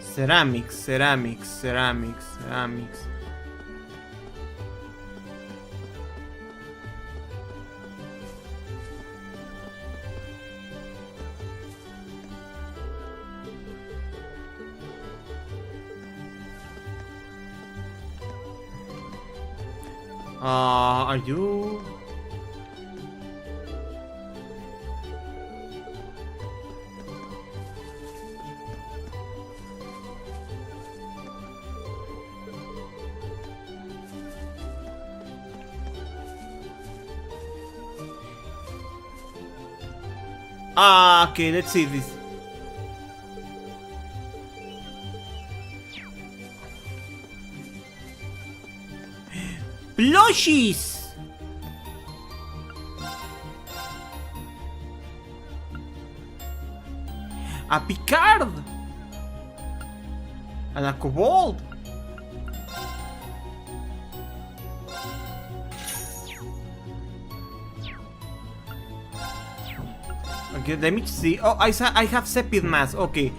Ceramics, ceramics, ceramics, ceramics. Are you... okay, let's see this. Plushies! A Picard! And a Kobold! Okay, let me see. Oh, I have Sepid Mass. Okay,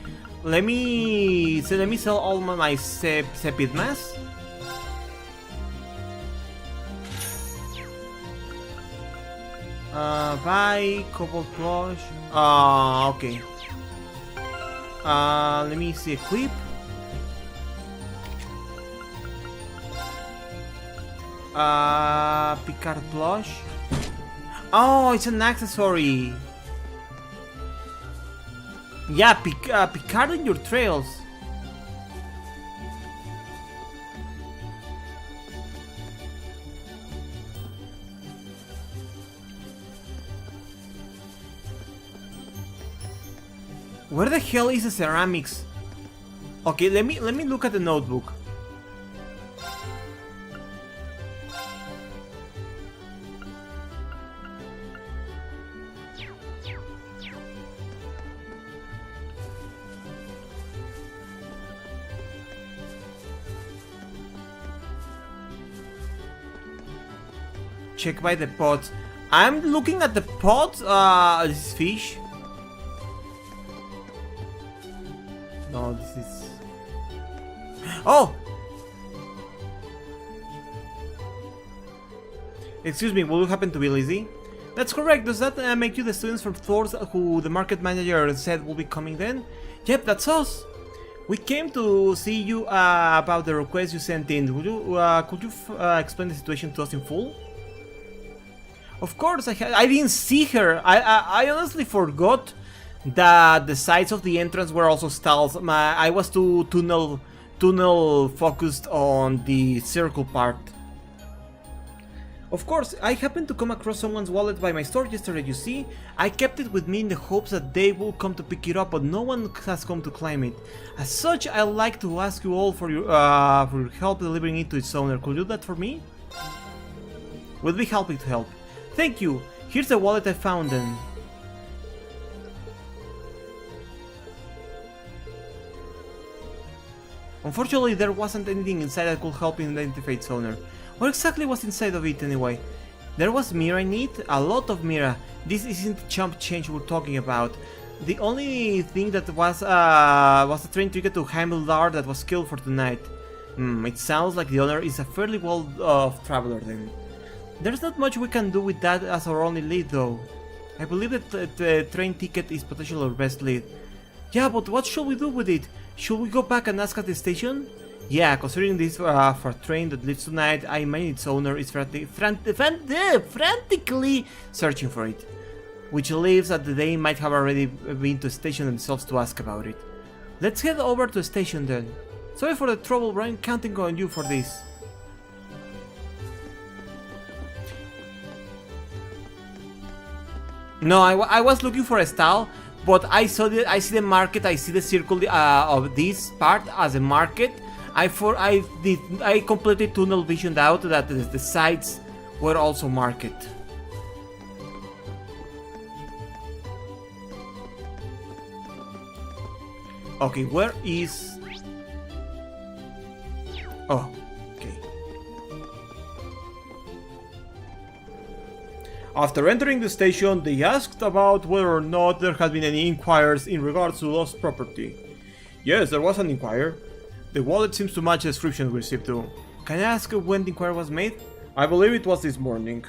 let me sell all my Sepid Mass. Buy Cobalt Plush. Okay. Let me see. Equip. Picard Plush. Oh, it's an accessory. Yeah, Picard in your trails. Where the hell is the ceramics? Okay, let me look at the notebook. Check by the pots. I'm looking at the pots. This is fish. No, this is... Oh! Excuse me, will you happen to be Lizzie? That's correct, does that make you the students from Thor's who the market manager said will be coming then? Yep, that's us! We came to see you about the request you sent in. Could you explain the situation to us in full? Of course, I didn't see her. I honestly forgot that the sides of the entrance were also stalls. I was too tunnel focused on the circle part. Of course, I happened to come across someone's wallet by my store yesterday, you see. I kept it with me in the hopes that they will come to pick it up, but no one has come to claim it. As such, I'd like to ask you all for your help delivering it to its owner. Could you do that for me? We'll be happy to help. Thank you. Here's the wallet I found then. Unfortunately, there wasn't anything inside that could help identify its owner. What exactly was inside of it anyway? There was Mira in it, a lot of Mira. This isn't the chump change we're talking about. The only thing that was a train ticket to Heimdall that was killed for tonight. It sounds like the owner is a fairly well-off traveler then. There's not much we can do with that as our only lead though. I believe that the train ticket is potentially our best lead. Yeah, but what should we do with it? Should we go back and ask at the station? Yeah, considering this for a train that leaves tonight, I imagine its owner is frantically searching for it. Which leaves that they might have already been to the station themselves to ask about it. Let's head over to the station then. Sorry for the trouble, Brian, counting on you for this. No, I was looking for a stall, but I see the market, I see the circle of this part as a market. I completely tunnel visioned out that the sides were also market. Okay, where is... Oh, okay. After entering the station, they asked about whether or not there had been any inquiries in regards to lost property. Yes, there was an inquiry. The wallet seems to match the description we received too. Can I ask when the inquiry was made? I believe it was this morning.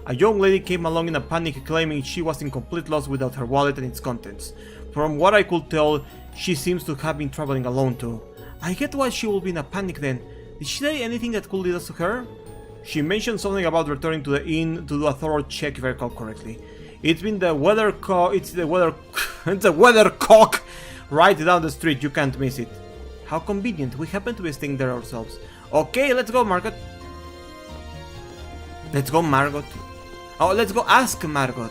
A young lady came along in a panic claiming she was in complete loss without her wallet and its contents. From what I could tell, she seems to have been traveling alone too. I get why she will be in a panic then. Did she say anything that could lead us to her? She mentioned something about returning to the inn to do a thorough check if I recall correctly. It's been the weathercock right down the street, you can't miss it. How convenient, we happen to be staying there ourselves. Okay, let's go, Margot. Let's go, Margot. Oh, let's go ask Margot.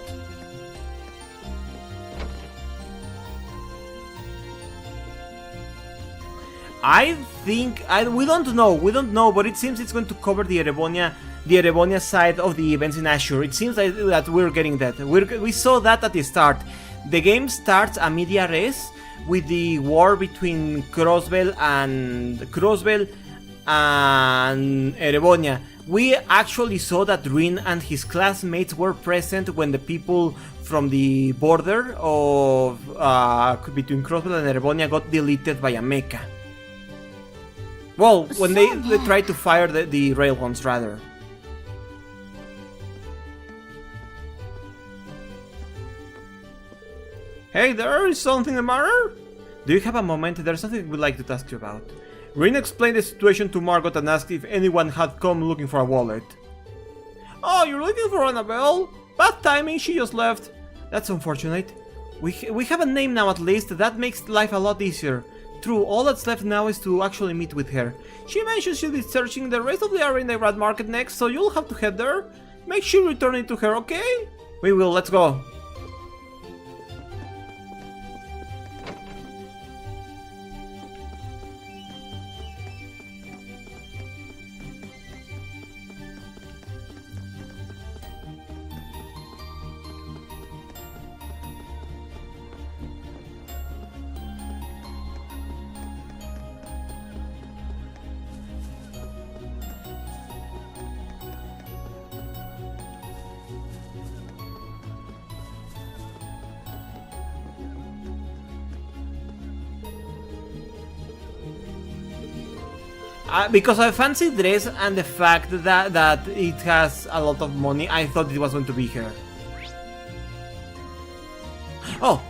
I think we don't know, but it seems it's going to cover the Erebonia side of the events in Ashur. It seems like that we're getting that. We saw that at the start. The game starts a media res with the war between Crossbell and Erebonia. We actually saw that Rin and his classmates were present when the people from the border of between Crossbell and Erebonia got deleted by a mecha. Well, when they tried to fire the railguns, rather. Hey, there is something the matter? Do you have a moment? There's something we'd like to ask you about. Rin explained the situation to Margot and asked if anyone had come looking for a wallet. Oh, you're looking for Annabelle? Bad timing, she just left. That's unfortunate. We have a name now at least, that makes life a lot easier. True, all that's left now is to actually meet with her. She mentioned she'll be searching the rest of the area in the Rat Market next, so you'll have to head there. Make sure you return it to her, okay? We will, let's go. Because I fancy dress and the fact that it has a lot of money, I thought it was going to be her. Oh!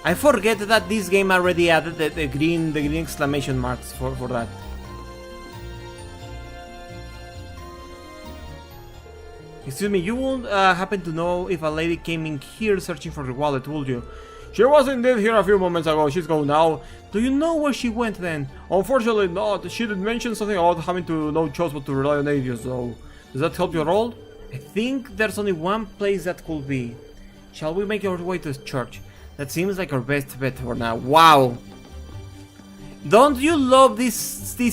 I forget that this game already added the green exclamation marks for that. Excuse me, you won't happen to know if a lady came in here searching for the wallet, would you? She was indeed here a few moments ago, she's gone now. Do you know where she went then? Unfortunately not, she did mention something about having to no choice but to rely on idiots though. Does that help your role? I think there's only one place that could be. Shall we make our way to the church? That seems like our best bet for now. Wow! Don't you love these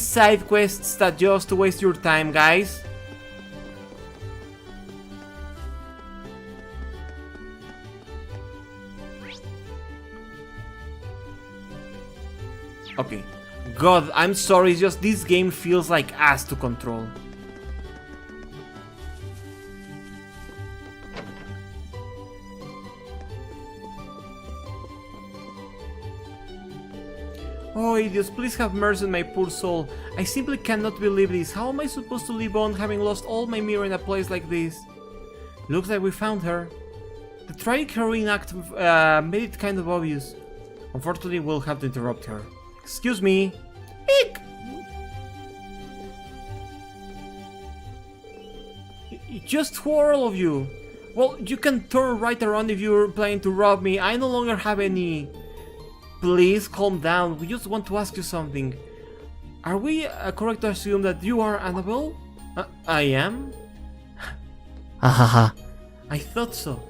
side quests that just waste your time, guys? Okay. God, I'm sorry, it's just this game feels like ass to control. Oh, idiots, please have mercy on my poor soul. I simply cannot believe this. How am I supposed to live on having lost all my mirror in a place like this? Looks like we found her. The tragic heroine act made it kind of obvious. Unfortunately, we'll have to interrupt her. Excuse me. Eek! Just who are all of you? Well, you can turn right around if you're planning to rob me. I no longer have any... Please calm down. We just want to ask you something. Are we correct to assume that you are Annabelle? I am? Ahaha. I thought so.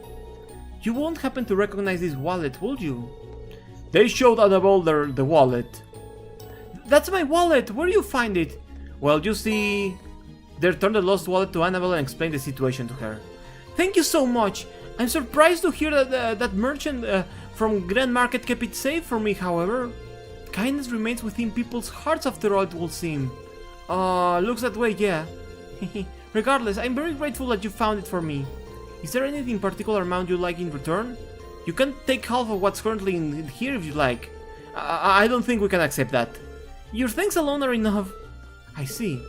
You won't happen to recognize this wallet, would you? They showed Annabelle the wallet. That's my wallet! Where do you find it? Well, you see... They returned the lost wallet to Annabelle and explained the situation to her. Thank you so much! I'm surprised to hear that that merchant from Grand Market kept it safe for me, however. Kindness remains within people's hearts after all, it will seem. Looks that way, yeah. Regardless, I'm very grateful that you found it for me. Is there anything particular amount you'd like in return? You can take half of what's currently in here if you like. I don't think we can accept that. Your thanks alone are enough. I see.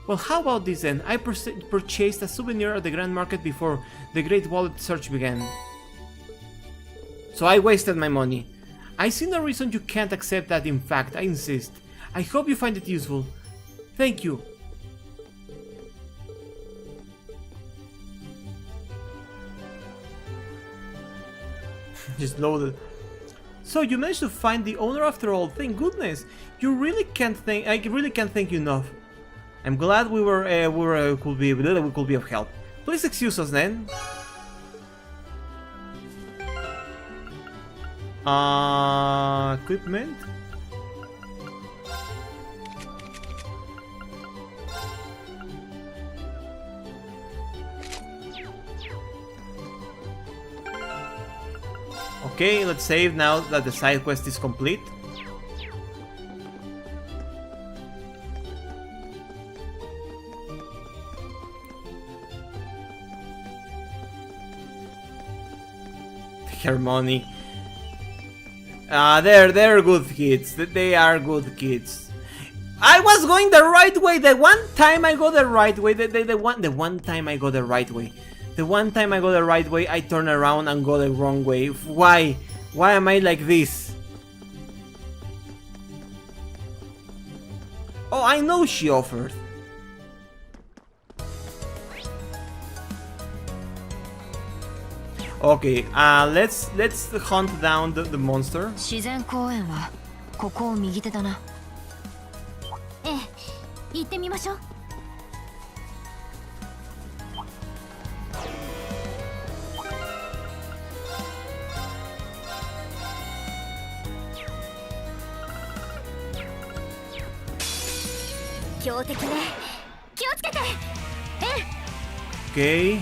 Well, how about this then? I purchased a souvenir at the Grand Market before the Great Wallet search began. So I wasted my money. I see no reason you can't accept that. In fact, I insist. I hope you find it useful. Thank you. Just loaded. So you managed to find the owner after all. Thank goodness. I really can't thank you enough. I'm glad we could be of help. Please excuse us then. Equipment. Okay, let's save now that the side quest is complete. Harmony. They're good kids. They are good kids. I was going the right way. The one time I go the right way. The one time I go the right way. The one time I go the right way, I turn around and go the wrong way. Why? Why am I like this? Oh, I know she offered. Okay, let's hunt down the monster. 自然公園はここを右手だな。ええ、行ってみましょう。強敵ね。気をつけて。Okay.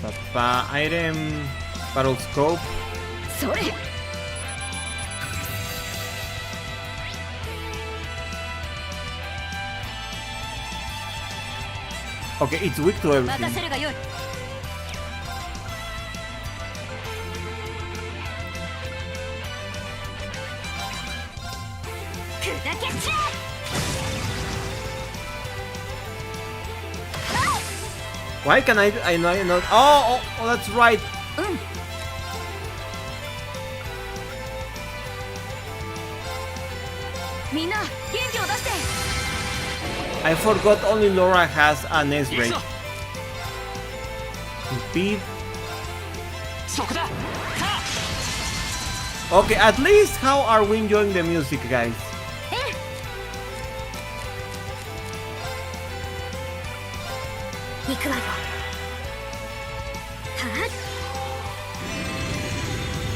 Papa, item, battle scope. Okay, it's weak to everything. Why can I not? Oh, that's right. I forgot only Laura has an S-break. Impede. Okay, at least how are we enjoying the music, guys?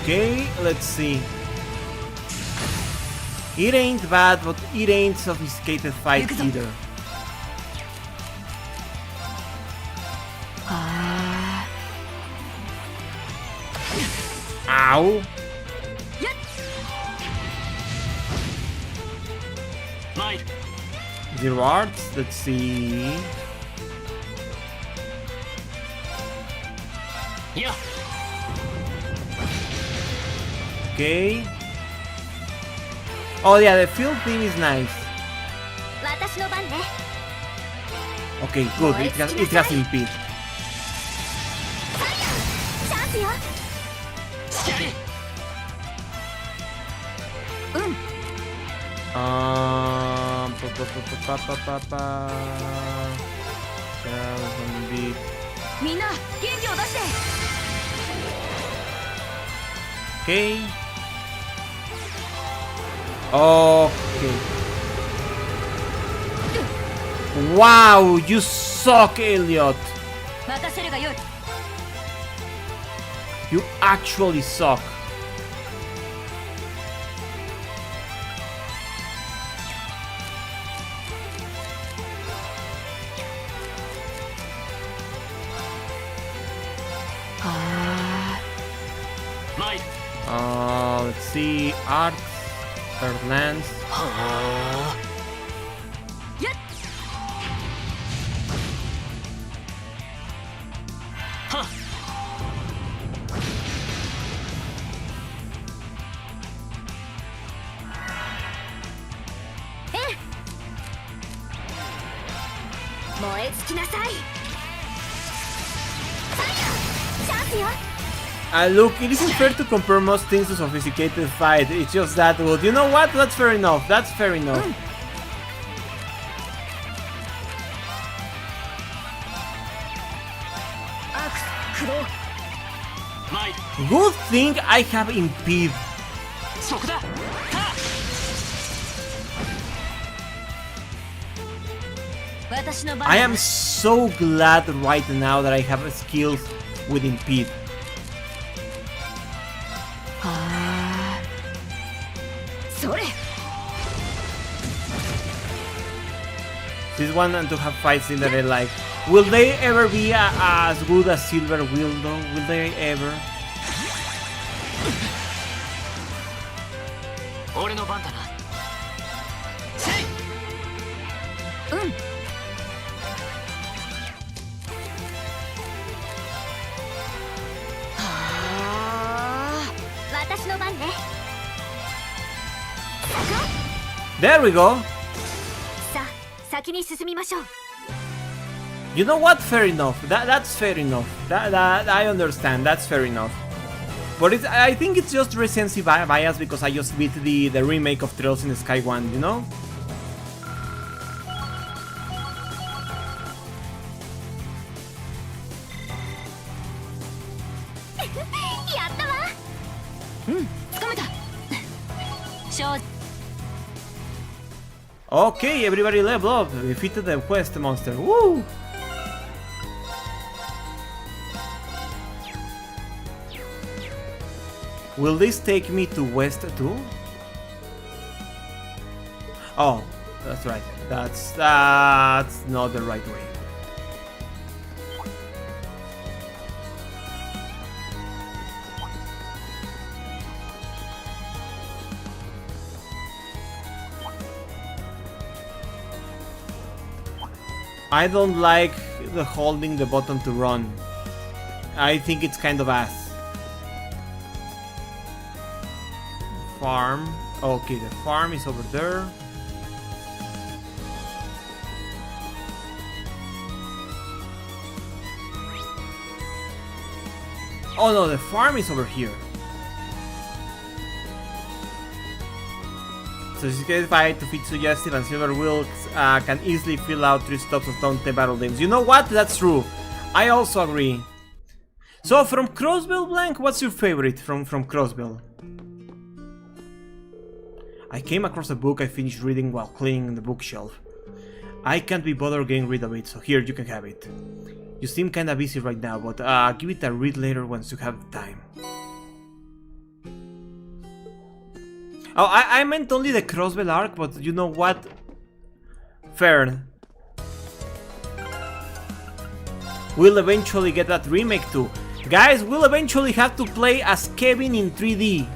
Okay, let's see. It ain't bad, but it ain't sophisticated fight either. Ow! Zero arts. Let's see. Okay. Oh yeah, the field theme is nice. 私の番ね。 Okay, good. It has impede. チャンスよ。みんな元気を出して。 Okay. Okay. Wow, you suck, Elliot. 任せるがよい。 You actually suck. Let's see. Arts, Earthlands. やっ。 燃え尽きなさい。チャンスよ。 Look, it isn't fair to compare most things to sophisticated fight. It's just that, well, you know what? That's fair enough. That's fair enough. Good thing I have impede. I am so glad right now that I have skills with impede. This one and to have fights in that I like. Will they ever be as good as Silver will though? Will they ever? There we go. さあ、先に進みましょう。 You know what? Fair enough. That's fair enough. That I understand. That's fair enough. But I think it's just recency bias because I just beat the remake of Trails in the Sky 1, you know? Okay, everybody level up. Defeated the quest monster. Woo! Will this take me to West too? Oh, that's right. That's not the right way. I don't like the holding the button to run. I think it's kind of ass. Farm. Okay, the farm is over there. Oh no, the farm is over here. So this is fight to feed suggestive and Silver Wilkes can easily fill out 3 stops of Dante battle games. You know what? That's true. I also agree. So from Crossbell Blank, what's your favorite from Crossbell? I came across a book I finished reading while cleaning the bookshelf. I can't be bothered getting rid of it, so here, you can have it. You seem kinda busy right now, but give it a read later once you have time. Oh, I meant only the Crossbell arc, but you know what? Fair. We'll eventually get that remake too. Guys, we'll eventually have to play as Kevin in 3D.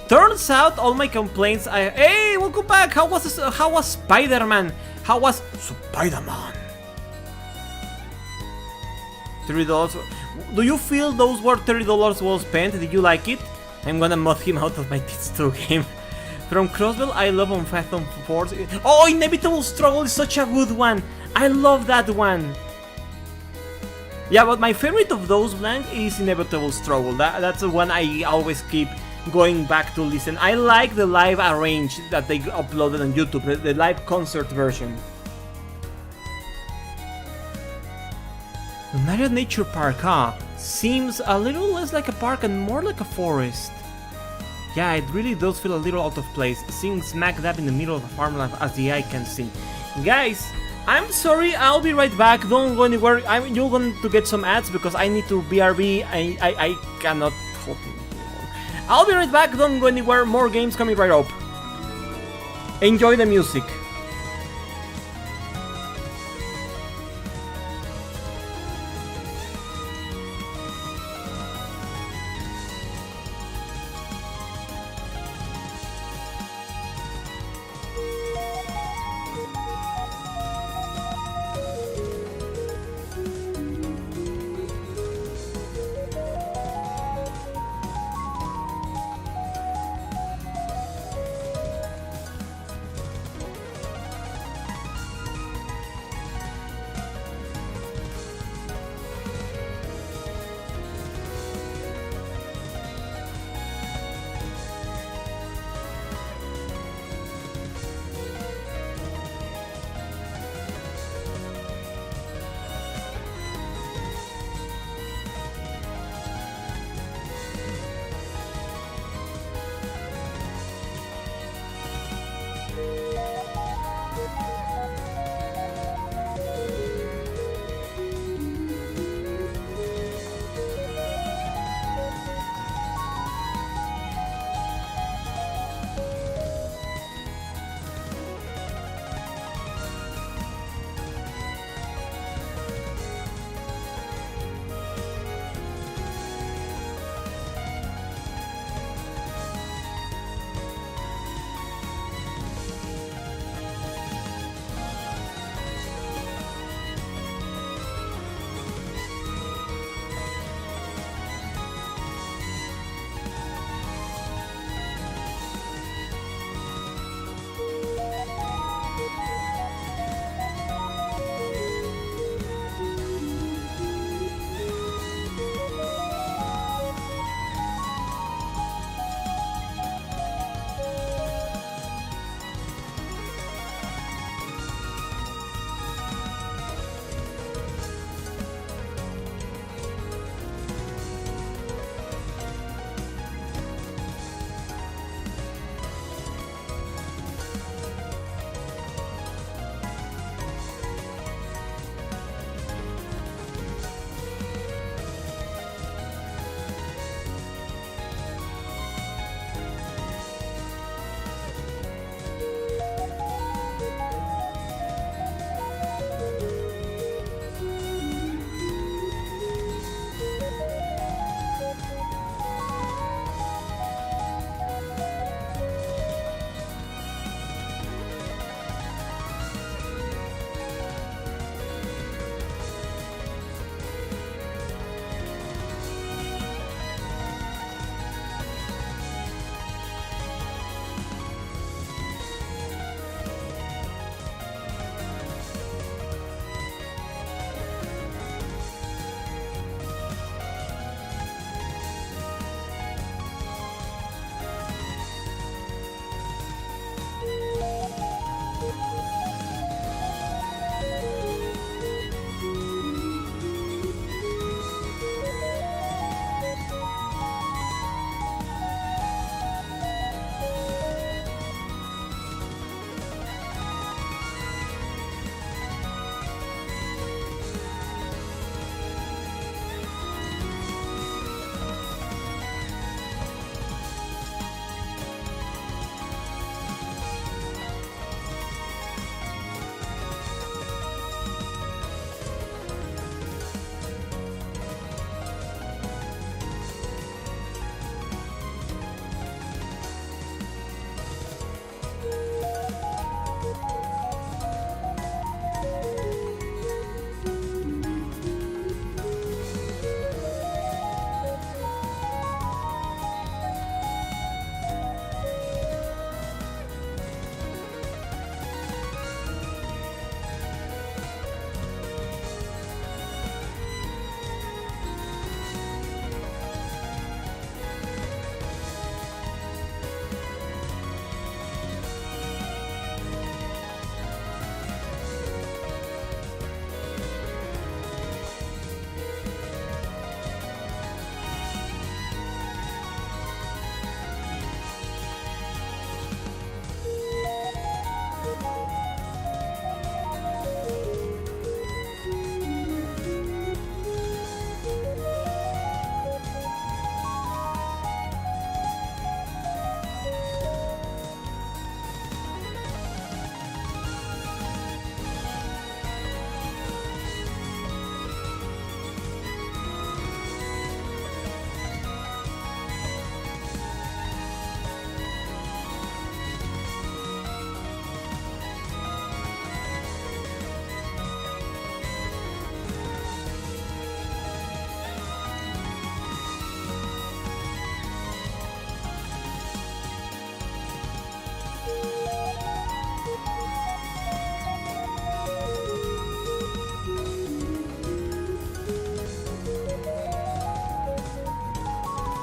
Turns out all my complaints. Hey, welcome back. How was Spider-Man? How was Spider-Man? $30. Do you feel those were $30 well spent? Did you like it? I'm gonna mod him out of my Tits 2 game. From Crossbell, I love on Phantom Force. Oh, Inevitable Struggle is such a good one. I love that one. Yeah, but my favorite of those, Blank, is Inevitable Struggle. That's the one I always keep going back to listen. I like the live arrange that they uploaded on YouTube, the live concert version. United Nature Park, huh? Seems a little less like a park and more like a forest. Yeah, it really does feel a little out of place, sitting smack dab in the middle of a farmland as the eye can see. Guys, I'm sorry, I'll be right back, don't go anywhere. You're going to get some ads because I need to BRB, I cannot hold it anymore. I'll be right back, don't go anywhere, more games coming right up. Enjoy the music.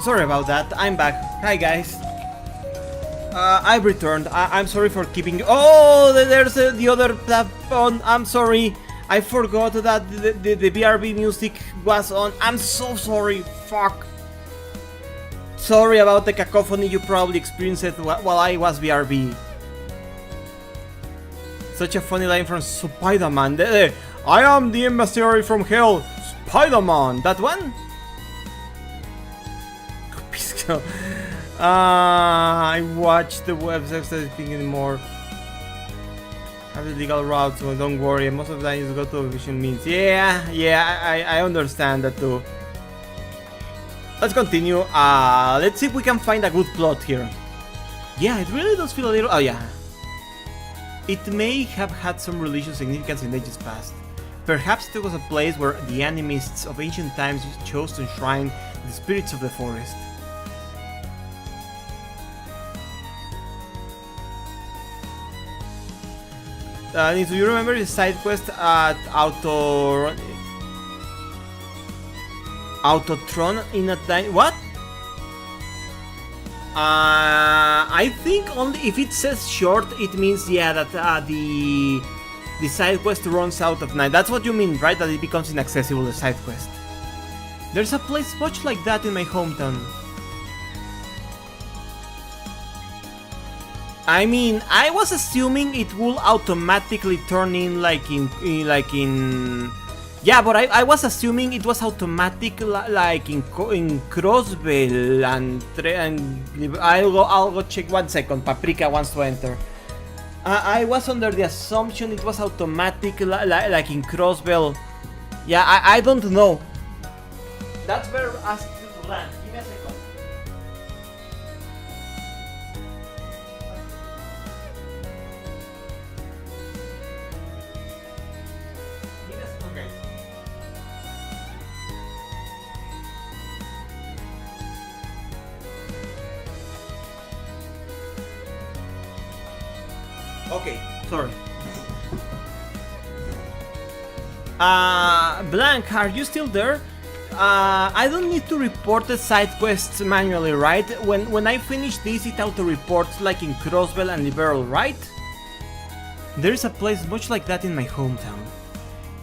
Sorry about that. I'm back. Hi guys. I've returned. I'm sorry for keeping. Oh, there's the other tab on. I'm sorry. I forgot that the BRB music was on. I'm so sorry. Fuck. Sorry about the cacophony you probably experienced while I was BRB. Such a funny line from Spider-Man. I am the emissary from hell. Spider-Man. That one? I watched the website thinking anymore. Have the legal route, so don't worry. Most of the time you go to vision means. Yeah, I understand that too. Let's continue. Let's see if we can find a good plot here. Yeah, it really does feel a little. Oh yeah. It may have had some religious significance in ages past. Perhaps it was a place where the animists of ancient times chose to enshrine the spirits of the forest. Do you remember the side quest at Autotron in a time? What? I think only if it says short, it means yeah that the side quest runs out of night. That's what you mean, right? That it becomes inaccessible, the side quest. There's a place much like that in my hometown. I mean, I was assuming it will automatically turn in like in yeah, but I was assuming it was automatic like in Crossbell and I'll go check 1 second. Paprika wants to enter. I was under the assumption it was automatic like in Crossbell. Yeah, I don't know. That's where ask to land. Give me a second. Okay, sorry. Blank, are you still there? I don't need to report the side quests manually, right? When I finish this, it auto-reports like in Crossbell and Liberal, right? There's a place much like that in my hometown.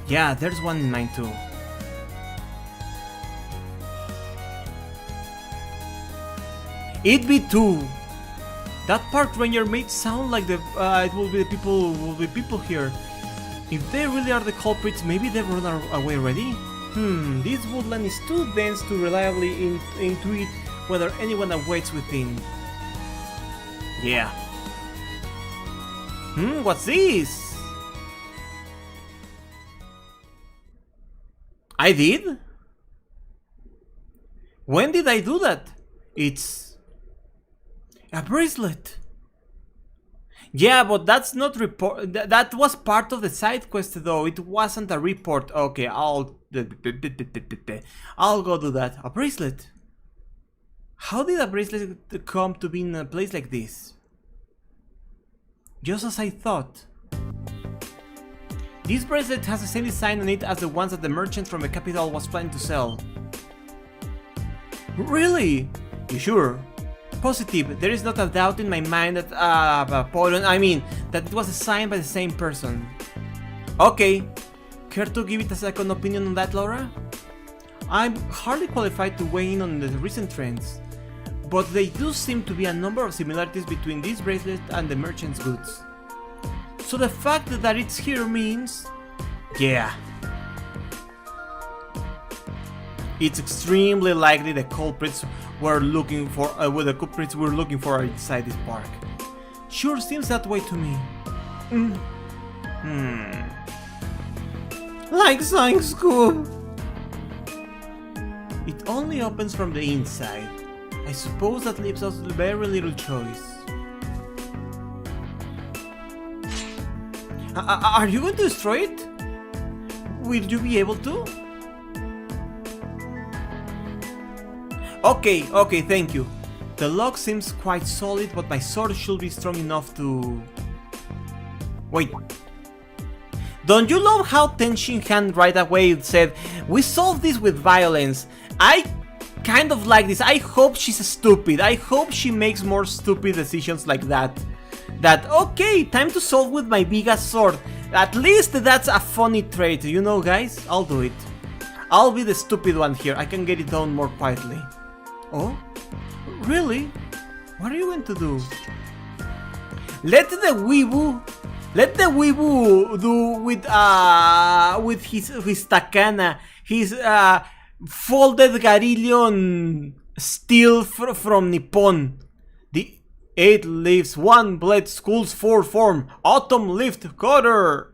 Yeah, there's one in mine too. It be too. That park ranger made sound like it will be people here. If they really are the culprits, maybe they've run away already? This woodland is too dense to reliably intuit whether anyone awaits within. Yeah. What's this? I did? When did I do that? It's a bracelet. Yeah, but that's not report. That was part of the side quest, though. It wasn't a report. Okay, I'll go do that. A bracelet. How did a bracelet come to be in a place like this? Just as I thought. This bracelet has the same design on it as the ones that the merchant from the capital was planning to sell. Really? You sure? Positive. There is not a doubt in my mind that that it was designed by the same person. Okay. Care to give it a second opinion on that, Laura? I'm hardly qualified to weigh in on the recent trends, but there do seem to be a number of similarities between this bracelet and the merchant's goods. So the fact that it's here means... yeah. It's extremely likely the culprits we're looking for are inside this park. Sure seems that way to me. Like saying Scoop. It only opens from the inside. I suppose that leaves us very little choice. Are you going to destroy it? Will you be able to? Okay, thank you. The lock seems quite solid, but my sword should be strong enough to... Wait. Don't you love how Tenshin Han right away said, "We solved this with violence"? I kind of like this. I hope she's stupid. I hope she makes more stupid decisions like that. That, okay, time to solve with my biggest sword. At least that's a funny trait, you know, guys? I'll do it. I'll be the stupid one here. I can get it done more quietly. Oh? Really? What are you going to do? Let the weebu do with his takana, his folded garillion steel from Nippon. The 8 leaves, 1 blade, school's 4 form, autumn lift cutter.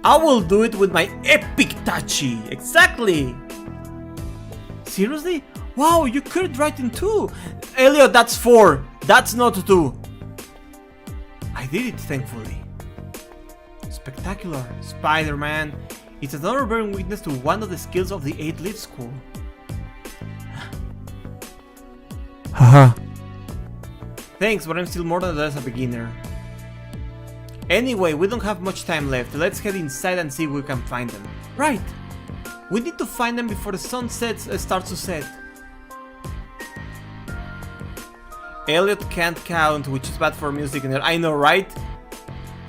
I will do it with my epic Tachi. Exactly. Seriously? Wow, you could write in 2. Elliot, that's 4. That's not 2. I did it, thankfully. Spectacular. Spider-Man. It's another bearing witness to one of the skills of the 8 Leaf School. Haha. Thanks, but I'm still more than just a beginner. Anyway, we don't have much time left. Let's head inside and see if we can find them. Right. We need to find them before the sun starts to set. Elliot can't count, which is bad for music. I know, right?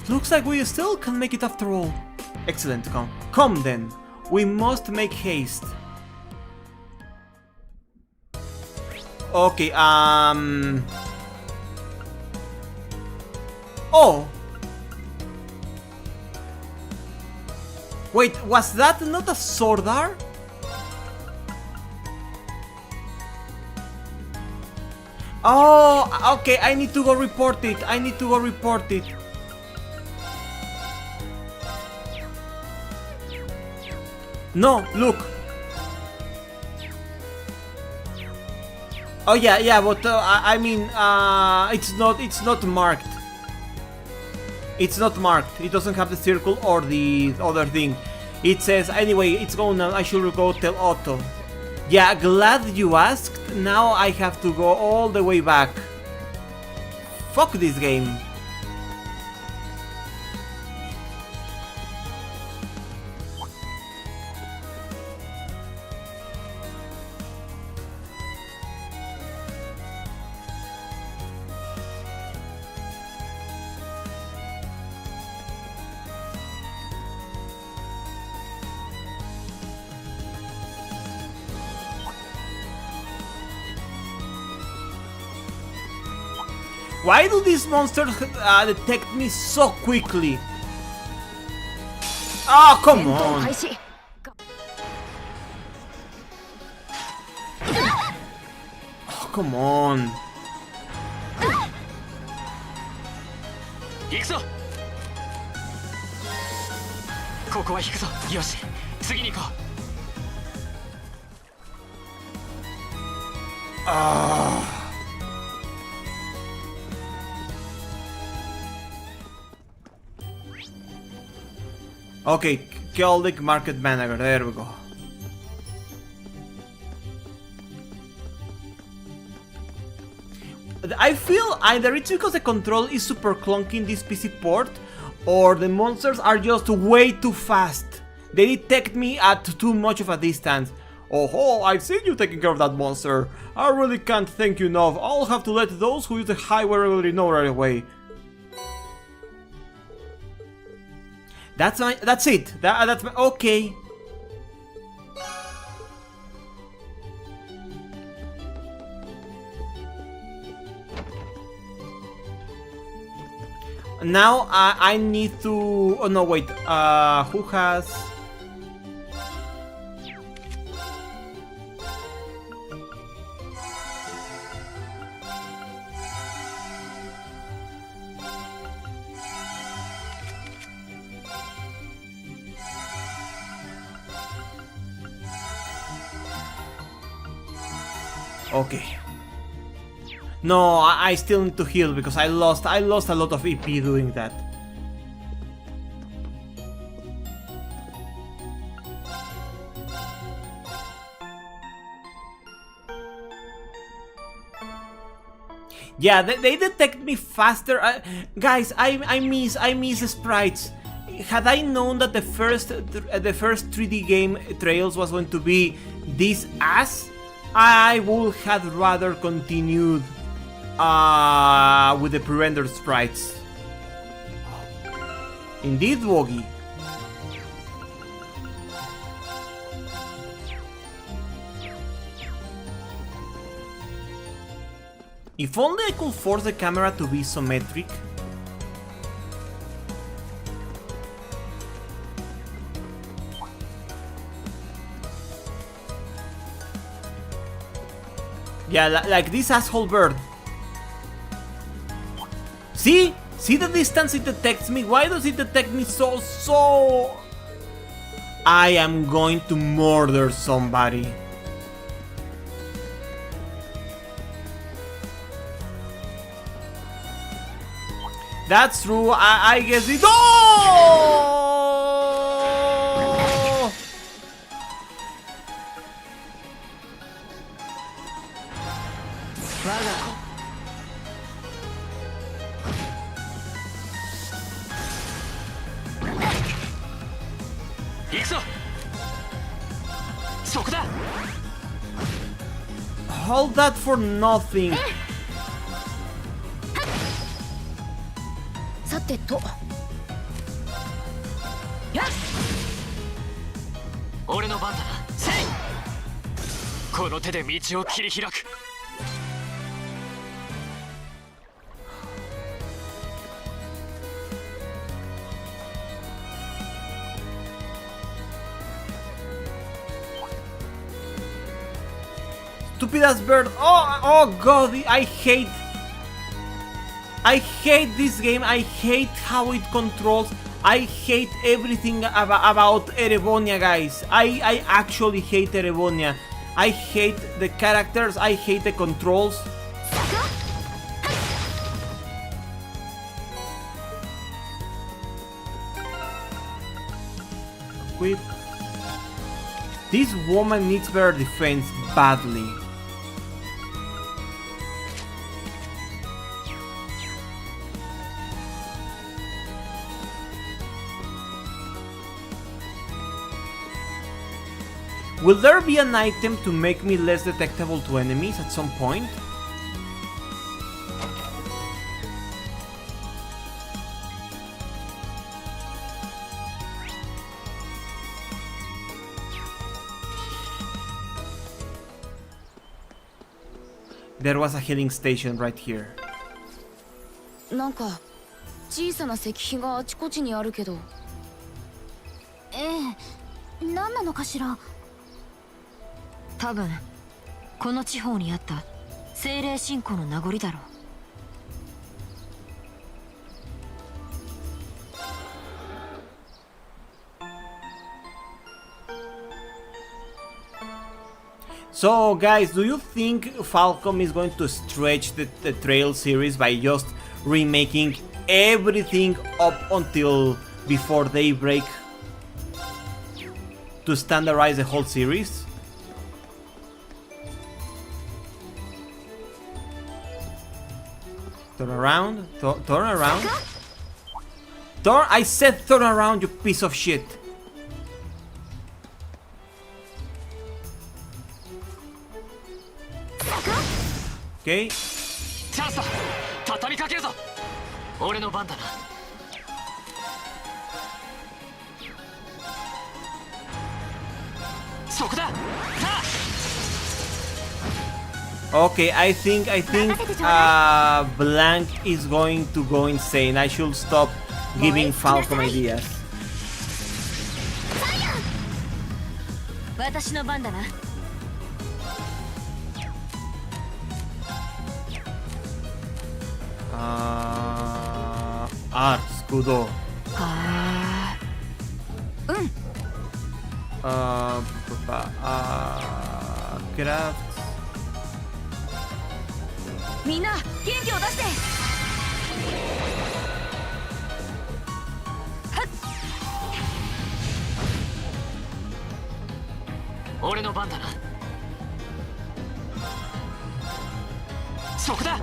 Looks like we still can make it after all. Excellent, come then. We must make haste. Okay, Oh! Wait, was that not a Sordar? Oh, okay, I need to go report it. No, look. Oh yeah, but I mean, it's not marked. It's not marked. It doesn't have the circle or the other thing. It says, anyway, it's gone now. I should go tell Otto. Yeah, glad you asked. Now I have to go all the way back. Fuck this game. Why do these monsters detect me so quickly? Oh, come on! Oh, come on! 行くぞ。ここは引くぞ。よし、次に行こう。Okay, Celtic Market Manager, there we go. I feel either it's because the control is super clunky in this PC port, or the monsters are just way too fast. They detect me at too much of a distance. Oh, I've seen you taking care of that monster. I really can't thank you enough. I'll have to let those who use the highway regularly know right away. That's it. That's my, okay. Now I need to. Oh no, wait. Who has? Okay. No, I still need to heal because I lost a lot of EP doing that. Yeah, they detect me faster. Guys, I miss sprites. Had I known that the first 3D game Trails was going to be this ass, I would have rather continued with the pre-rendered sprites. Indeed, Woggy. If only I could force the camera to be isometric. Yeah, like this asshole bird. See? See the distance it detects me? Why does it detect me so... I am going to murder somebody. That's true, I guess it... Oh! Hold that for nothing. さてと。俺の番だな。せい。この手で道を切り開く。Stupid ass bird. Oh god, I hate this game. I hate how it controls. I hate everything about Erebonia, guys. I actually hate Erebonia. I hate the characters. I hate the controls. Quit. This woman needs better defense badly. Will there be an item to make me less detectable to enemies at some point? There was a healing station right here. なんか小さな石碑があちこちにあるけど。ええ、何なのかしら。多分この地方にあった精霊信仰の名残だろう。So guys, do you think Falcom is going to stretch the Trail series by just remaking everything up until before Daybreak to standardize the whole series? Turn around, turn around. Turn, I said turn around, you piece of shit. Okay. チャンスだ。畳みかけるぞ。俺の番だな。そこだ。Okay, I think Blank is going to go insane. I should stop giving Falcom ideas. 私の番だな。Escudo. はあ。うん。Craft. みんな元気を出して。俺の番だな。そこだ。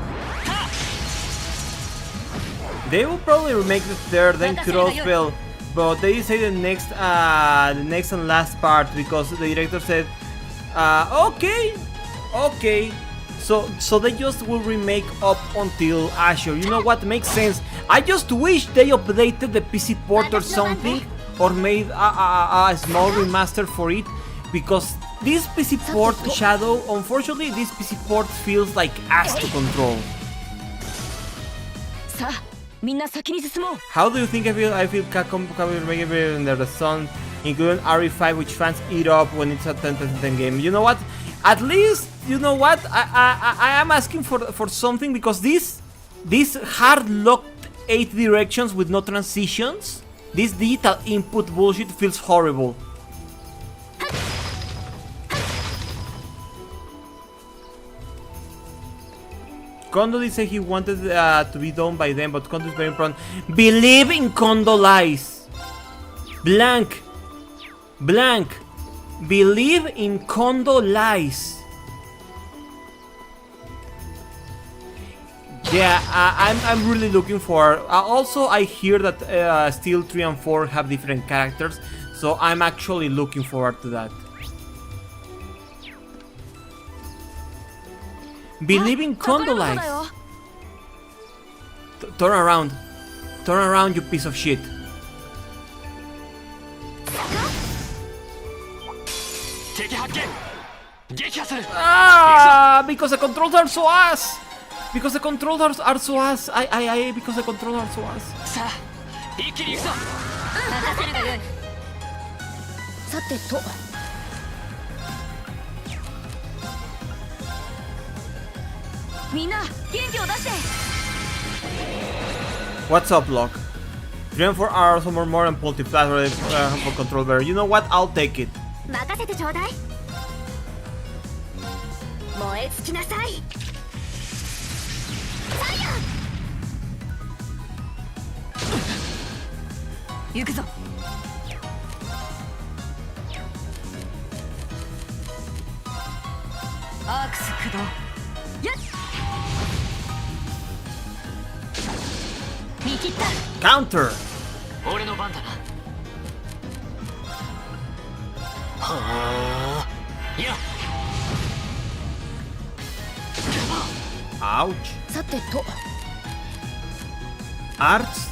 They will probably remake the third, then Crossbell, but they say the next and last part because the director said, okay. So they just will remake up until Azure. You know what makes sense? I just wish they updated the PC port or something, or made a small remaster for it, because this PC port, Shadow, unfortunately, this PC port feels like ass to control. How do you think I feel Capcom will make it under the sun, including RE5, which fans eat up when it's a 10-10 game? You know what? At least, you know what? I am asking for something, because this hard locked 8 directions with no transitions, this digital input bullshit feels horrible. Kondo did say he wanted to be done by them, but Kondo is very important. Believe in Kondo lies. Blank. Believe in Kondo lies. Yeah, I'm really looking for. Also, I hear that Steel 3 and 4 have different characters, so I'm actually looking forward to that. Believe in Kondo lies. Turn around, you piece of shit. Because the controls are so ass. Because the controllers are so ass. Because the controllers are so ass. What's up, Locke? 3 and 4 are also more than multi-platform for control better. You know what? I'll take it. Counter. Ouch. Arts.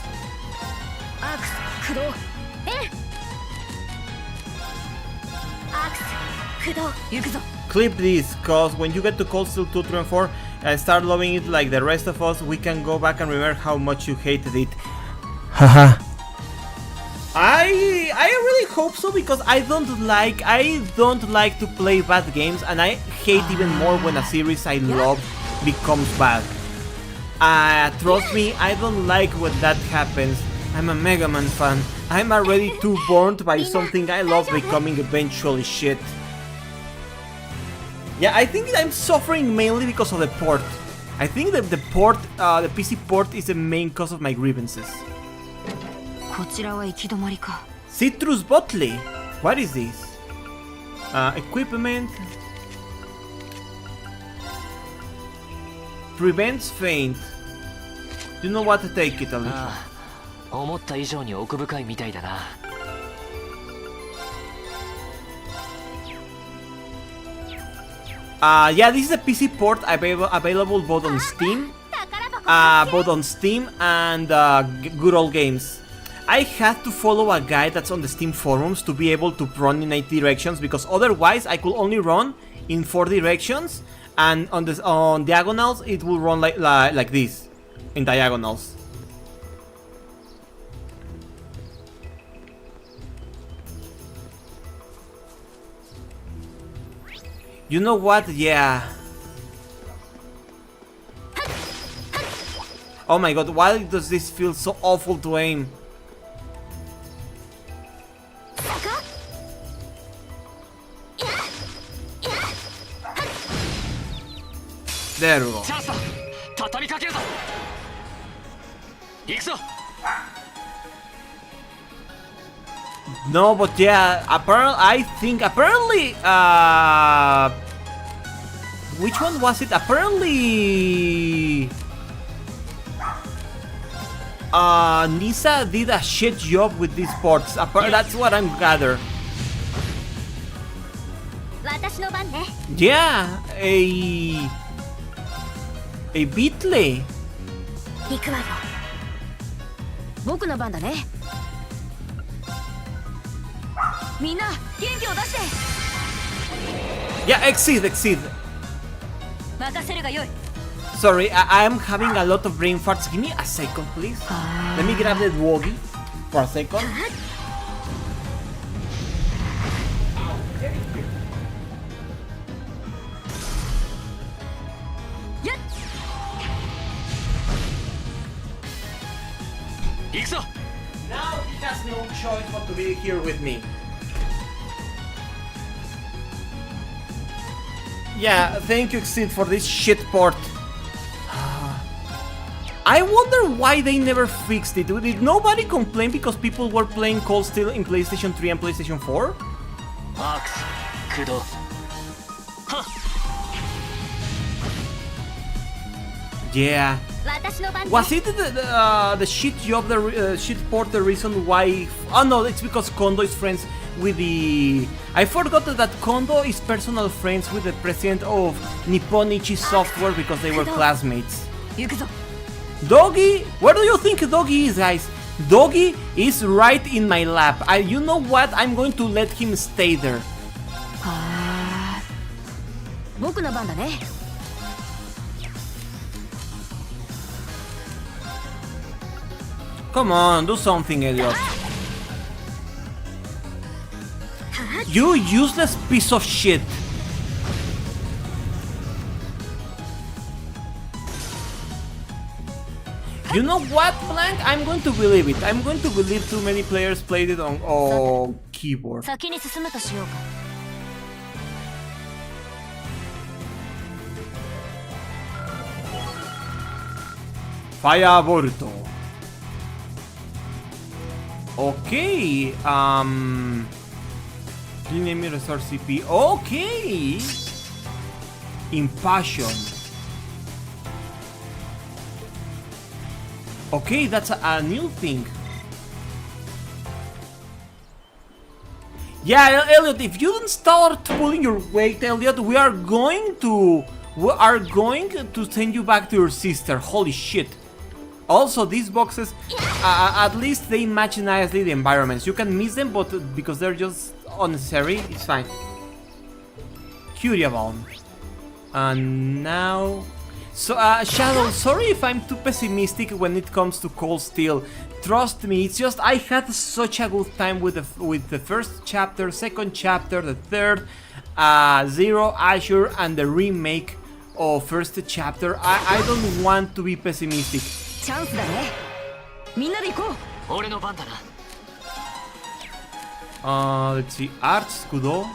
Clip this, cause when you get to Cold Steel 2, 3 and 4 and start loving it like the rest of us, we can go back and remember how much you hated it. Haha. I really hope so, because I don't like to play bad games, and I hate even more when a series I love becomes bad. Trust me, I don't like when that happens. I'm a Mega Man fan. I'm already too burnt by something I love becoming eventually shit. Yeah, I think I'm suffering mainly because of the port. I think that the PC port is the main cause of my grievances. Citrus Botley. What is this? Equipment. Prevents faint. You know what? Take it, Alicia. 思った以上に奥深いみたいだな。Yeah, this is a PC port available both on Steam, and Good Old Games. I had to follow a guide that's on the Steam forums to be able to run in 8 directions, because otherwise I could only run in 4 directions, and on diagonals it will run like this, in diagonals. You know what? Yeah. Oh my god, why does this feel so awful to aim? There we go. No, but yeah, apparently, which one was it? Apparently, Nisa did a shit job with these ports. That's what I'm gathered. 私の番ね。 Yeah, a Beatle. 行くわよ。僕の番だね。みんな元気を出して。 Yeah, exceed. 任せるがよい。 Sorry, I am having a lot of brain farts. Give me a second, please. Let me grab the Dwogi for a second. Now he has no choice but to be here with me. Yeah, thank you, Exceed, for this shit port. I wonder why they never fixed it. Did nobody complain because people were playing Cold Steel in PlayStation 3 and PlayStation 4? マークス駆動 Yeah. 私の番ね。 Was it the shit job, the shit port, the reason why? Oh no, it's because Kondo is friends with the. I forgot that Kondo is personal friends with the president of Nipponichi Software because they were classmates. 行くぞ。 Doggy, where do you think Doggy is, guys? Doggy is right in my lap. You know what? I'm going to let him stay there. はー。僕の番だね。 Come on, do something, Elliot. You useless piece of shit. You know what, Blank? I'm going to believe it. I'm going to believe too many players played it on keyboard. 先に進むとしようか。 Firebolt. Okay. Enemy restore CP. Okay. Impassion. Okay, that's a new thing. Yeah, Elliot, if you don't start pulling your weight, Elliot, we are going to send you back to your sister. Holy shit. Also, these boxes, at least they match nicely the environments. You can miss them, but because they're just unnecessary, it's fine. Curia Bomb. And now... So, Shadow, sorry if I'm too pessimistic when it comes to Cold Steel. Trust me, it's just I had such a good time with the first chapter, second chapter, the third, Zero, Azure, and the remake of first chapter. I don't want to be pessimistic. チャンスだね。みんなで行こう。俺の番だな。 Let's see, Arts Kudo.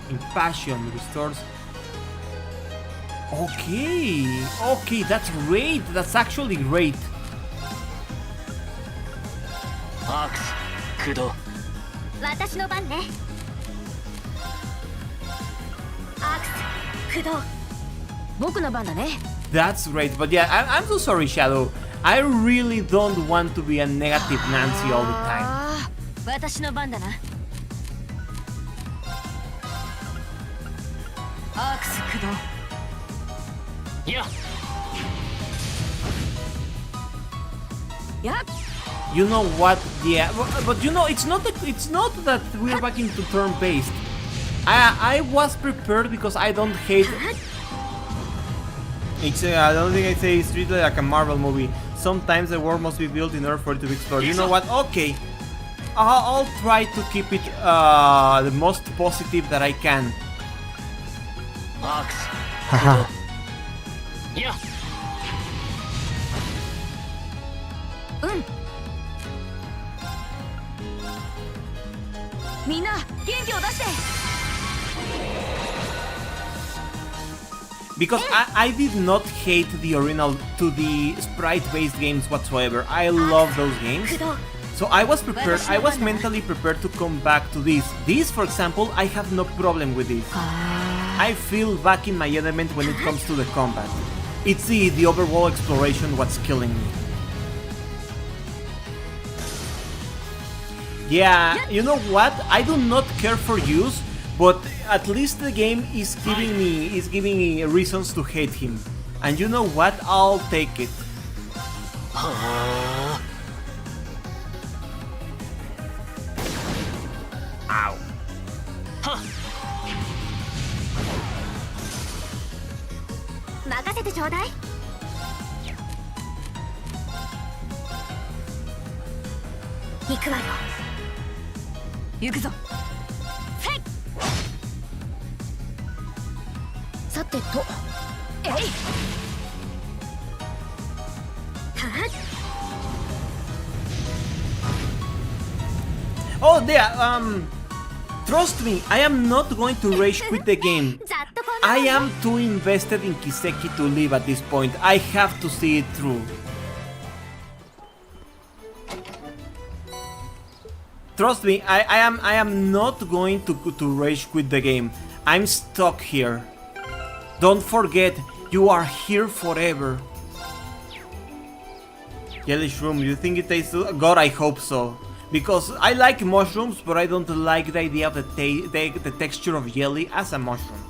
Impassion restores. Okay, that's great. That's actually great. マークス駆動 私の番ね。アークス駆動。僕の番だね。 That's great, but yeah, I'm so sorry, Shadow. I really don't want to be a negative Nancy all the time. あー、私の番だな。アークス駆動。いや やっ You know what? Yeah, but you know, it's not that we're back into turn-based. I was prepared because I don't hate. I don't think I say it's treated like a Marvel movie. Sometimes the world must be built in order for it to be explored. You know what? Okay, I'll try to keep it the most positive that I can. マークス駆動いやみんな元気を出して。 Because I did not hate the original to the sprite-based games whatsoever. I love those games. 駆動。 So I was prepared, I was mentally prepared to come back to this. This, for example, I have no problem with this. I feel back in my element when it comes to the combat. It's the overall exploration what's killing me. Yeah, you know what? I do not care for use, but at least the game is giving me reasons to hate him. And you know what? I'll take it. Ow. 任せてちょうだい。行くわよ。行くぞ。さてと、えい。はっ。 Oh, there. Trust me, I am not going to rage quit the game. ざっとこんな I am too invested in Kiseki to leave at this point. I have to see it through. Trust me, I am not going to rage quit the game. I'm stuck here. Don't forget, you are here forever. Jelly shroom, you think it tastes good? God, I hope so. Because I like mushrooms, but I don't like the idea of the texture of jelly as a mushroom.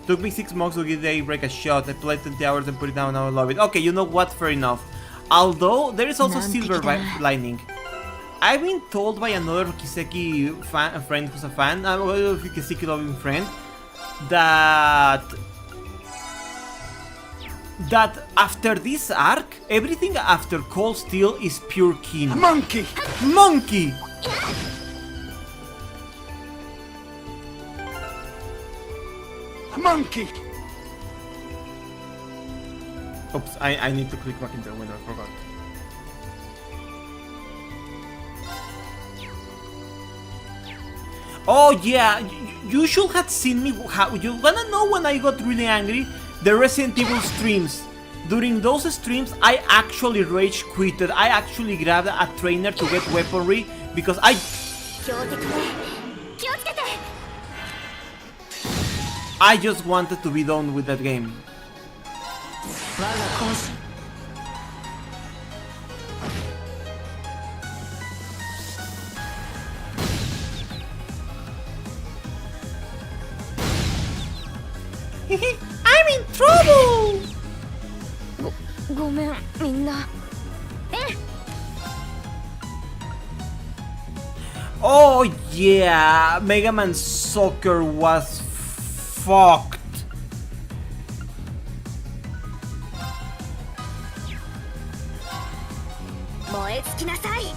Took me 6 months to give the break a shot. I played 20 hours and put it down, now I love it. Okay, you know what? Fair enough. Although, there is also silver lining. I've been told by another Kiseki friend who's a fan, Kiseki loving friend, that after this arc, everything after Cold Steel is pure kin. Monkey! Monkey! Monkey! Oops, I need to click back into the window, I forgot. Oh yeah, you should have seen me. You wanna know when I got really angry? The Resident Evil streams. During those streams, I actually rage quitted. I actually grabbed a trainer to get weaponry because I... 強敵ね。気をつけて。 I just wanted to be done with that game. 我が講師。 I'm in trouble! ごめんみんな。 Oh yeah, Mega Man Soccer was fucked. 燃え尽きなさい。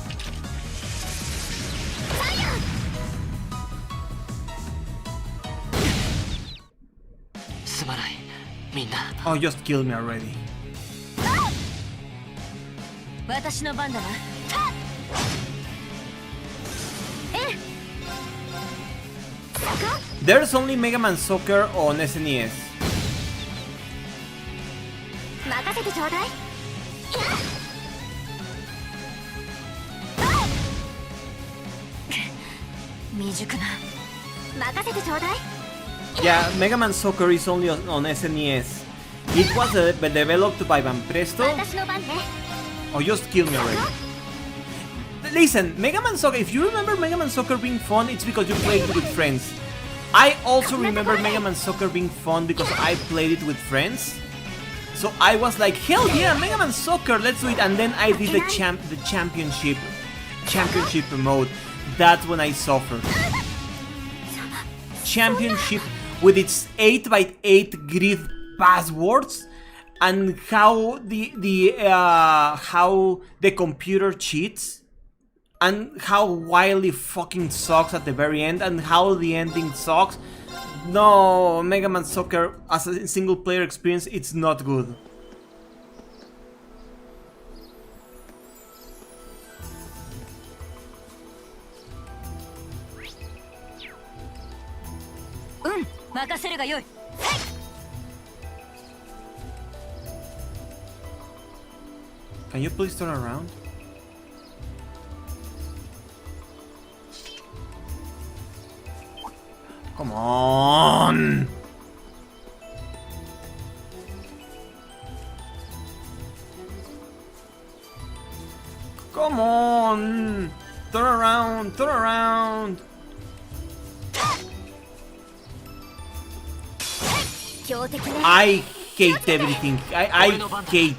すまないみんな。 Oh, just kill me already. 私の番だな。 There's only Mega Man Soccer on SNES. 任せてちょうだい。 未熟な。 任せてちょうだい。 Yeah, Mega Man Soccer is only on SNES. It was developed by Van Presto. 私の番ね。 Oh, just kill me already. Listen, Mega Man Soccer, if you remember Mega Man Soccer being fun, it's because you played it with friends. I also remember Mega Man Soccer being fun because I played it with friends. So I was like, hell yeah, Mega Man Soccer, let's do it. And then I did the championship mode. That's when I suffered. Championship with its 8x8 grid passwords and how the computer cheats and how wildly fucking sucks at the very end and how the ending sucks. No, Mega Man Soccer as a single player experience, it's not good.「うん任せるがよい。 Can you please turn around? Come on! Come on! Turn around, turn around. 強敵ね I hate everything. I hate.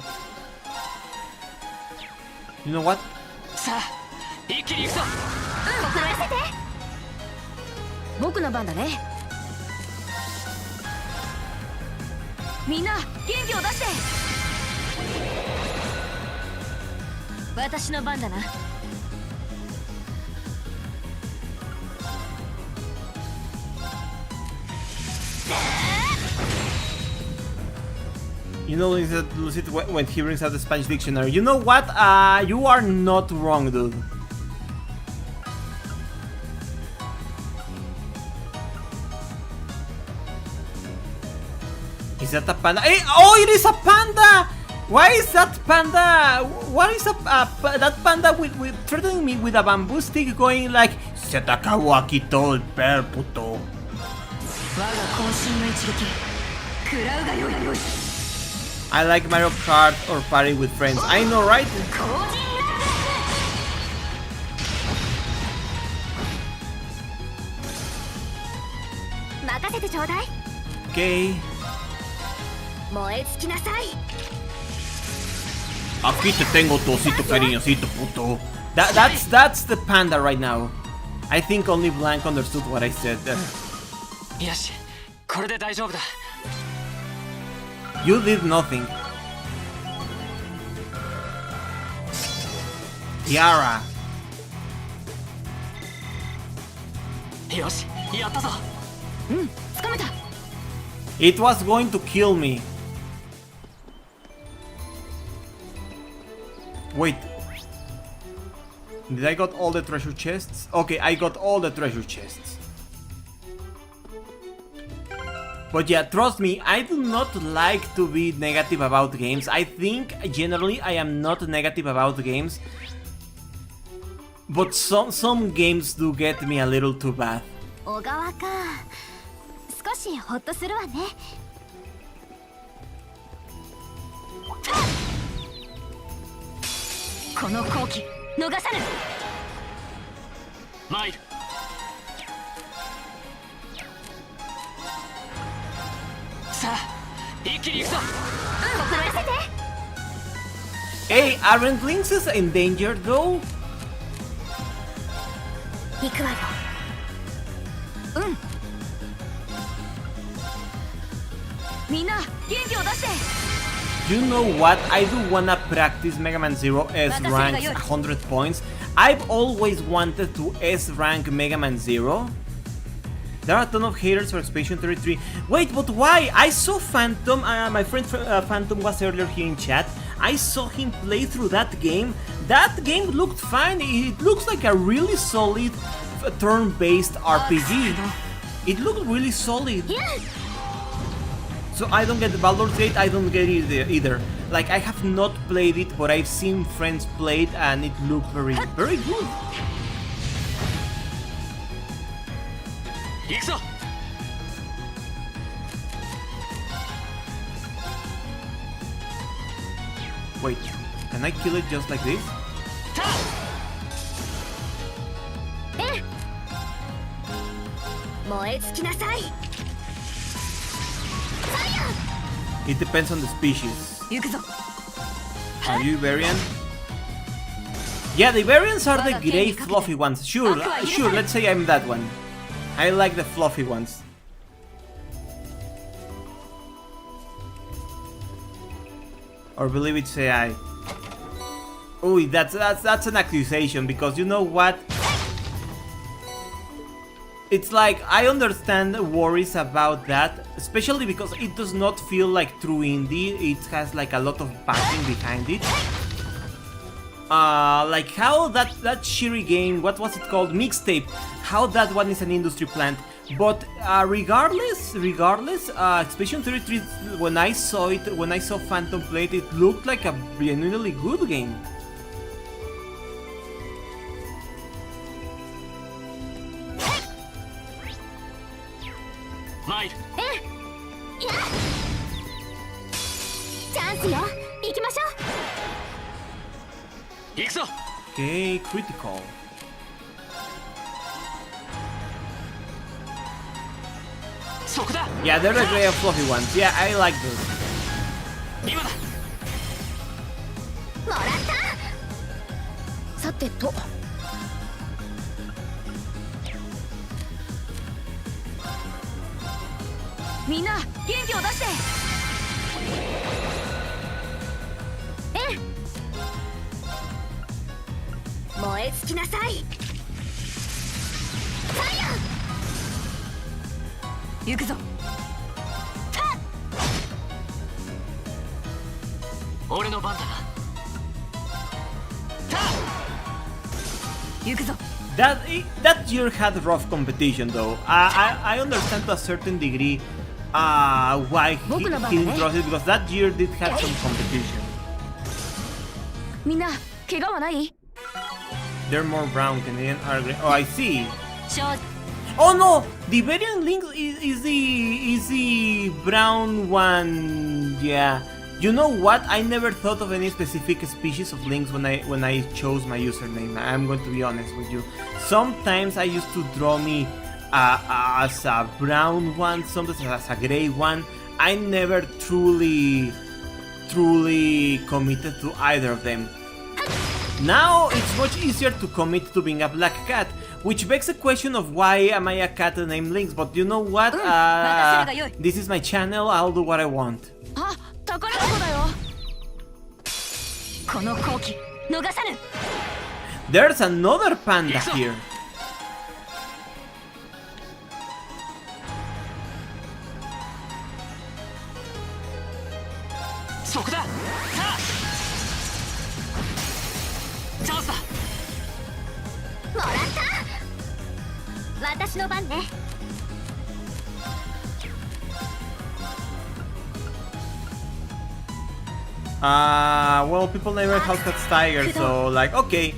You know what? さあ一気に行くぞ。こらえせて僕の番だねみんな元気を出して私の番だな You know, Lucid, when he brings out the Spanish dictionary. You know what? You are not wrong, dude. Is that a panda? Hey, oh, it is a panda! Why is that panda? What is that panda with threatening me with a bamboo stick going like Setakawa todo el per puto. 我が渾身の一撃食らうがよい I like Mario Kart or party with friends. I know, right? 任せてちょうだい Okay. 燃え尽きなさい Aquí te tengo tu osito cariñosito, puto. That's the panda right now. I think only Blank understood what I said. よしこれで大丈夫だ。 You did nothing. Tiara. よしやったぞ。つかめた It was going to kill me. Wait. Did I got all the treasure chests? Okay, I got all the treasure chests. But yeah, trust me, I do not like to be negative about games. I think generally I am not negative about games. But some games do get me a little too bad. 小川か少しホッとするわねこの好機逃さぬマイル。さあ一気に行くぞ。こらえせて Hey, aren't Lynxes endangered though? 行くわよみんな元気を出して You know what? I do wanna practice Mega Man Zero S rank 100 points. I've always wanted to S rank Mega Man Zero. There are a ton of haters for Expansion 33. Wait, but why? I saw Phantom, my friend Phantom was earlier here in chat. I saw him play through that game. That game looked fine. It looks like a really solid turn-based RPG. It looked really solid. So I don't get the Baldur's Gate, I don't get it either. Like, I have not played it, but I've seen friends play it and it looked very, very good. 行くぞ。 Wait, can I kill it just like this? It depends on the species. 行くぞ Are you Iberian? Yeah, the Iberians are the gray fluffy ones. Sure, sure, let's say I'm that one. I like the fluffy ones. Or believe it's AI. Oh, that's an accusation, because you know what? It's like, I understand worries about that, especially because it does not feel like true indie. It has like a lot of backing behind it. Like how that Shiri game, what was it called? Mixtape. How that one is an industry plant. But regardless, Expedition 33, when I saw Phantom play it, it looked like a genuinely good game. Mile. チャンスよ行きましょう 行くぞ。 Okay, critical. そこだ Yeah, they're the gray and fluffy ones. Yeah, I like those. 今だもらったさてとみんな元気を出してええ燃え尽きなさいファイヤー行くぞ俺の番だな行くぞ That year had rough competition though. I understand to a certain degree why he didn't draw it because that year did have some competition. みんな怪我はない They're more brown Canadian are gray. Oh, I see. 正 Oh no, the variant link is the brown one. Yeah. You know what? I never thought of any specific species of lynx when I chose my username. I'm going to be honest with you. Sometimes I used to draw me as a brown one, sometimes as a gray one. I never truly committed to either of them. Now it's much easier to commit to being a black cat, which begs the question of why am I a cat named Lynx? But you know what? This is my channel. I'll do what I want. あ宝箱だよこの好機逃さぬ There's another panda here. そこださあチャンスだもらった私の番ね Well, people never have cats tiger, so like, okay.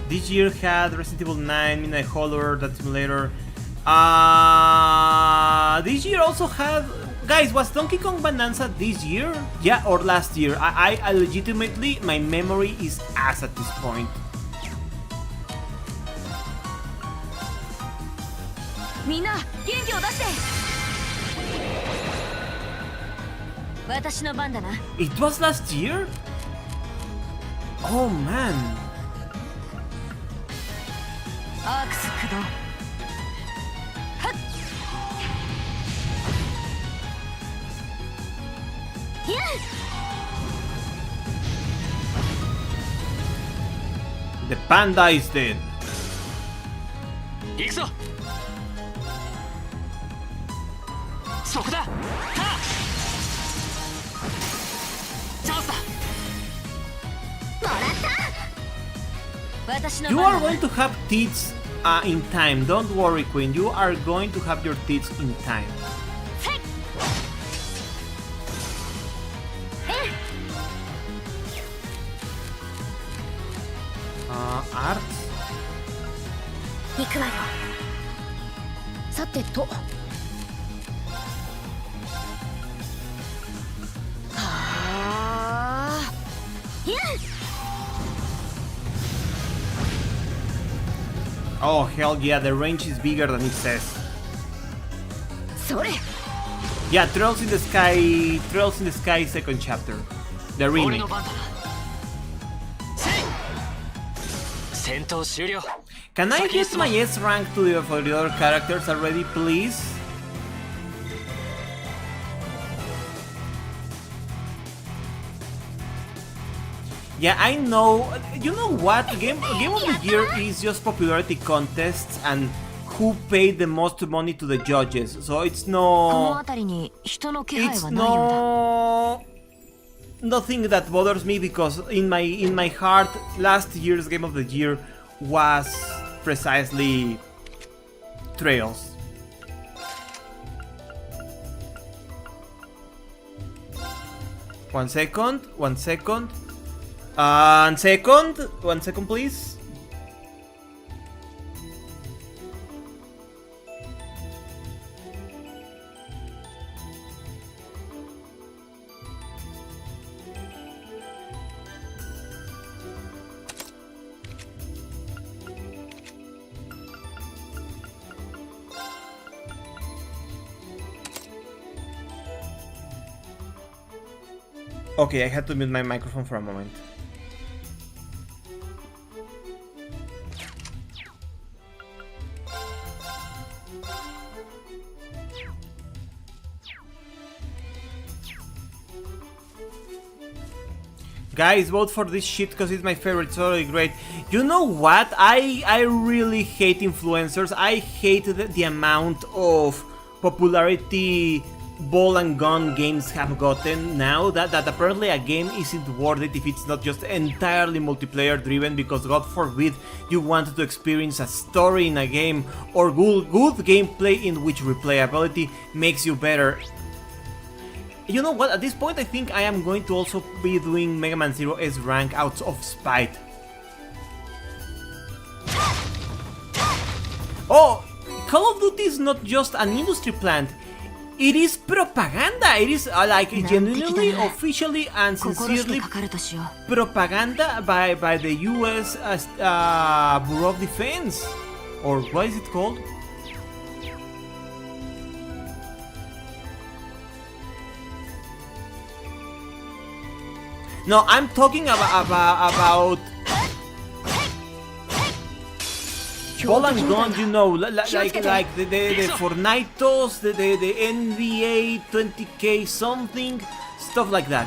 This year had Resident Evil 9, Midnight Holler, that simulator. This year also had... Guys, was Donkey Kong Bonanza this year? Yeah, or last year? I legitimately, my memory is ass at this point. みんな元気を出して私の番だな It was last year? Oh man. アークス駆動はっいや The panda is dead. 行くぞそこだはあチャンスだもらった私の You 番 are だ going to have teeth in time. Don't worry, Queen. You are going to have your teeth in time. はいえ Art? 行くわよさてとはあいや Oh, hell yeah, the range is bigger than it says. それ Yeah, Trails in the Sky second chapter. The 俺 remake. の番だなせい戦闘終了 Can I get my S rank to for the other characters already, please? Yeah, I know. You know what? Game of the Year is just popularity contests and who paid the most money to the judges. So it's この no... 辺りに人の気配 It's はないようだ nothing that bothers me because in my heart, last year's Game of the Year was precisely Trails. One second. One second, please. Okay, I had to mute my microphone for a moment. Guys, vote for this shit because it's my favorite. It's totally great. You know what? I really hate influencers. I hate the amount of popularity ball and gun games have gotten now. That apparently a game isn't worth it if it's not just entirely multiplayer driven, because God forbid you want to experience a story in a game or good gameplay in which replayability makes you better. You know what, at this point I think I am going to also be doing Mega Man Zero S rank out of spite. Oh, Call of Duty is not just an industry plant, it is propaganda, it is like genuinely, officially and sincerely propaganda by the US Bureau of Defense, or what is it called? No, I'm talking about ball and gun, you know, like the Fortnitos, the NBA 20K something, stuff like that.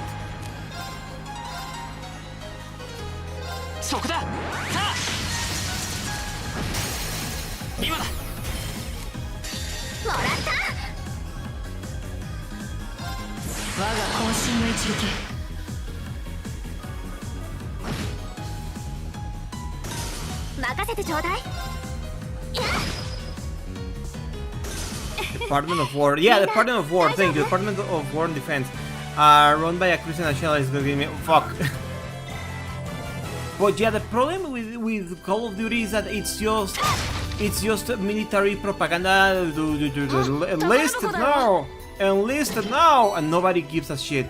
Department of War, yeah, Department of War, thank you, Department of War and Defense, run by a Christian nationalist, is gonna give me, fuck. But yeah, the problem with Call of Duty is that it's just military propaganda, enlist now, and nobody gives a shit.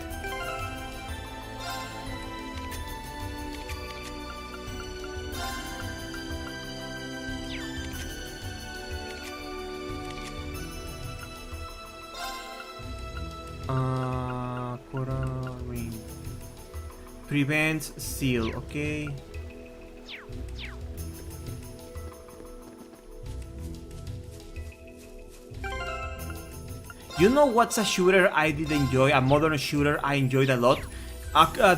Coral ring prevents seal, okay. You know what's a shooter I did enjoy, a modern shooter I enjoyed a lot?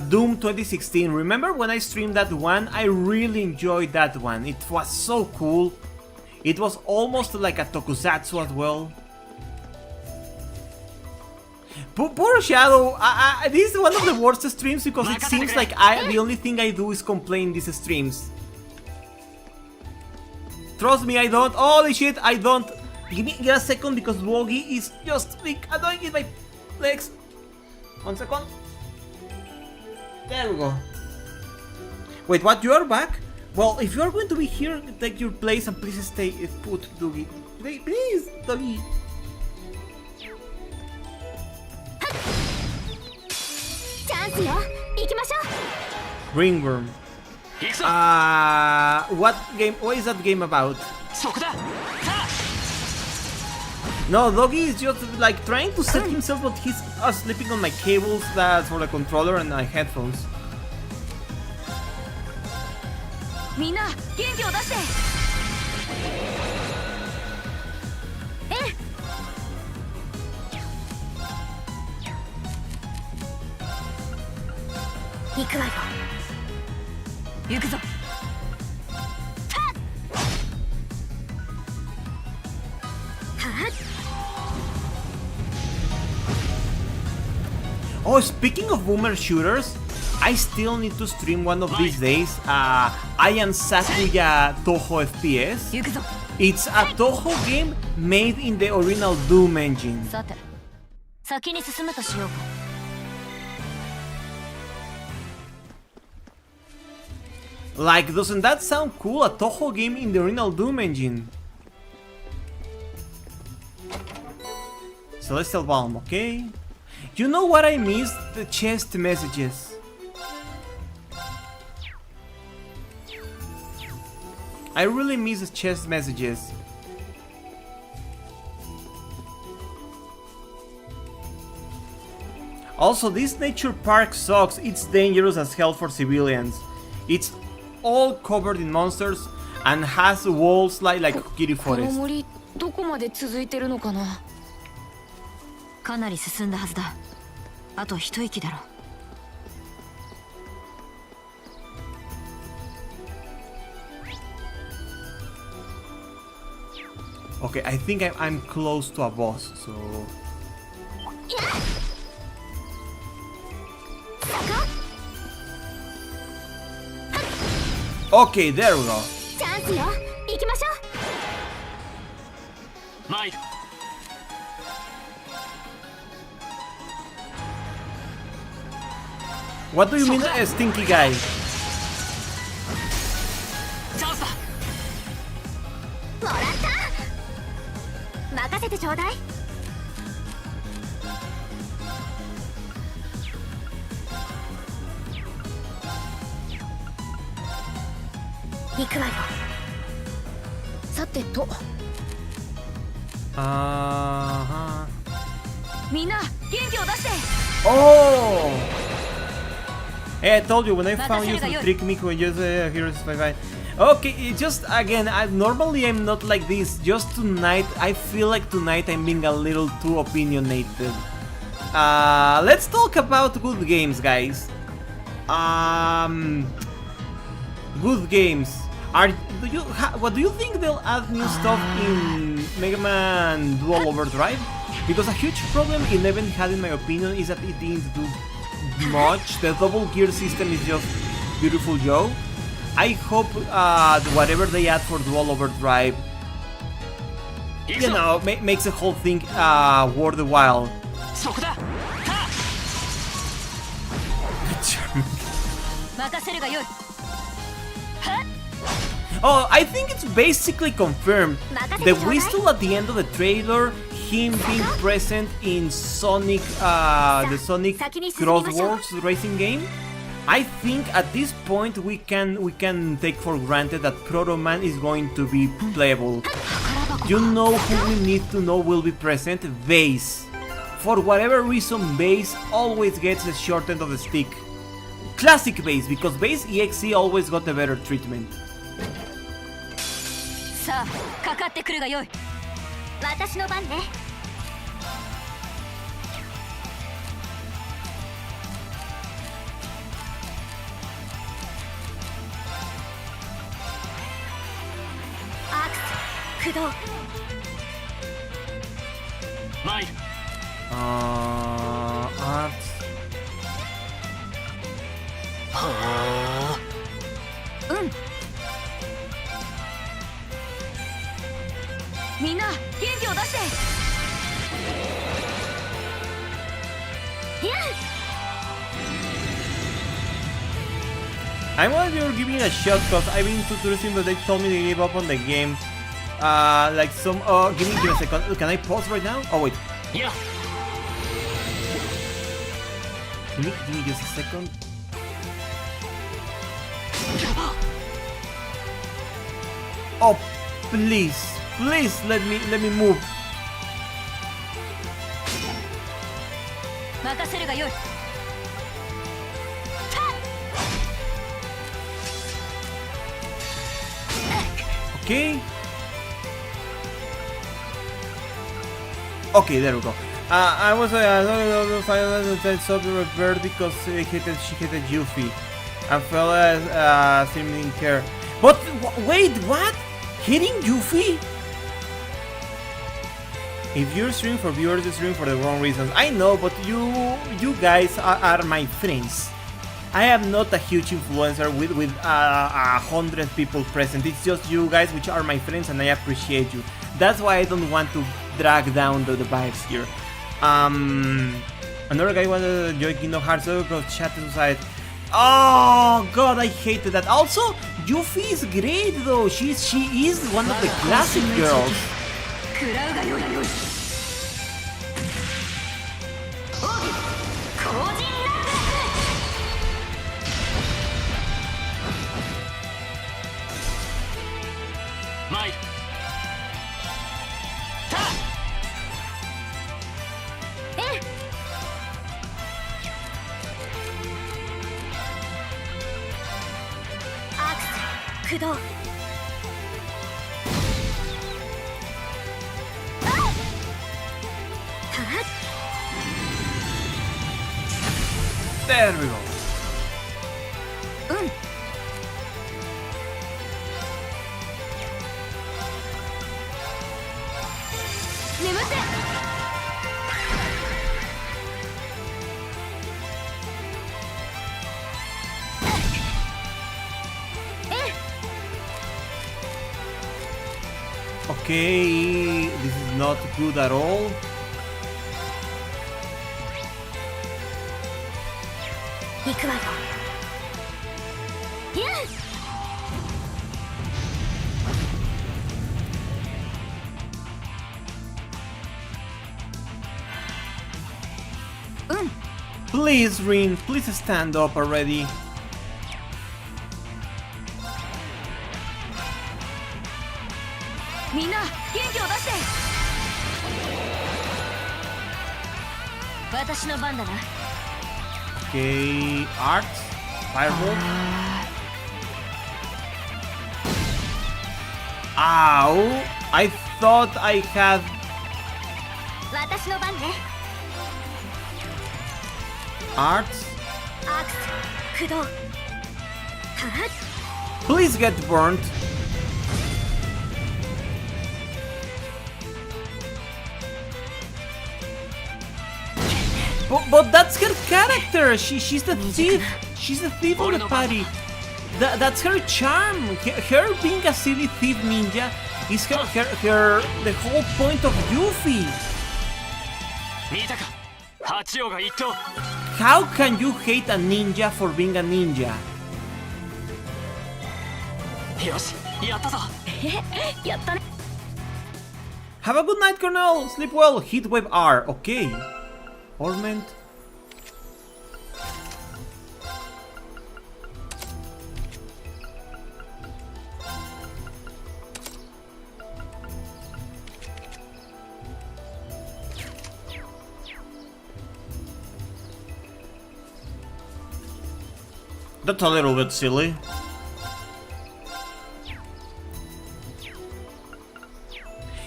Doom 2016. Remember when I streamed that one? I really enjoyed that one. It was so cool. It was almost like a tokusatsu as well. Poor Shadow, this is one of the worst streams because it seems like the only thing I do is complain these streams. Trust me, I don't. Holy shit, I don't. Give me a second because Woggy is just like annoying in my legs. 1 second. There we go. Wait, what? You are back? Well, if you are going to be here, take your place and please stay put, Doggy. Please, Doggy. Ringworm. What game? What is that game about? No, Doggy is just like trying to set himself, but he's sleeping on my cables that's for the controller and my headphones. Oh, speaking of boomer shooters, I still need to stream one of these days. I am Sakuya Toho FPS. It's a Toho game made in the original Doom engine. Like, doesn't that sound cool? A Toho game in the original Doom engine. Celestial Balm, okay. You know what I miss? The chest messages. I really miss the chest messages. Also, this nature park sucks. It's dangerous as hell for civilians. It's all covered in monsters and has walls like Kokiri この Forest. 森どこまで続いてるのかな。かなり進んだはずだ。あと一息だろ。Okay, I think I'm close to a boss, so... Okay, there we go. チャンスよ。行きましょう。参る。 What do you mean, a stinky guy? チャンスだ。もらった。任せてちょうだい。行くわよ。さてと、 Uh-huh. みんな元気を出して。 Oh! Hey, I told you when I found you to trick me when you heroes fight. Okay, it just again, normally I'm not like this. Just tonight, I feel like tonight I'm being a little too opinionated. Let's talk about good games, guys. Good games. What do you think they'll add new stuff in Mega Man Dual Overdrive? Because a huge problem 11 had, in my opinion, is that it didn't do much. The double gear system is just beautiful, Joe. I hope whatever they add for Dual Overdrive, you know, makes the whole thing worth the while. そこだ。は任せるがよい。 Oh, I think it's basically confirmed. The whistle at the end of the trailer, him being present in Sonic, the Sonic Crosswords racing game. I think at this point we can take for granted that Proto Man is going to be playable. You know who we need to know will be present? Base. For whatever reason, Base always gets the short end of the stick. Classic Base, because Base EXE always got a better treatment. さあ、かかってくるがよい。私の番ね。アクス駆動。参る。 みんな元気を出して。 I'm glad you're giving it a shot because I've been tutoring but they told me they gave up on the game. Like some. Give me a second. Can I pause right now? Oh wait. いや。 Give me just a second. Oh, please, let me move. 任せるがよい。 Okay. Okay, there we go. I was so prepared because she hated Yuffie and fell as didn't care. But wait, what? Hitting Yuffie? If you're streaming for viewers, you're streaming for the wrong reasons. I know, but you guys are my friends. I am not a huge influencer with 100 people present. It's just you guys which are my friends and I appreciate you. That's why I don't want to drag down the vibes here. Another guy wanted to join Kingdom Hearts because chat suicide. Oh god, I hated that. Also, Yuffie is great though. She is one of the classic girls. 食らうがよい。おう、後陣ラブ。 参る。 ええ。駆動 There we go. 眠って Okay, this is not good at all. 行くわよいや Please, Rin, please stand up already. みんな元気を出して私の番だな Okay, Art, Firebolt. Ow! I thought I had. 私の番ね Art, アークス駆動はっ please get burnt. But that's her character. She's the thief. She's the thief of the party. That's her charm. Her being a silly thief ninja is the whole point of Yuffie. 見たか八王が一等 How can you hate a ninja for being a ninja? よしやったぞやったね Have a good night, Colonel. Sleep well. Heatwave R. Okay. Ornament. That's a little bit silly.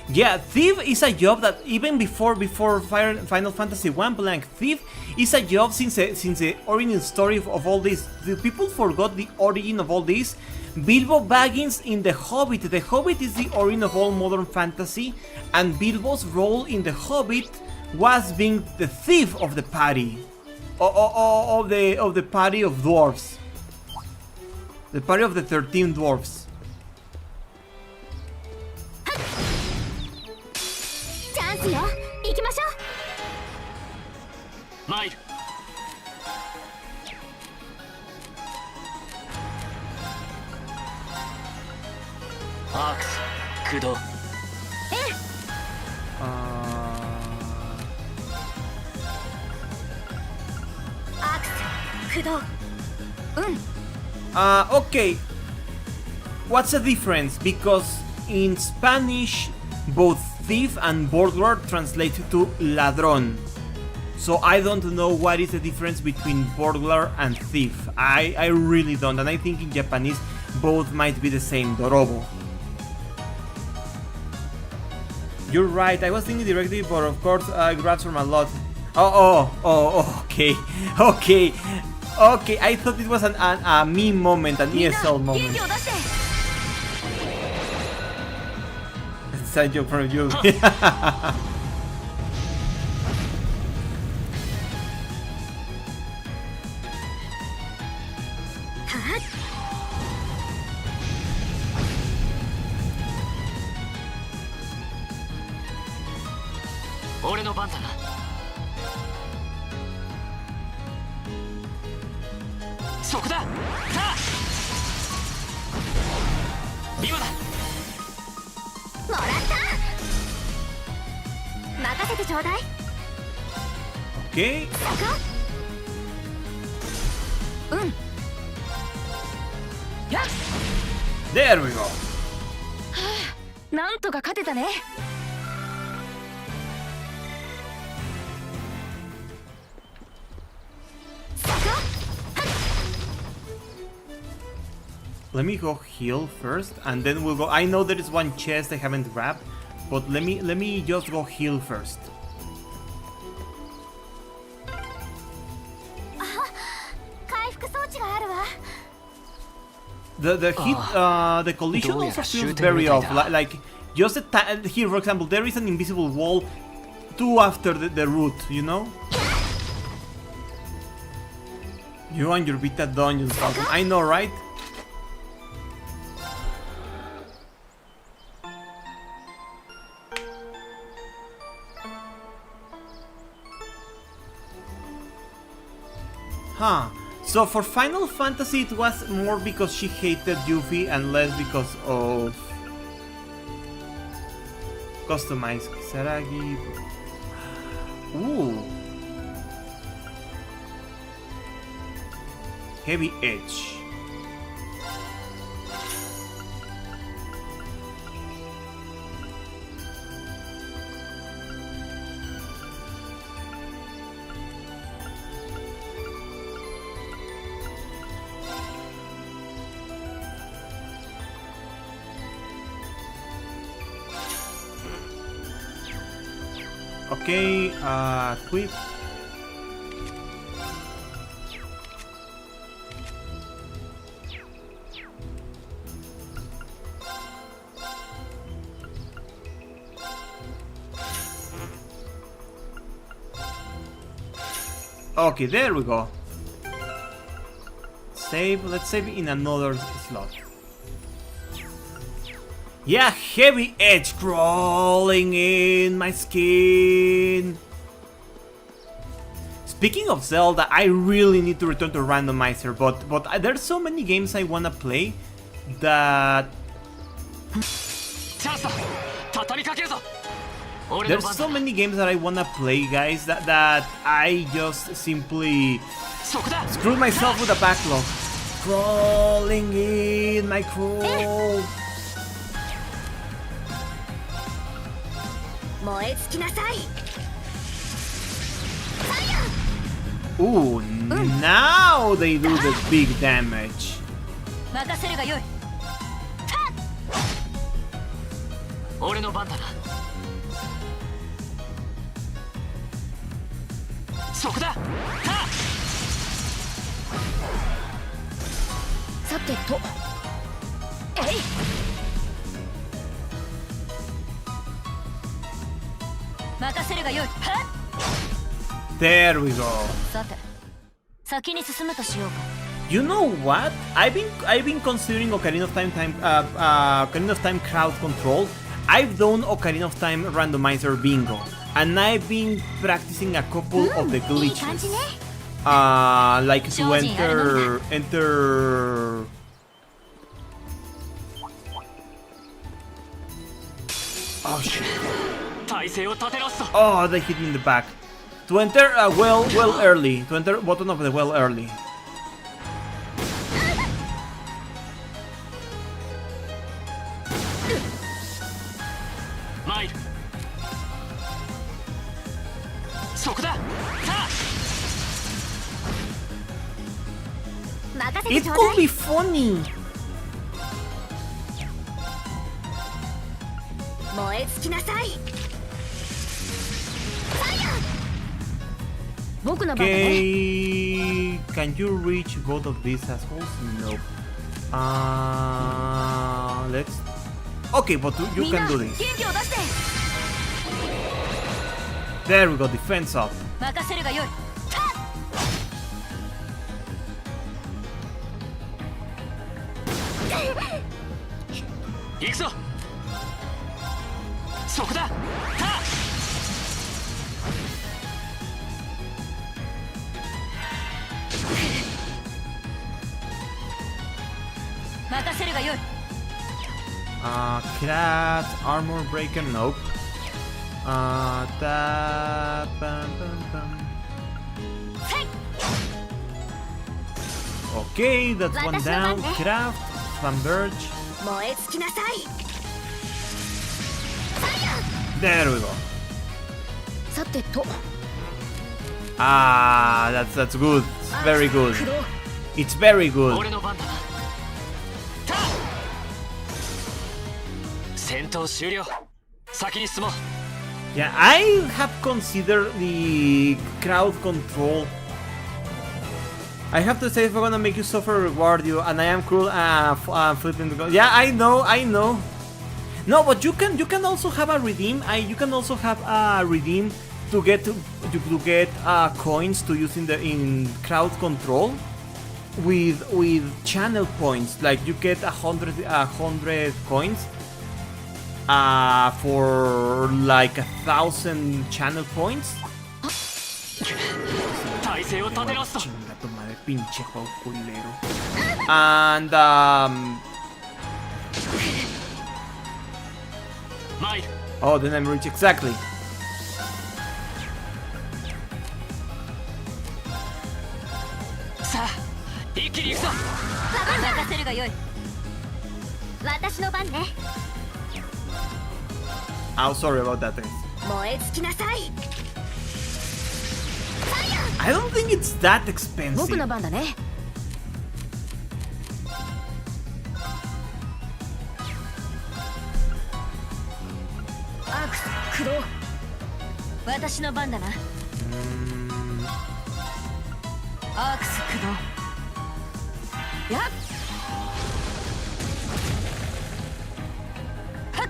Yeah, Thief is a job that even before Final Fantasy 1 Blank, Thief is a job since the origin story of all this. The people forgot the origin of all this. Bilbo Baggins in The Hobbit. The Hobbit is the origin of all modern fantasy, and Bilbo's role in The Hobbit was being the thief of the party, of the party of dwarves, the party of the 13 dwarves. チャンスよ行きましょ参るアークス駆動 アークス駆動 Okay. What's the difference? Because in Spanish, both thief and burglar translate to ladrón. So I don't know what is the difference between burglar and thief. I really don't, and I think in Japanese both might be the same, dorobo. You're right, I was thinking directly, but of course I grabbed from a lot. Okay, I thought it was a me moment, an ESL 元 moment. 気を出して Inside joke from you. 俺の番だなそこださあ今だもらった任せてちょうだい Okay. やっ There we go. なんとか勝てたね Let me go heal first, and then we'll go. I know there is one chest I haven't grabbed, but let me just go heal first. The hit, the collision also feels very off. Like just here, for example, there is an invisible wall 2 after the route, you know? You and your Vita dungeons, Falcon. I know, right? Huh. So for Final Fantasy it was more because she hated Yuffie and less because of customized Kisaragi. Ooh. Heavy Edge. Okay, equip. Okay, there we go. Save, let's save in another slot. Yeah, heavy edge crawling in my skin. Speaking of Zelda, I really need to return to randomizer, but there's so many games I wanna play that there's so many games that I wanna play, guys, that I just simply screwed myself with a backlog. Crawling in my crawl. Ooh, now they do the big damage. There we go. You know what? I've been considering Ocarina of Time crowd control. I've done Ocarina of Time randomizer bingo, and I've been practicing a couple of the glitches. Like to enter. Oh shit! Oh, they hit me in the back. To enter well early. To enter bottom of the well early. It could be funny. Okay, can you reach both of these assholes? Nope. Let's. Okay, but you can do this. There we go, defense up. Cat, armor breaker, nope. Okay, that's one down. Craft, Van Verge. There we go. That's good. It's very good. It's very good. 戦闘終了。先に進もう。 Yeah, I have considered the crowd control. I have to say, if I'm gonna make you suffer, reward you, and I am cruel, flipping the gun. Yeah, I know. No, but you can also have a redeem. You can also have a redeem to get coins to use in crowd control with channel points. Like you get 100 coins for like 1,000 channel points. 体勢を立て直すと。 Chinga tu madre, pinche juego culero. And oh, then I'm rich exactly. さあ、一気に行くぞ。任せるがよい。私の番ね。 Oh, sorry about that. 燃え尽きなさい。 I don't think it's that 僕 expensive. の番だね。アークス駆動。私の番だな。アークス駆動。やっ。はっ。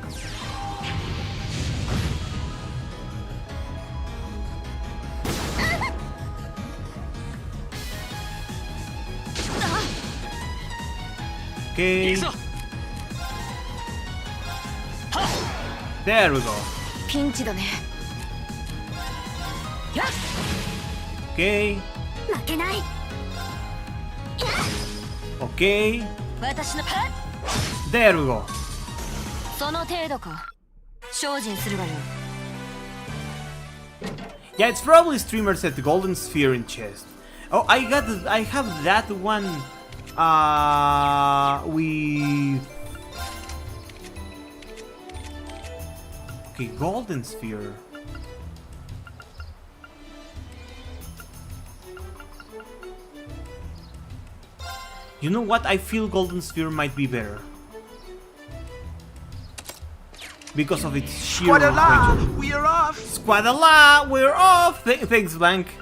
Okay, 行くぞ。 there we go. ピンチだね。やっ。 Okay, 負けない。 okay, 私の。はっ。 there we go. その程度か。精進するがよい。 Yeah, it's probably streamers at the Golden Sphere in chest. Oh, I have that one. With okay, Golden Sphere. You know what? I feel Golden Sphere might be better because of its sheer range. We're off! Squadala, we're off! Thanks, Blank.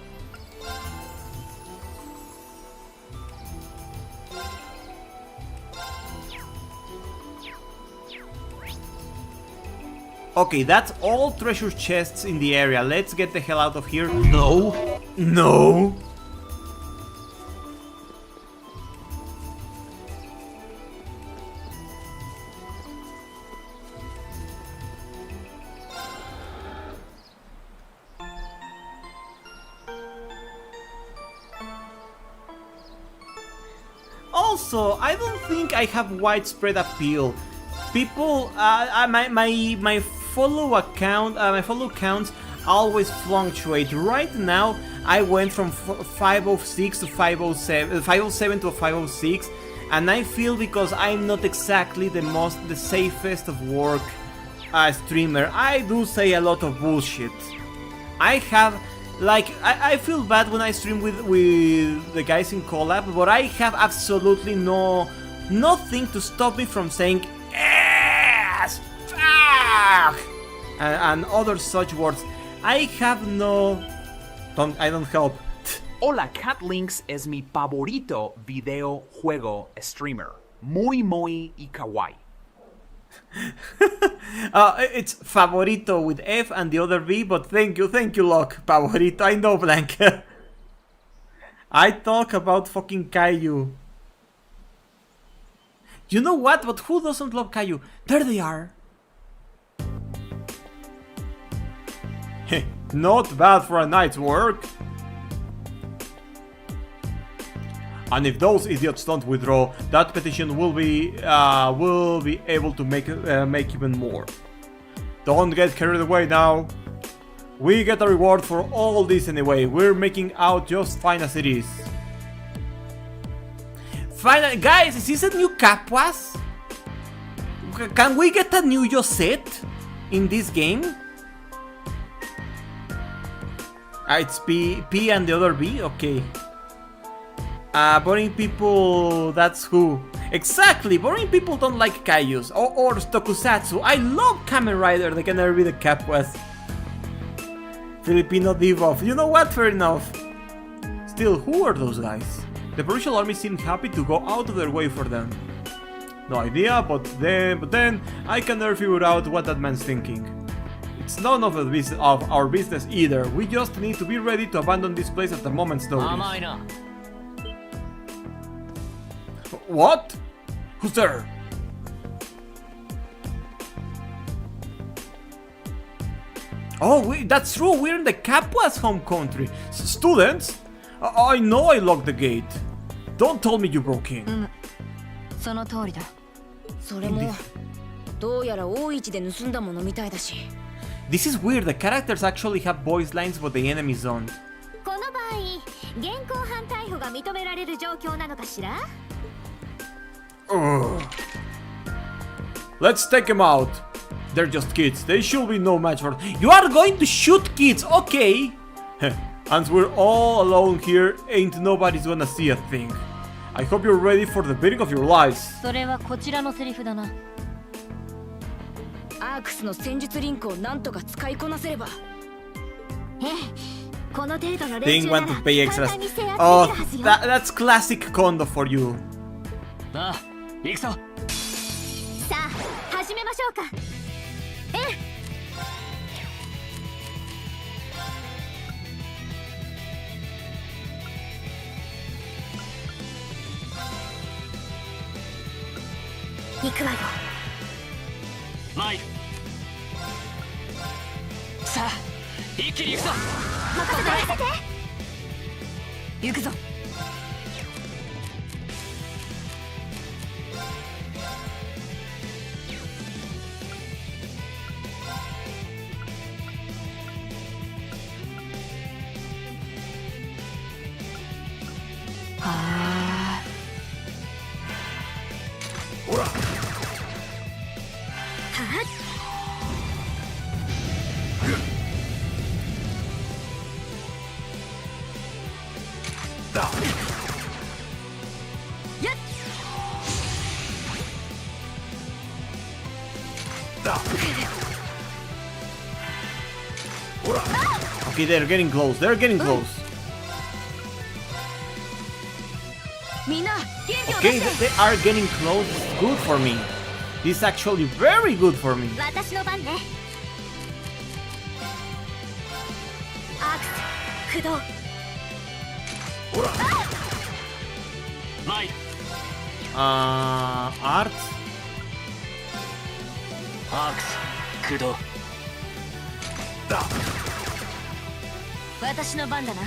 Okay, that's all treasure chests in the area. Let's get the hell out of here. No. No! Also, I don't think I have widespread appeal. People, my follow account, my follow counts always fluctuate. Right now, I went from 506 to 507, 507 to 506, and I feel because I'm not exactly the safest of work streamer. I do say a lot of bullshit. I have. Like, I feel bad when I stream with the guys in collab, but I have absolutely nothing to stop me from saying yes, fuck, and other such words. I have I don't help. Hola, Cat Links es mi favorito video juego streamer. Muy y kawaii. It's favorito with F and the other V, but thank you, Locke. Favorito, I know, Blank. I talk about fucking Caillou. You know what? But who doesn't love Caillou? There they are. Not bad for a night's work. And if those idiots don't withdraw, that petition will be able to make even more. Don't get carried away now. We get a reward for all this anyway. We're making out just fine as it is. Finally, guys, is this a new Capwas? Can we get a new Yoset in this game? It's P and the other B? Okay. Boring people, that's who. Exactly, boring people don't like kaijus or tokusatsu. I love Kamen Rider, they can never be the Capwas. Filipino debuff. You know what? Fair enough. Still, who are those guys? The Provincial Army seemed happy to go out of their way for them. No idea, but then I can never figure out what that man's thinking. It's none of our business either. We just need to be ready to abandon this place at the moment's notice. What? Who's there? Oh, that's true. We're in the Capwa's home country. Students? I know I locked the gate. Don't tell me you broke in. その通りだ。それもどうやら大市で盗んだものみたいだし。This is weird. The characters actually have voice lines, but the enemies don't. この場合、現行犯逮捕が認められる状況なのかしら？ Let's take them out. They're just kids. They should be no match for. You are going to shoot kids, okay? And we're all alone here. Ain't nobody's gonna see a thing. I hope you're ready for the beating of your lives. それはこちらのセリフだな。アークスの戦術リンクをなんとか使いこなせれば。ええ、この程度の練 They 習な want ら to pay 簡 extras. 単に制圧できる Oh, はずよ。that's classic Kondo for you. ああ、行くぞ。さあ、始めましょうか。ええ。行くわよ。参る。さあ、一気に行くぞ。任せて任せて。行くぞ。はあ。ほら。だ。やっ。だ。ほら。Okay, they're getting close. They're getting close. みんな元気を出 Okay, して。 they are getting close. Good for me. This is actually very good for me. 私の番ね。アークス駆動。ほら。参る。Arts. アークス駆動。だ。私の番だな。は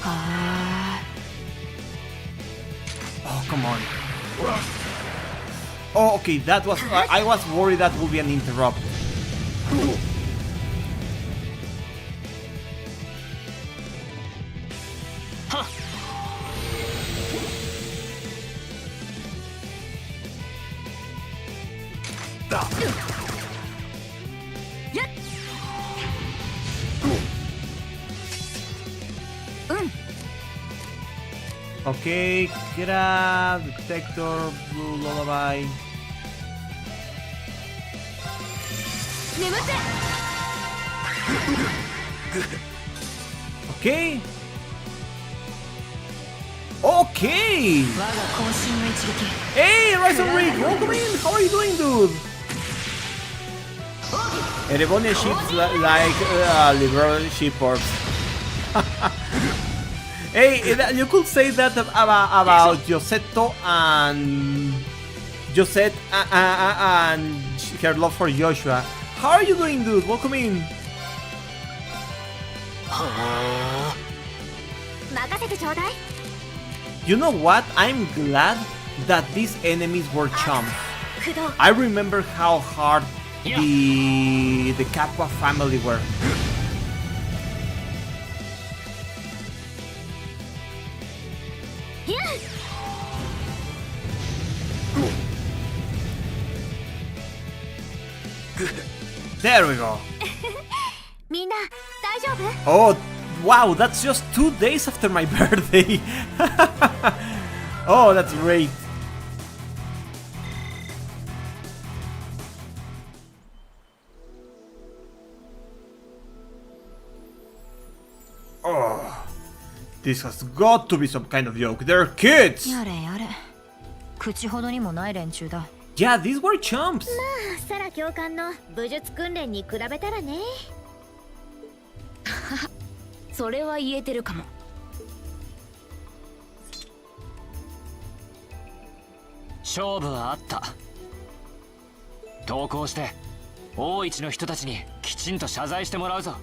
あ。 Oh, come on. Oh, okay, that was. I was worried that would be an interrupt. Da. Okay, get up, detector, blue lullaby. 眠って。 Okay. Okay. 我が渾身の一撃。 Hey, Rise of Rick, welcome in. How are you doing, dude? Erebonian ships like liberal shippers. Hey, you could say that about Josetto and Josette and her love for Joshua. How are you doing, dude? Welcome in. 任せてちょうだい。 You know what? I'm glad that these enemies were chumps. 駆動。 I remember how hard the Kappa family were. There we go. みんな大丈夫？ Oh, Wow, that's just 2 days after my birthday. Oh, that's great. Oh, this has got to be some kind of joke. They're kids. やれやれ口ほどにもない連中だ Yeah, these were chumps. サラ教官の武術訓練に比べたらね。それは言えてるかも勝負はあった。同行して大一の人たちにきちんと謝罪してもらうぞ。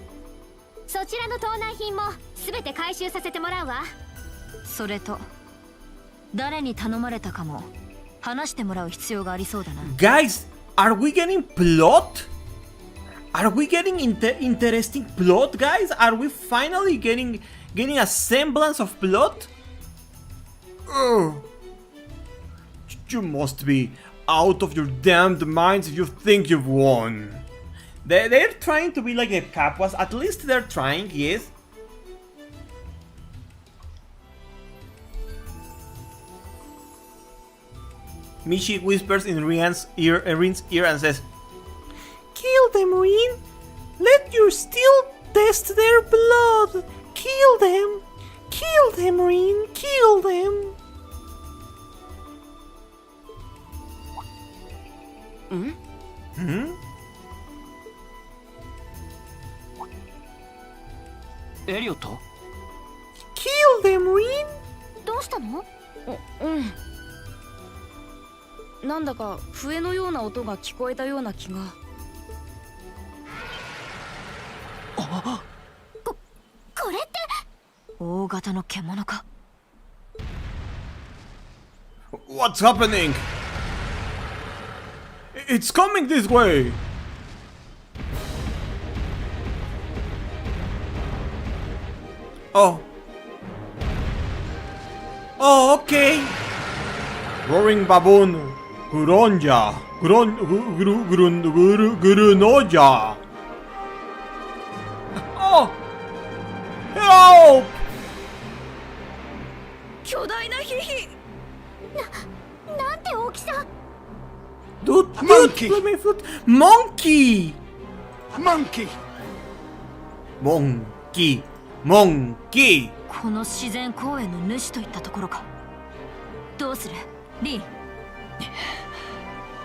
そちらの盗難品も全て回収させてもらうわ。それと誰に頼まれたかも話してもらう必要がありそうだな Guys, are we getting plot? Are we getting interesting plot, guys? Are we finally getting a semblance of plot? Ugh. You must be out of your damned minds if you think you've won. They're trying to be like the Capuas. At least they're trying, yes. Michi whispers in Rin's ear and says, "Kill them, Rin! Let your steel test their blood! Kill them! Kill them, Rin! Kill them!" Hmm? エリオット Kill them, Rin! どうしたの？なんだか笛のような音が聞こえたような気がこれって大型の獣か What's happening? It's coming this way! Oh. Oh, okay. Roaring baboon. Grunoja. Oh! Help! 巨大なヒヒなんて大きさ。 Dude, let me foot. Monkey! Monkey! Monkey! Monkey! この自然公園の主といったところかどうするリン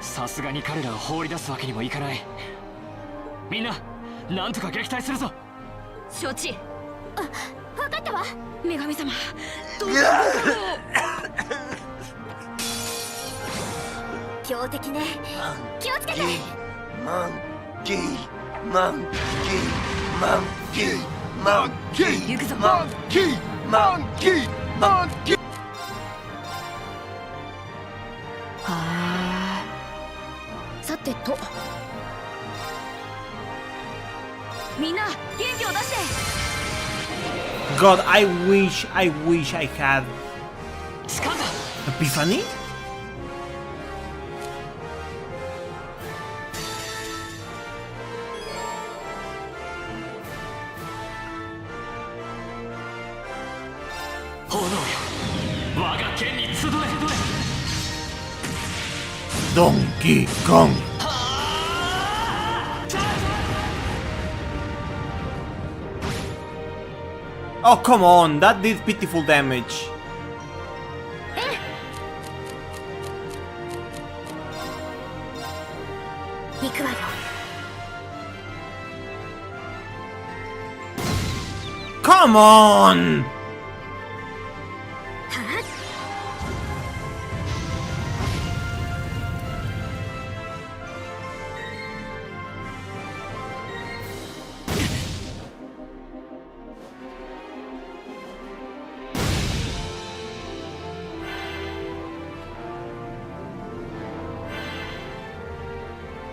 さすがに彼らを放り出すわけにもいかない。みんななんとか撃退するぞ。承知わかったわ。女神様どうか強敵ね。気をつけて。 Monkey! Monkey! Monkey! Monkey! 行くぞ Monkey! Monkey! Monkey! はさてとみんな元気を出して God, I wish I had 掴んだ。 Epiphany? 炎よ、我が剣に集え。 Donkey Kong! Oh, come on, that did pitiful damage. Come on!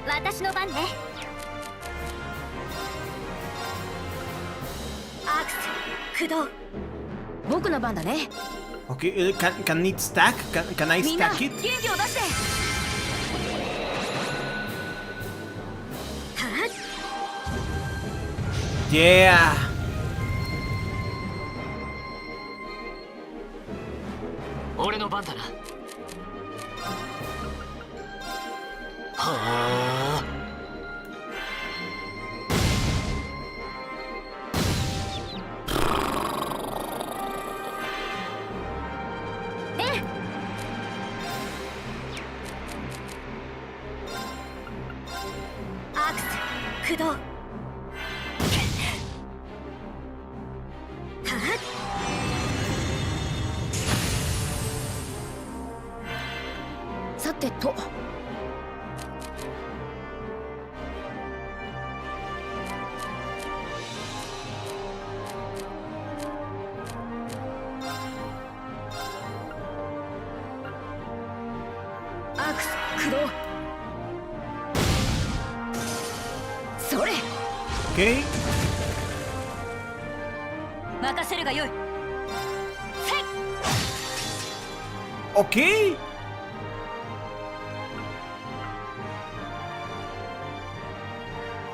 私の番ね。アクス駆動。僕の番だね Okay, can it stack? Can I みんな stack 元 it? 気を出して Yeah! 俺の番だな。はあ。アークス駆動。さてと。アークス駆動。それ。Okay. 任せるがよい。 Okay.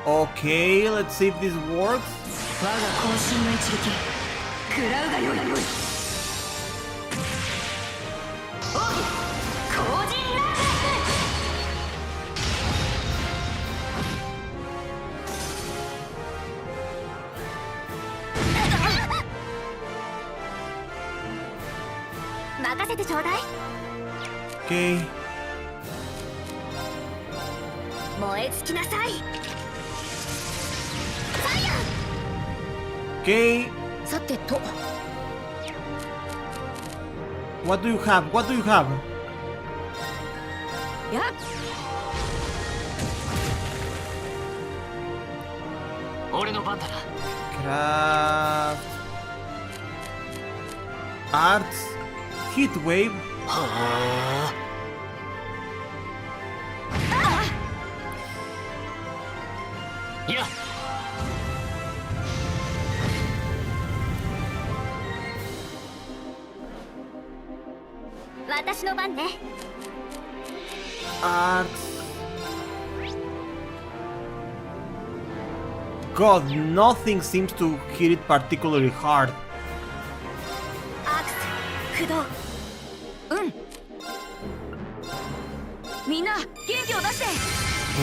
Okay, let's see if this works. 我が渾身の一撃食らうがよい。おう、後陣ラ任せてちょうだい。 Okay. 燃え尽きなさい。 Okay. さてと。 What do you have? What do you have? やっ。俺の番だな。 Craft. Arts. Heat wave. はあ。いや。私の番ね。 Arts. God, nothing seems to hit it particularly hard. アークス駆動。みんな元気を出して。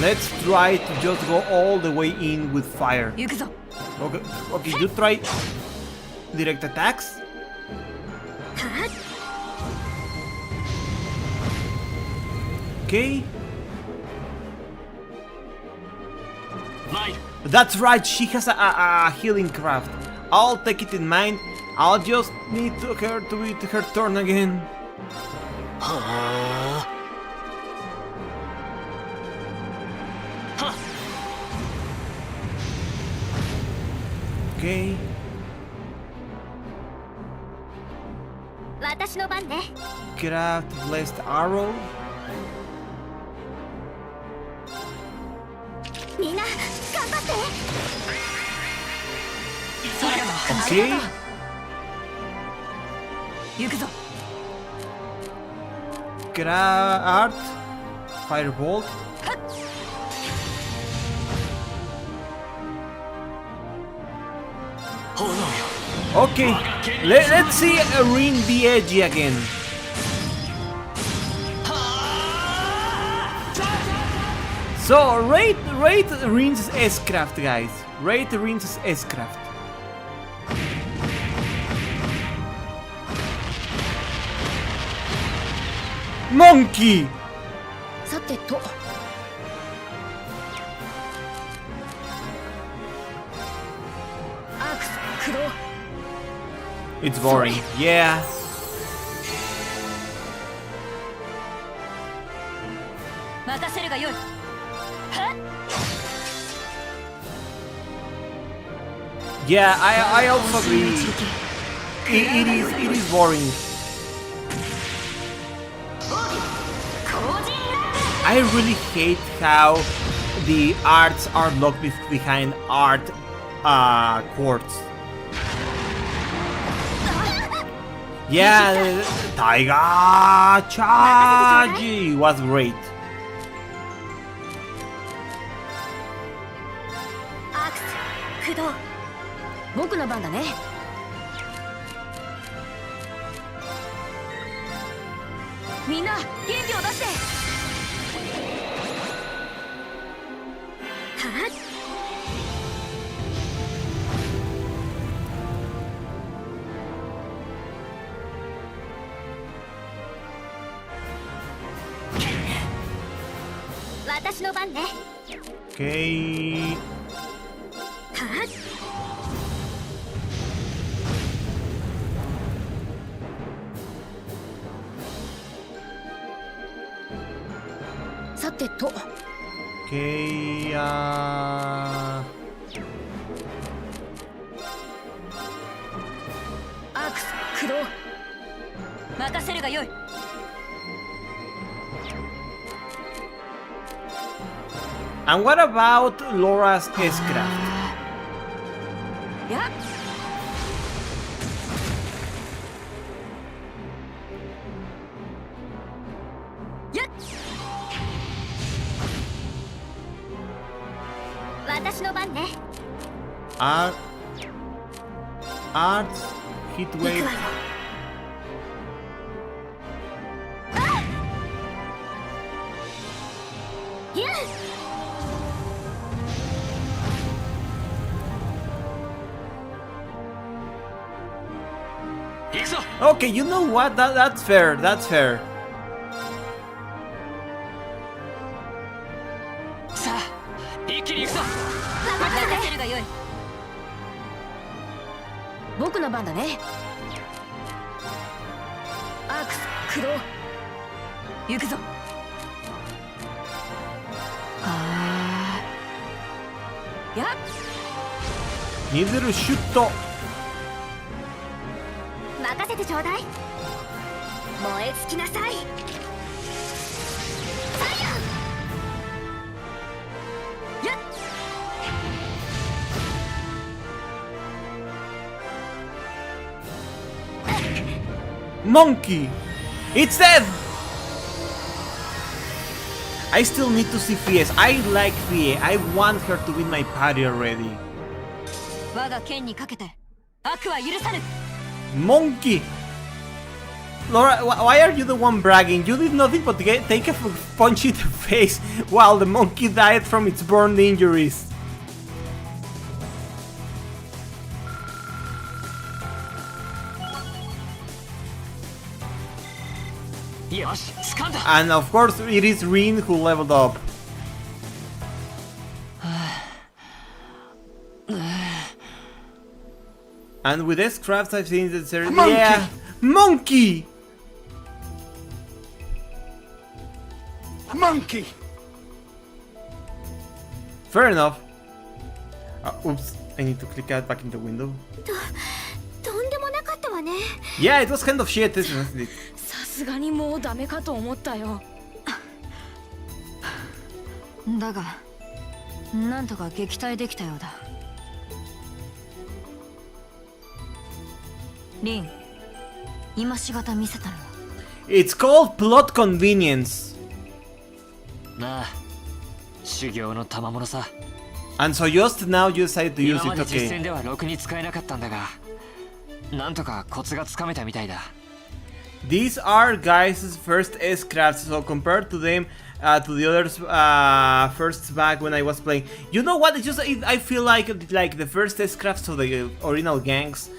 Let's try to just go all the way in with fire. 行くぞ。 Okay, okay, you try direct attacks. Okay. マイル。 That's right, she has a healing craft. I'll take it in mind. I'll just need her to be her turn again. はあ。はっ。 Okay. 私の番ね。 Craft blessed arrow. みんな頑張って。 Okay. 行くぞ。 Craft firebolt. Okay, let's see Rin the Edgy again. So, rate Rin's S-Craft, guys. Rate Rin's S-Craft. Monkey! さてと。アークス駆動。 It's boring. Yeah. 任せるがよい。 Yeah, I also agree. It is boring. I really hate how the arts are locked behind art quartz. Yeah, Tiger Charge was great. アークス駆動。僕の番だね。みんな元気を出して。はっ、私の番ね。 Okay. はっ、さてと。 Okay. アークス駆動。任せるがよい。 And what about Laura's S-Craft? やっ、やっ、私の番ね。 Arts Heat 行く Wave. わよ。いや、 行くぞ。 Okay, you know what? That's fair. That's fair. さあ一気に行くぞ。任せるがよい。僕の番だね。アークス駆動。行くぞ。はー、やっ、 Neither shoot. 任せてちょうだい。燃え尽きなさい。ファイヤー。やっ、 Monkey! It's dead! I still need to see Fies. I like Fie. I want her to win my party already. 我が剣にかけて悪は許さぬ。 Monkey! Laura, why are you the one bragging? You did nothing but take a punch in the face while the monkey died from its burn injuries. よし、掴んだ。 And of course, it is Rin who leveled up. And with S-Crafts, I've seen that there. Monkey! Yeah! Monkey! Monkey! Fair enough. Oops, I need to click out back in the window. とんでもなかったわね。 Yeah, it was kind of shit, isn't it? さすがにもうダメかと思ったよ。だがなんとか撃退できたようだ。リン、今しがた見せたのは。 It's called plot convenience. なあ、修行の賜物さ。 And so just now you decided to use 今ま it, で実 okay. 戦ではろくに使えなかったんだが、なんとかコツがつかめたみたいだ。 These are guys' first S-Crafts, so compared to them, to the others first back when I was playing. You know what? I feel like the first S-Crafts of the original gangs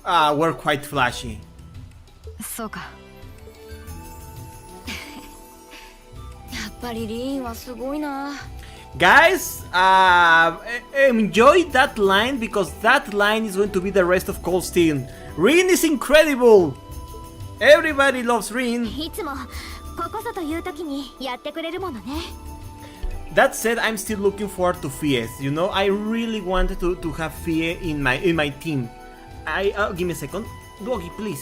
were quite flashy. そうか。やっぱりリンはすごいな。 Guys, enjoy that line because that line is going to be the rest of Cold Steel. Rin is incredible! Everybody loves Rin. いつもここぞという時にやってくれるものね。 That said, I'm still looking forward to Fies. You know, I really wanted to have Fie in my team. Give me a second. Doggy, please.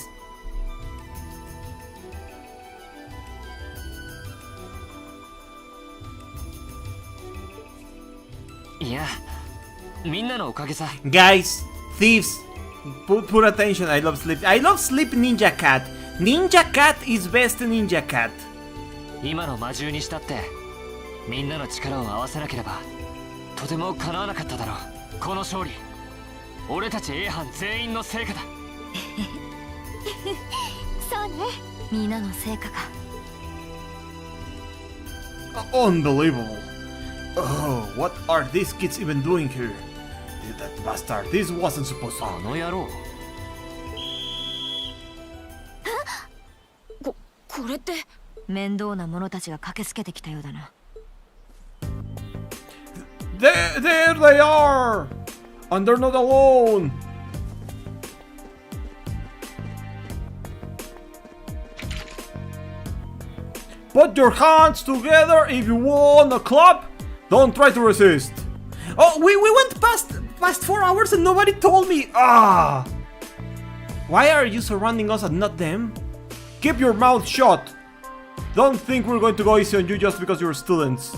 いや、みんなのおかげさ。 Guys, thieves, put attention. I love sleep. I love sleep Ninja Cat. Ninja Cat is best Ninja Cat. 今の魔獣にしたって、みんなの力を合わせなければ、とても叶わなかっただろう。この勝利、俺たち A 班全員の成果だ。そうね、みんなの成果か。Unbelievable. Oh, what are these kids even doing here? That bastard. This wasn't supposed to. あの野郎。これって面倒な者たちが駆けつけてきたようだな。There they are! And they're not alone! Put your hands together if you want a club! Don't try to resist! Oh, we went past 4 hours and nobody told me! Ah! Why are you surrounding us and not them? Keep your mouth shut! Don't think we're going to go easy on you just because you're students.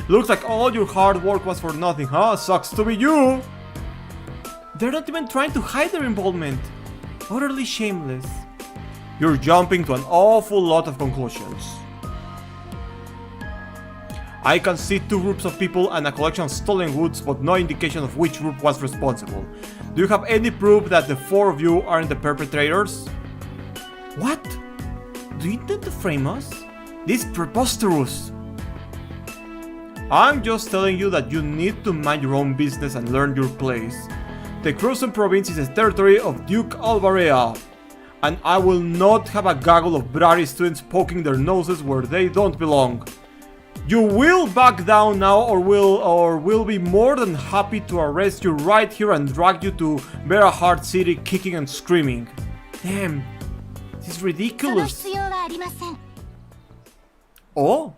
Looks like all your hard work was for nothing, huh? Sucks to be you! They're not even trying to hide their involvement. Utterly shameless. You're jumping to an awful lot of conclusions. I can see 2 groups of people and a collection of stolen goods, but no indication of which group was responsible. Do you have any proof that the 4 of you aren't the perpetrators? What? Do you intend to frame us? This is preposterous. I'm just telling you that you need to mind your own business and learn your place. The Cruzen province is the territory of Duke Alvarea, and I will not have a gaggle of bratty students poking their noses where they don't belong. You will back down now or we'll be more than happy to arrest you right here and drag you to Berahart City kicking and screaming. Damn, this is ridiculous. Oh?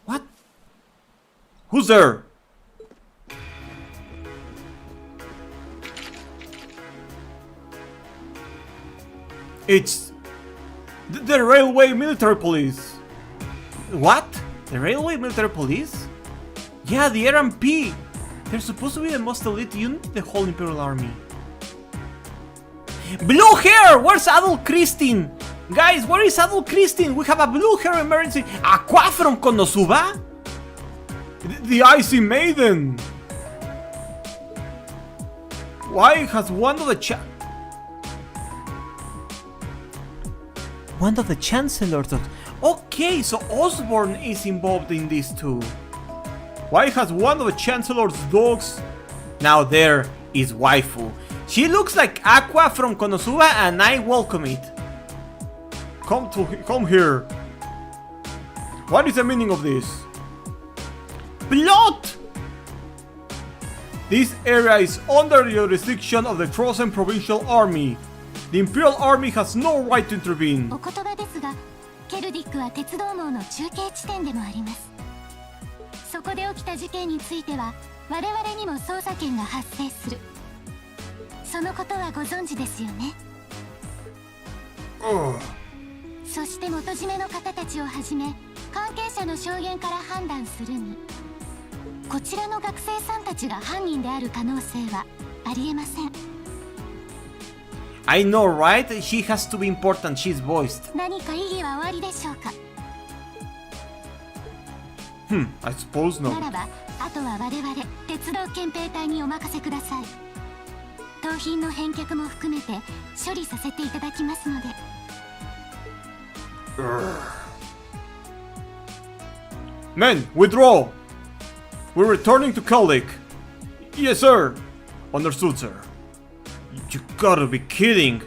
What? Who's there? It's the Railway Military Police. What? The Railway Military Police? Yeah, the RMP. They're supposed to be the most elite unit in the whole Imperial Army. Blue hair! Where's Adult Christine? Guys, where is Adult Christine? We have a blue hair emergency. Aqua from Konosuba? The Icy Maiden. Why has one of the Chancellors of... Okay, so Osborne is involved in this too. Why has one of the Chancellor's dogs... Now there is waifu. She looks like Aqua from Konosuba and I welcome it. Come here. What is the meaning of this? Plot! This area is under the jurisdiction of the Cruzen Provincial Army. The Imperial Army has no right to intervene. お言葉ですが、ケルディックは鉄道網の中継地点でもあります。そこで起きた事件については、我々にも捜査権が発生する。そのことはご存知ですよね。そして元締めの方たちをはじめ、関係者の証言から判断するに、こちらの学生さんたちが犯人である可能性はありえません。I know, right? She has to be important. She's voiced. 何か意義はおありでしょうか。I suppose not. ならば、あとは我々鉄道憲兵隊にお任せください。盗品の返却も含めて処理させていただきますので。Men, withdraw! We're returning to Kaldik. Yes, sir. Understood, sir. You gotta be kidding.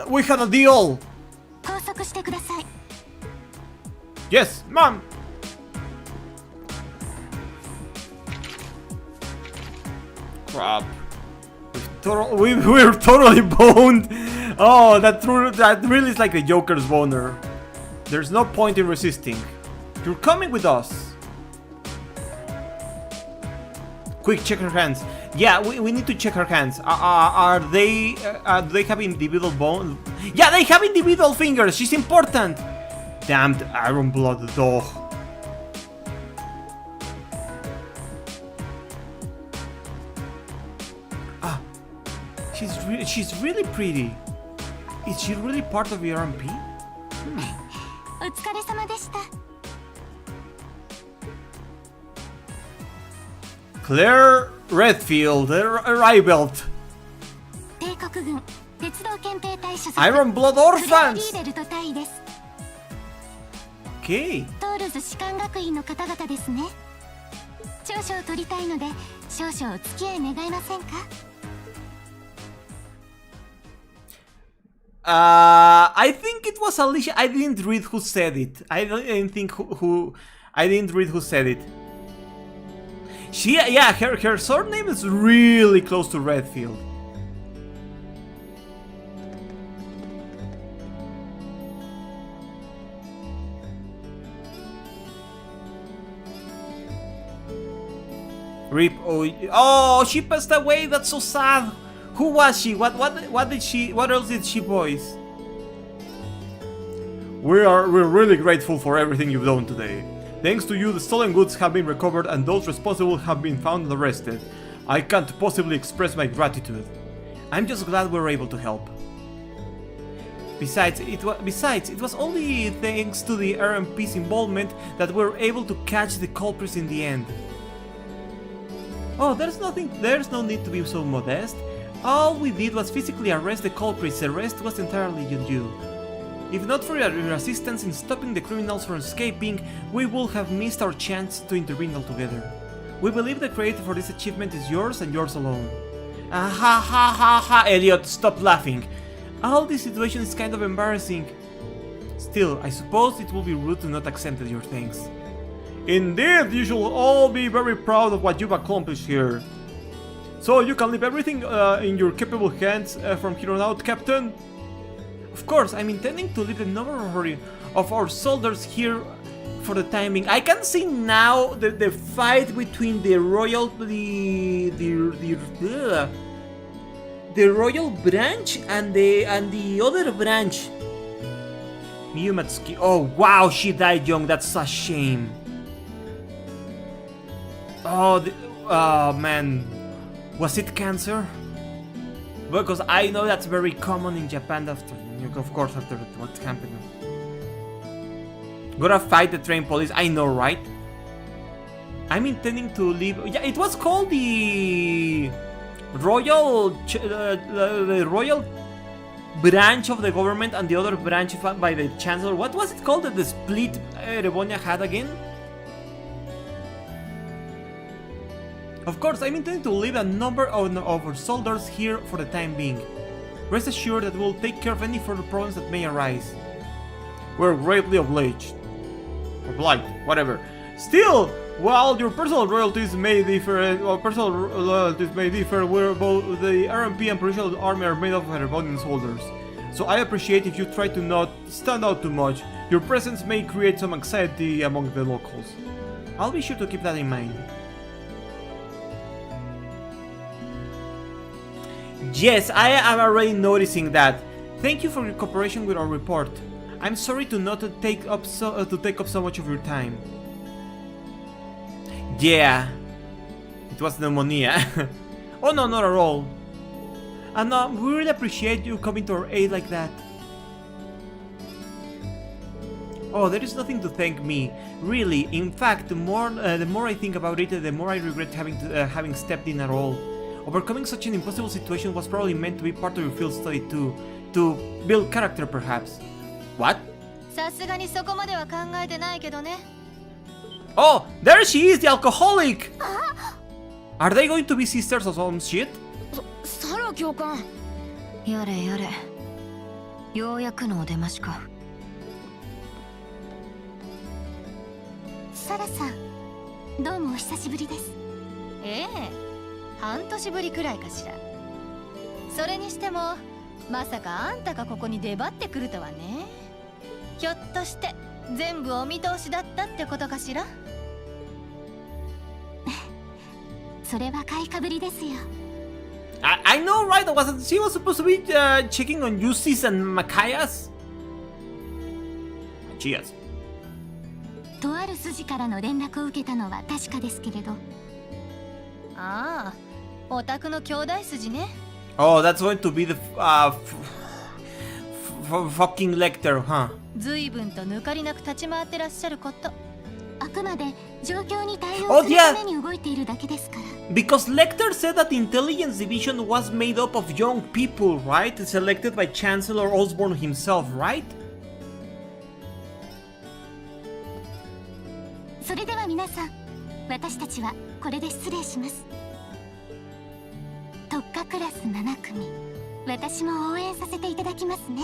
We had a deal. 拘束してください。Yes, ma'am. Crap. We're totally boned. Oh, that really is like the Joker's boner. There's no point in resisting. You're coming with us. Quick, check her hands. Yeah, we need to check her hands. Do they have individual bones? Yeah, they have individual fingers. She's important. Damned iron blood dog. She's really pretty. Is she really part of the RMP? お疲れ様でした。Claire Redfield, arrived. 帝国国軍鉄道憲兵隊所属 Iron Blood クレア・リ Orphans! ーベルト隊です。 Okay. トールズ士官学院の方々ですね。長所を取りたいので少々お付き合い願えませんか？ I think it was Alicia. I didn't read who said it. I didn't think who I didn't read who said it. She, yeah, her surname is really close to Redfield. Rip. Oh, she passed away. That's so sad. Who was she? What did she? What else did she voice? We're really grateful for everything you've done today. Thanks to you, the stolen goods have been recovered and those responsible have been found and arrested. I can't possibly express my gratitude. I'm just glad we were able to help. Besides, it was only thanks to the RMP's involvement that we were able to catch the culprits in the end. Oh, there's no need to be so modest. All we did was physically arrest the culprits. The rest was entirely on you. If not for your assistance in stopping the criminals from escaping, we would have missed our chance to intervene altogether. We believe the credit for this achievement is yours and yours alone. Ha ha ha ha, Elliot, stop laughing. All this situation is kind of embarrassing. Still, I suppose it will be rude to not accept your thanks. Indeed, you should all be very proud of what you've accomplished here. So you can leave everything in your capable hands from here on out, Captain? Of course, I'm intending to leave the number of our soldiers here for the timing. I can see now the fight between the royal the royal branch and the other branch. Miyu Matsuki. Oh wow, she died young. That's a shame. Oh man, was it cancer? Because I know that's very common in Japan after, of course, after what happened. Gotta fight the train police, I know, right? I'm intending to leave. Yeah, it was called the royal branch of the government and the other branch by the chancellor. What was it called that the split Erebonia had again? Of course, I'm intending to leave a number of our soldiers here for the time being. Rest assured that we'll take care of any further problems that may arise. We're greatly obliged. Obliged, whatever. Still, while your personal loyalties may differ, we're both the RMP and Provincial Army are made up of Erebonian soldiers. So I appreciate if you try to not stand out too much. Your presence may create some anxiety among the locals. I'll be sure to keep that in mind. Yes, I am already noticing that. Thank you for your cooperation with our report. I'm sorry to not take up so much of your time. Yeah, it was pneumonia. Oh no, not at all. And we really appreciate you coming to our aid like that. Oh, there is nothing to thank me, really. In fact, the more I think about it, the more I regret having stepped in at all. Overcoming such an impossible situation was probably meant to be part of your field study too, to build character perhaps. What? Oh, there she is, the alcoholic! Are they going to be sisters or some shit? サラ教官。やれやれ。ようやくのお出ましか。サラさん、どうもお久しぶりです。ええ、半年ぶりくらいかしら。それにしても、まさかあんたがここに出張ってくるとはね。ひょっとして全部お見通しだったってことかしら。それは買いかぶりですよ。I know, right? She was supposed to be checking on Yusi's and Makaya's. Cheers. とある筋からの連絡を受けたのは確かですけれど。ああ、お宅の兄弟筋ね。Oh, that's going to be the fucking lector, huh? 随分と抜かりなく立ち回ってらっしゃること。あくまで状況に対応するために動いているだけですから。Because Lecter said that the intelligence division was made up of young people, right? Selected by Chancellor Osborne himself, right? それでは皆さん、私たちはこれで失礼します。特化クラス7組、私も応援させていただきますね。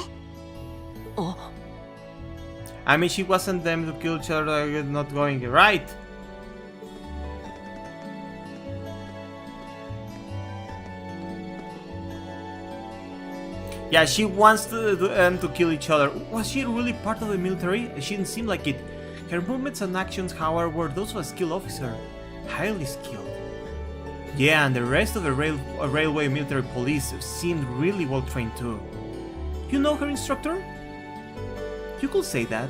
I mean, she wasn't them to kill each other, not going right. Yeah, she wants them to kill each other. Was she really part of the military? She didn't seem like it. Her movements and actions, however, were those of a skilled officer. Highly skilled. Yeah, and the rest of the railway military police seemed really well trained too. You know her instructor? You could say that.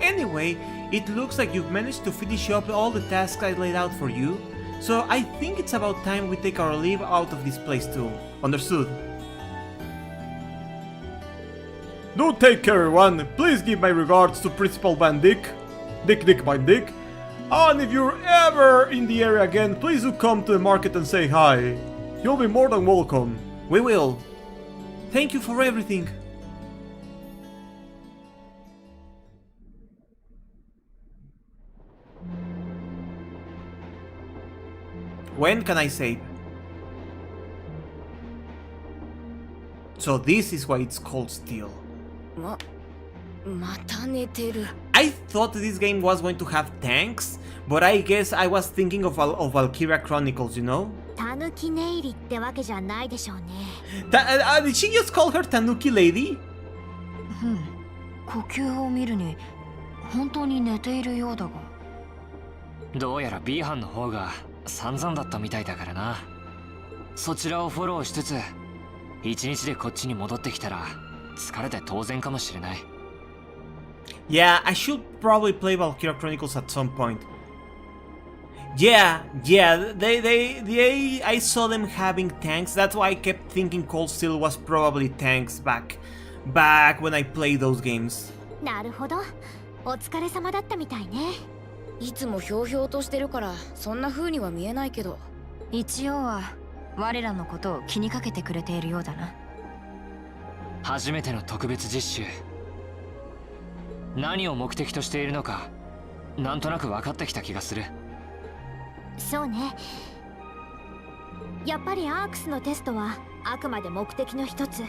Anyway, it looks like you've managed to finish up all the tasks I laid out for you, so I think it's about time we take our leave out of this place too. Understood? Do take care, everyone. Please give my regards to Principal Van Dyck. Dick Van Dyck. And if you're ever in the area again, please do come to the market and say hi. You'll be more than welcome. We will. Thank you for everything. When can I save? So this is why it's called Steel. I thought this game was going to have tanks, but I guess I was thinking of Valkyria Chronicles, you know? Did she just call her Tanuki Lady? 呼吸を見るに本当に寝ているようだが。どうやら B 班の方が散々だったみたいだからな。そちらをフォローしつつ、一日でこっちに戻ってきたら疲れて当然かもしれない。Yeah, I should probably play Valkyria Chronicles at some point. Yeah, I saw them having tanks. That's why I kept thinking Cold Steel was probably tanks back when I played those games. なるほど。お疲れ様だったみたいね。いつもひょうひょうとしてるからそんな風には見えないけど、一応は我らのことを気にかけてくれているようだな。初めての特別実習。何を目的としているのか、なんとなく分かってきた気がする。そうね。やっぱりアークスのテストはあくまで目的の一つ。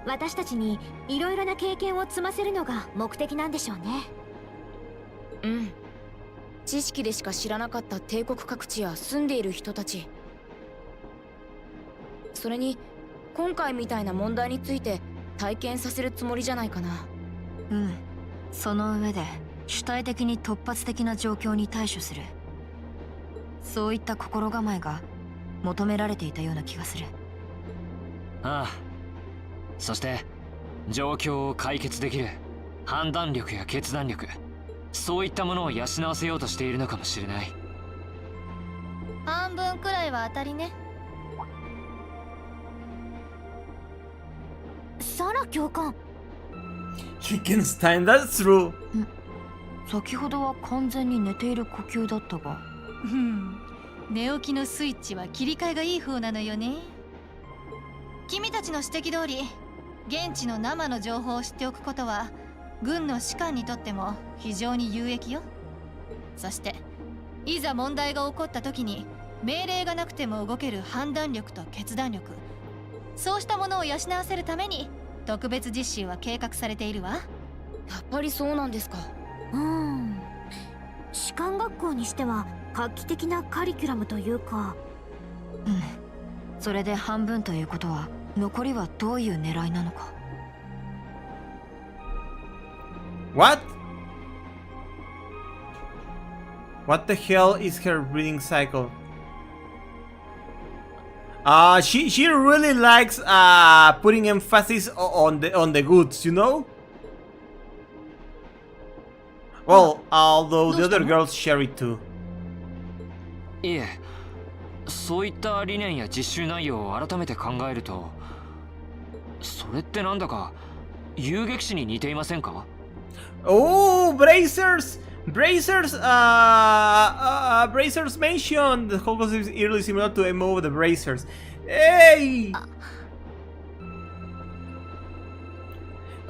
私たちにいろいろな経験を積ませるのが目的なんでしょうね。うん。知識でしか知らなかった帝国各地や住んでいる人たち。それに今回みたいな問題について体験させるつもりじゃないかな。うん。その上で主体的に突発的な状況に対処する。そういった心構えが求められていたような気がする。ああ。そして状況を解決できる判断力や決断力、そういったものを養わせようとしているのかもしれない。半分くらいは当たりね。サラ教官。Hickenstein, that's true. 先ほどは完全に寝ている呼吸だったが。寝起きのスイッチは切り替えがいい方なのよね。君たちの指摘通り、現地の生の情報を知っておくことは軍の士官にとっても非常に有益よ。そしていざ問題が起こった時に命令がなくても動ける判断力と決断力、そうしたものを養わせるために特別実習は計画されているわ。やっぱりそうなんですか。士官学校にしては画期的なカリキュラムというか。それで半分ということは残りはどういう狙いなのか。What? What the hell is her breathing cycle? She really likes putting emphasis on the goods, you know? Well, although the other girls share it too. いえ、そういった理念や実習内容を改めて考えると、それってなんだか遊撃士に似ていませんか？ Oh, bracers! Bracers, Bracers mentioned the whole concept is eerily similar to a MMO of the Bracers. Hey!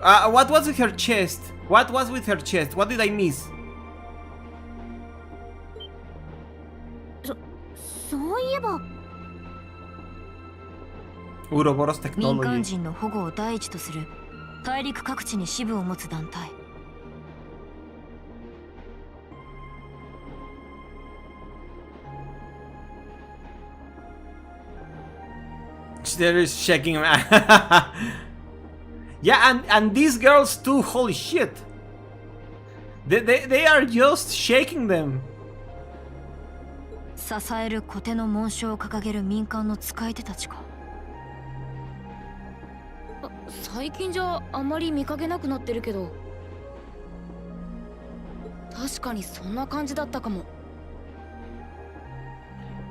What was with her chest? What was with her chest? What did I miss? そういえば Uroboros 民間 technology. 人の保護を第一とする大陸各地に支部を持つ団体。 There is shaking him. Yeah, and these girls too. Holy shit! They are just shaking them. 支えるコテの紋章を掲げる民間の使い手たちか。最近じゃあまり見かけなくなってるけど、確かにそんな感じだったかも。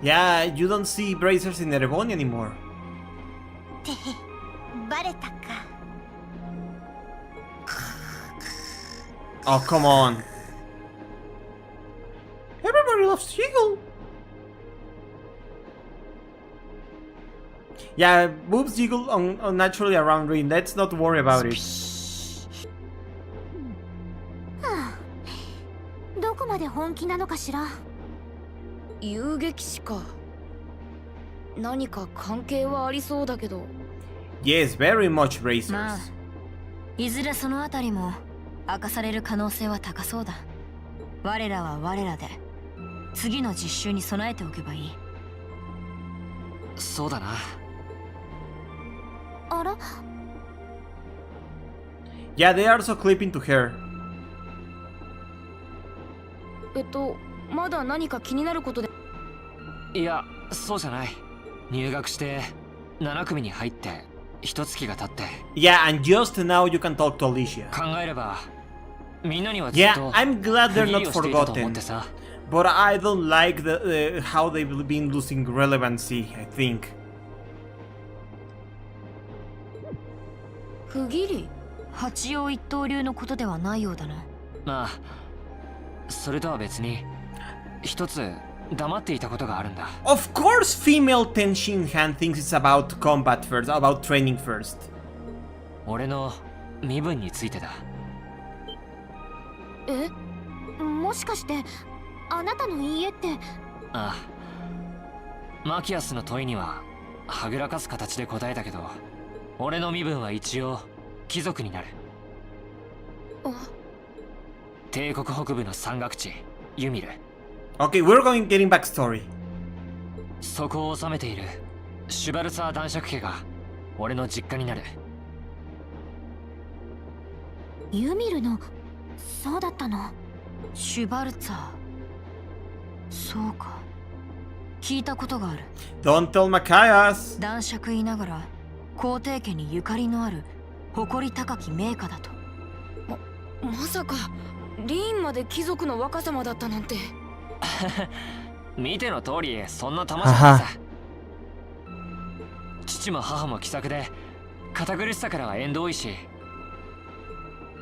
Yeah, you don't see bracers in Erebon anymore. ってバレたか。 Oh, come on. Everybody loves Jiggle. Yeah, boobs jiggle unnaturally around Rin. Let's not worry about it. はあ、どこまで本気なのかしら。遊撃士か。何か関係はありそうだけど。 Yes, very much bracers. まあ、いずれそのあたりも明かされる可能性は高そうだ。我らは我らで次の実習に備えておけばいい。そうだな。あら、 Yeah, they are also clipping to her. まだ何か気になることで。いや、そうじゃない。入学して7組に入って一月が経って。 Yeah, and just now you can talk to Alicia. 考えればみんなにはずっ Yeah, と I'm glad they're 不義 not 理をしていたと思っ forgotten. てさ。 But I don't like how they've been losing relevancy, I think. 不義理？八王一刀流のことではないようだな。まあ、それとは別に一つ黙っていたことがあるんだ。 Of course, female Tenshin Han thinks it's about combat first, about training first. 俺の身分についてだ。え、もしかしてあなたの家って。ああ、マキアスの問いにははぐらかす形で答えたけど、俺の身分は一応貴族になる。帝国北部の山岳地ユミル。 Okay, we're getting backstory. そこを治めているシュバルツァー男爵家が俺の実家になる。ユミルの、そうだったの。シュバルツァー。そうか。聞いたことがある。 Don't tell Machias. 男爵いながら皇帝家にゆかりのある誇り高き名家だと。まさかリーンまで貴族の若様だったなんて。見ての通りそんな玉じゃないさ。父も母も気さくで堅苦しさからは縁遠いし、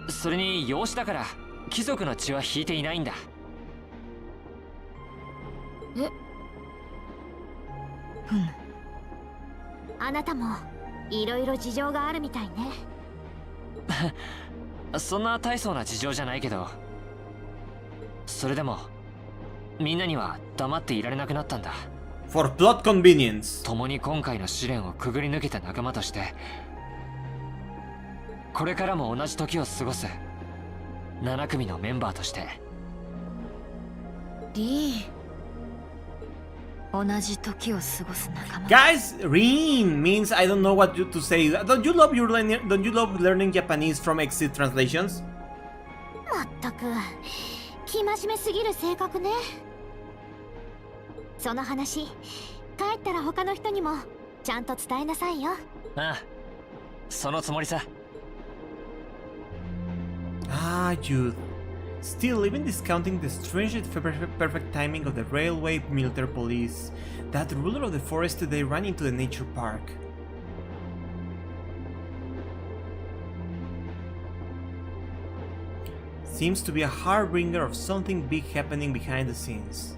それに養子だから貴族の血は引いていないんだ。え？あなたもいろいろ事情があるみたいね。そんな大層な事情じゃないけど、それでもみんなには黙っていられなくなったんだ。 For plot convenience. 共に今回の試練をくぐり抜けた仲間として、これからも同じ時を過ごす7組のメンバーとして。リ同じ時を過ごす仲間。 Guys, Rin means I don't know what to say. Don't you love learning Japanese from exit translations? まったく生真面目すぎる性格ね。その話、帰ったら他の人にもちゃんと伝えなさいよ。ああ、そのつもりさ。 Ah, Jude. Still, even discounting the strange perfect timing of the railway military police, that ruler of the forest today ran into the nature park. seems to be a harbinger of something big happening behind the scenes.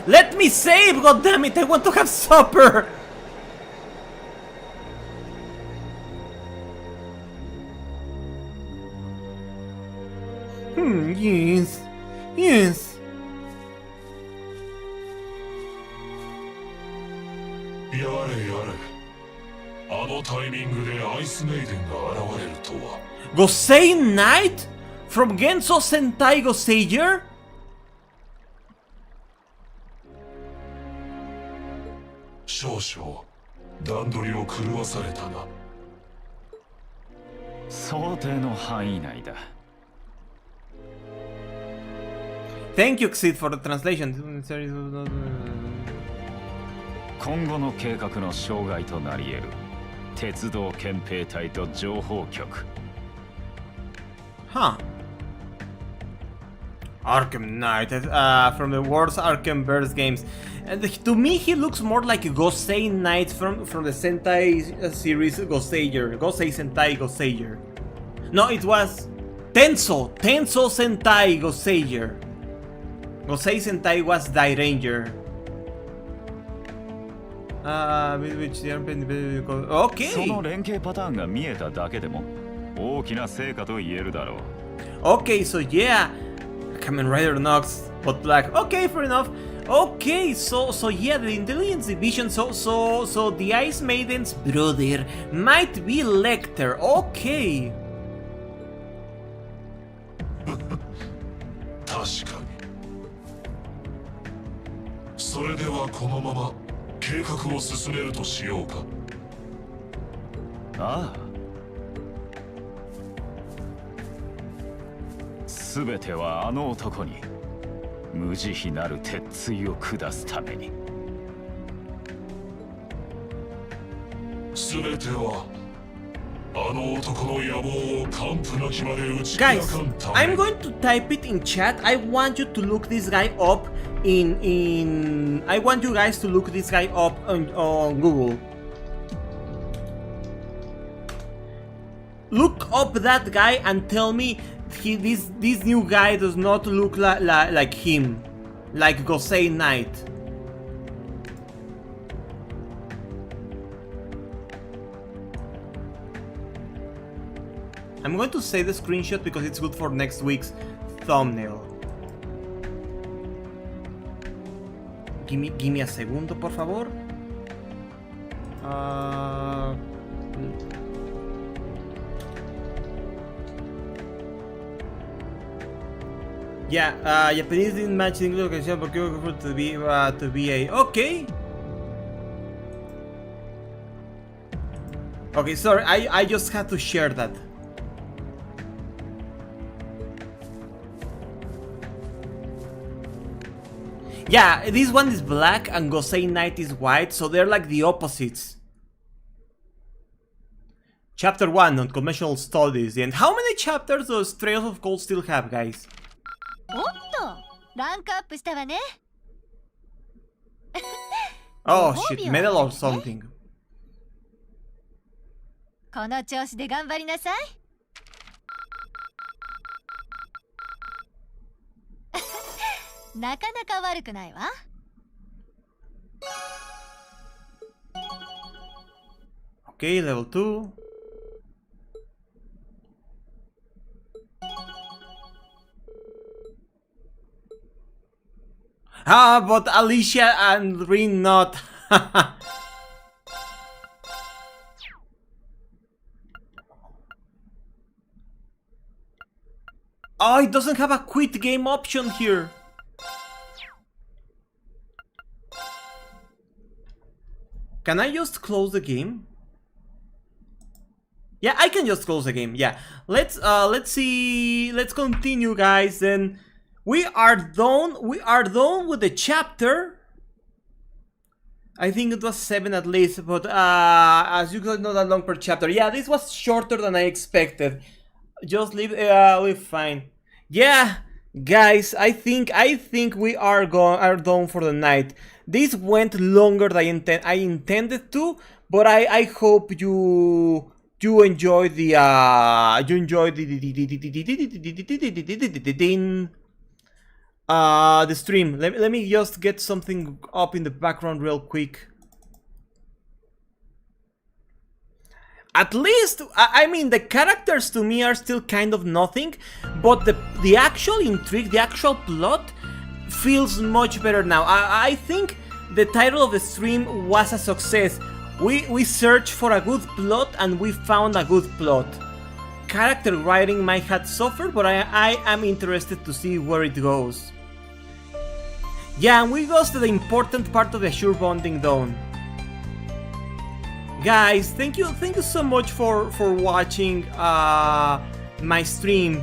Let me save, goddammit! I want to have supper! Yes. Yes. やれやれ。あのタイミングでアイスメイデンが現れるとは。Gosei Knight? From Genso Sentai Goseiger? 少々段取りを狂わされたな。想定の範囲内だ。Thank you, Xid, for the translation. 今後の計画の障害となり得る鉄道憲兵隊と情報局。Huh. Arkham Knight, from the world's Arkham Verse games. To me, he looks more like Gosei Knight from the Sentai series Goseiger. Gosei Sentai Goseiger. No, it was Tenso Sentai Goseiger. Gosei Sentai was Die Ranger. Okay. その連携パターンが見えただけでも大きな成果と言えるだろう。Okay, so yeah, Kamen Rider Nox, but black. Okay, fair enough. Okay, so yeah, the intelligence division. So the Ice Maiden's brother might be Lecter. Okay. 確かに。それではこのまま計画を進めるとしようか。ああ。すべてはあの男に無慈悲なる鉄槌を下すために。すべてはあの男の野望を完膚なきまで打ち砕かんため。 Guys, I'm going to type it in chat. I want you to look this guy up I want you guys to look this guy up on Google. Look up that guy and tell me this new guy does not look like him, like Gosei Knight. I'm going to save the screenshot because it's good for next week's thumbnail. Give me a segundo, por favor. Yeah, Japanese didn't match English location porque to be a okay. Okay, sorry, I just had to share that. Yeah, this one is black and Gosei Knight is white, so they're like the opposites. Chapter 1, Unconventional Studies. And how many chapters does Trails of Cold still have, guys? おっと、ランクアップしたわね。Oh shit, medal or something. この調子で頑張りなさい。なかなか悪くないわ。Okay, level 2. Ah, but Alicia and Rin not. Oh, it doesn't have a quit game option here. Can I just close the game? Yeah, I can just close the game. Yeah, let's see. Let's continue, guys. Then we are done. We are done with the chapter. I think it was 7 at least, but as you guys know, that long per chapter. Yeah, this was shorter than I expected. Just leave. We're fine. Yeah, guys, I think we are done for the night. This went longer than I intended to, but I hope you enjoy the the stream. Let me just get something up in the background real quick. At least, I mean, the characters to me are still kind of nothing, but the actual intrigue, the actual plot feels much better now. I think the title of the stream was a success. We searched for a good plot and we found a good plot. Character writing might have suffered, but I am interested to see where it goes. Yeah, and we got to the important part of the Sure Bonding Dawn. Guys, thank you so much for watching my stream.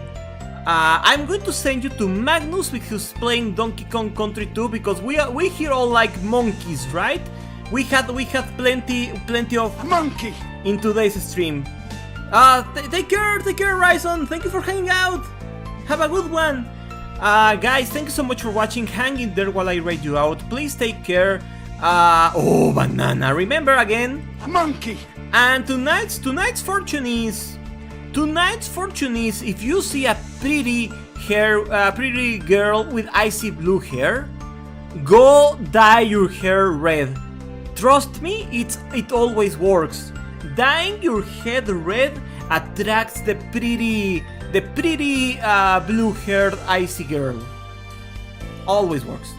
I'm going to send you to Magnus, who's playing Donkey Kong Country 2, because we here all like monkeys, right? We had plenty of monkey in today's stream. Take care, Ryzen. Thank you for hanging out. Have a good one. Guys, thank you so much for watching. Hang in there while I rate you out. Please take care. Oh, banana. Remember again, monkey. And tonight's fortune is if you see a pretty girl with icy blue hair, go dye your hair red. Trust me, it always works. Dyeing your head red attracts the pretty blue-haired icy girl. Always works.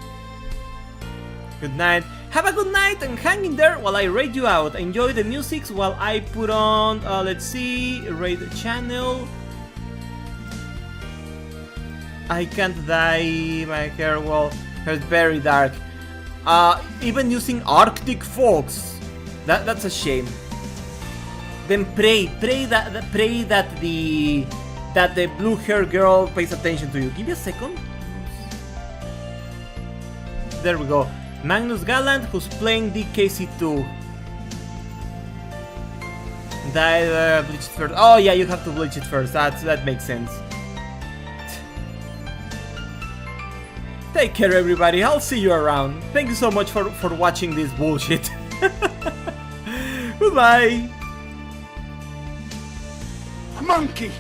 Good night. Have a good night and hang in there while I rate you out. Enjoy the music while I put on, let's see, rate the channel. I can't dye my hair, well, it's very dark. Even using Arctic fogs. That's a shame. Then pray that the blue-haired girl pays attention to you. Give me a second. There we go. Magnus Gallant, who's playing DKC2. Bleach it first. Oh yeah, you have to bleach it first. That makes sense. Take care, everybody. I'll see you around. Thank you so much for watching this bullshit. Goodbye. Monkey!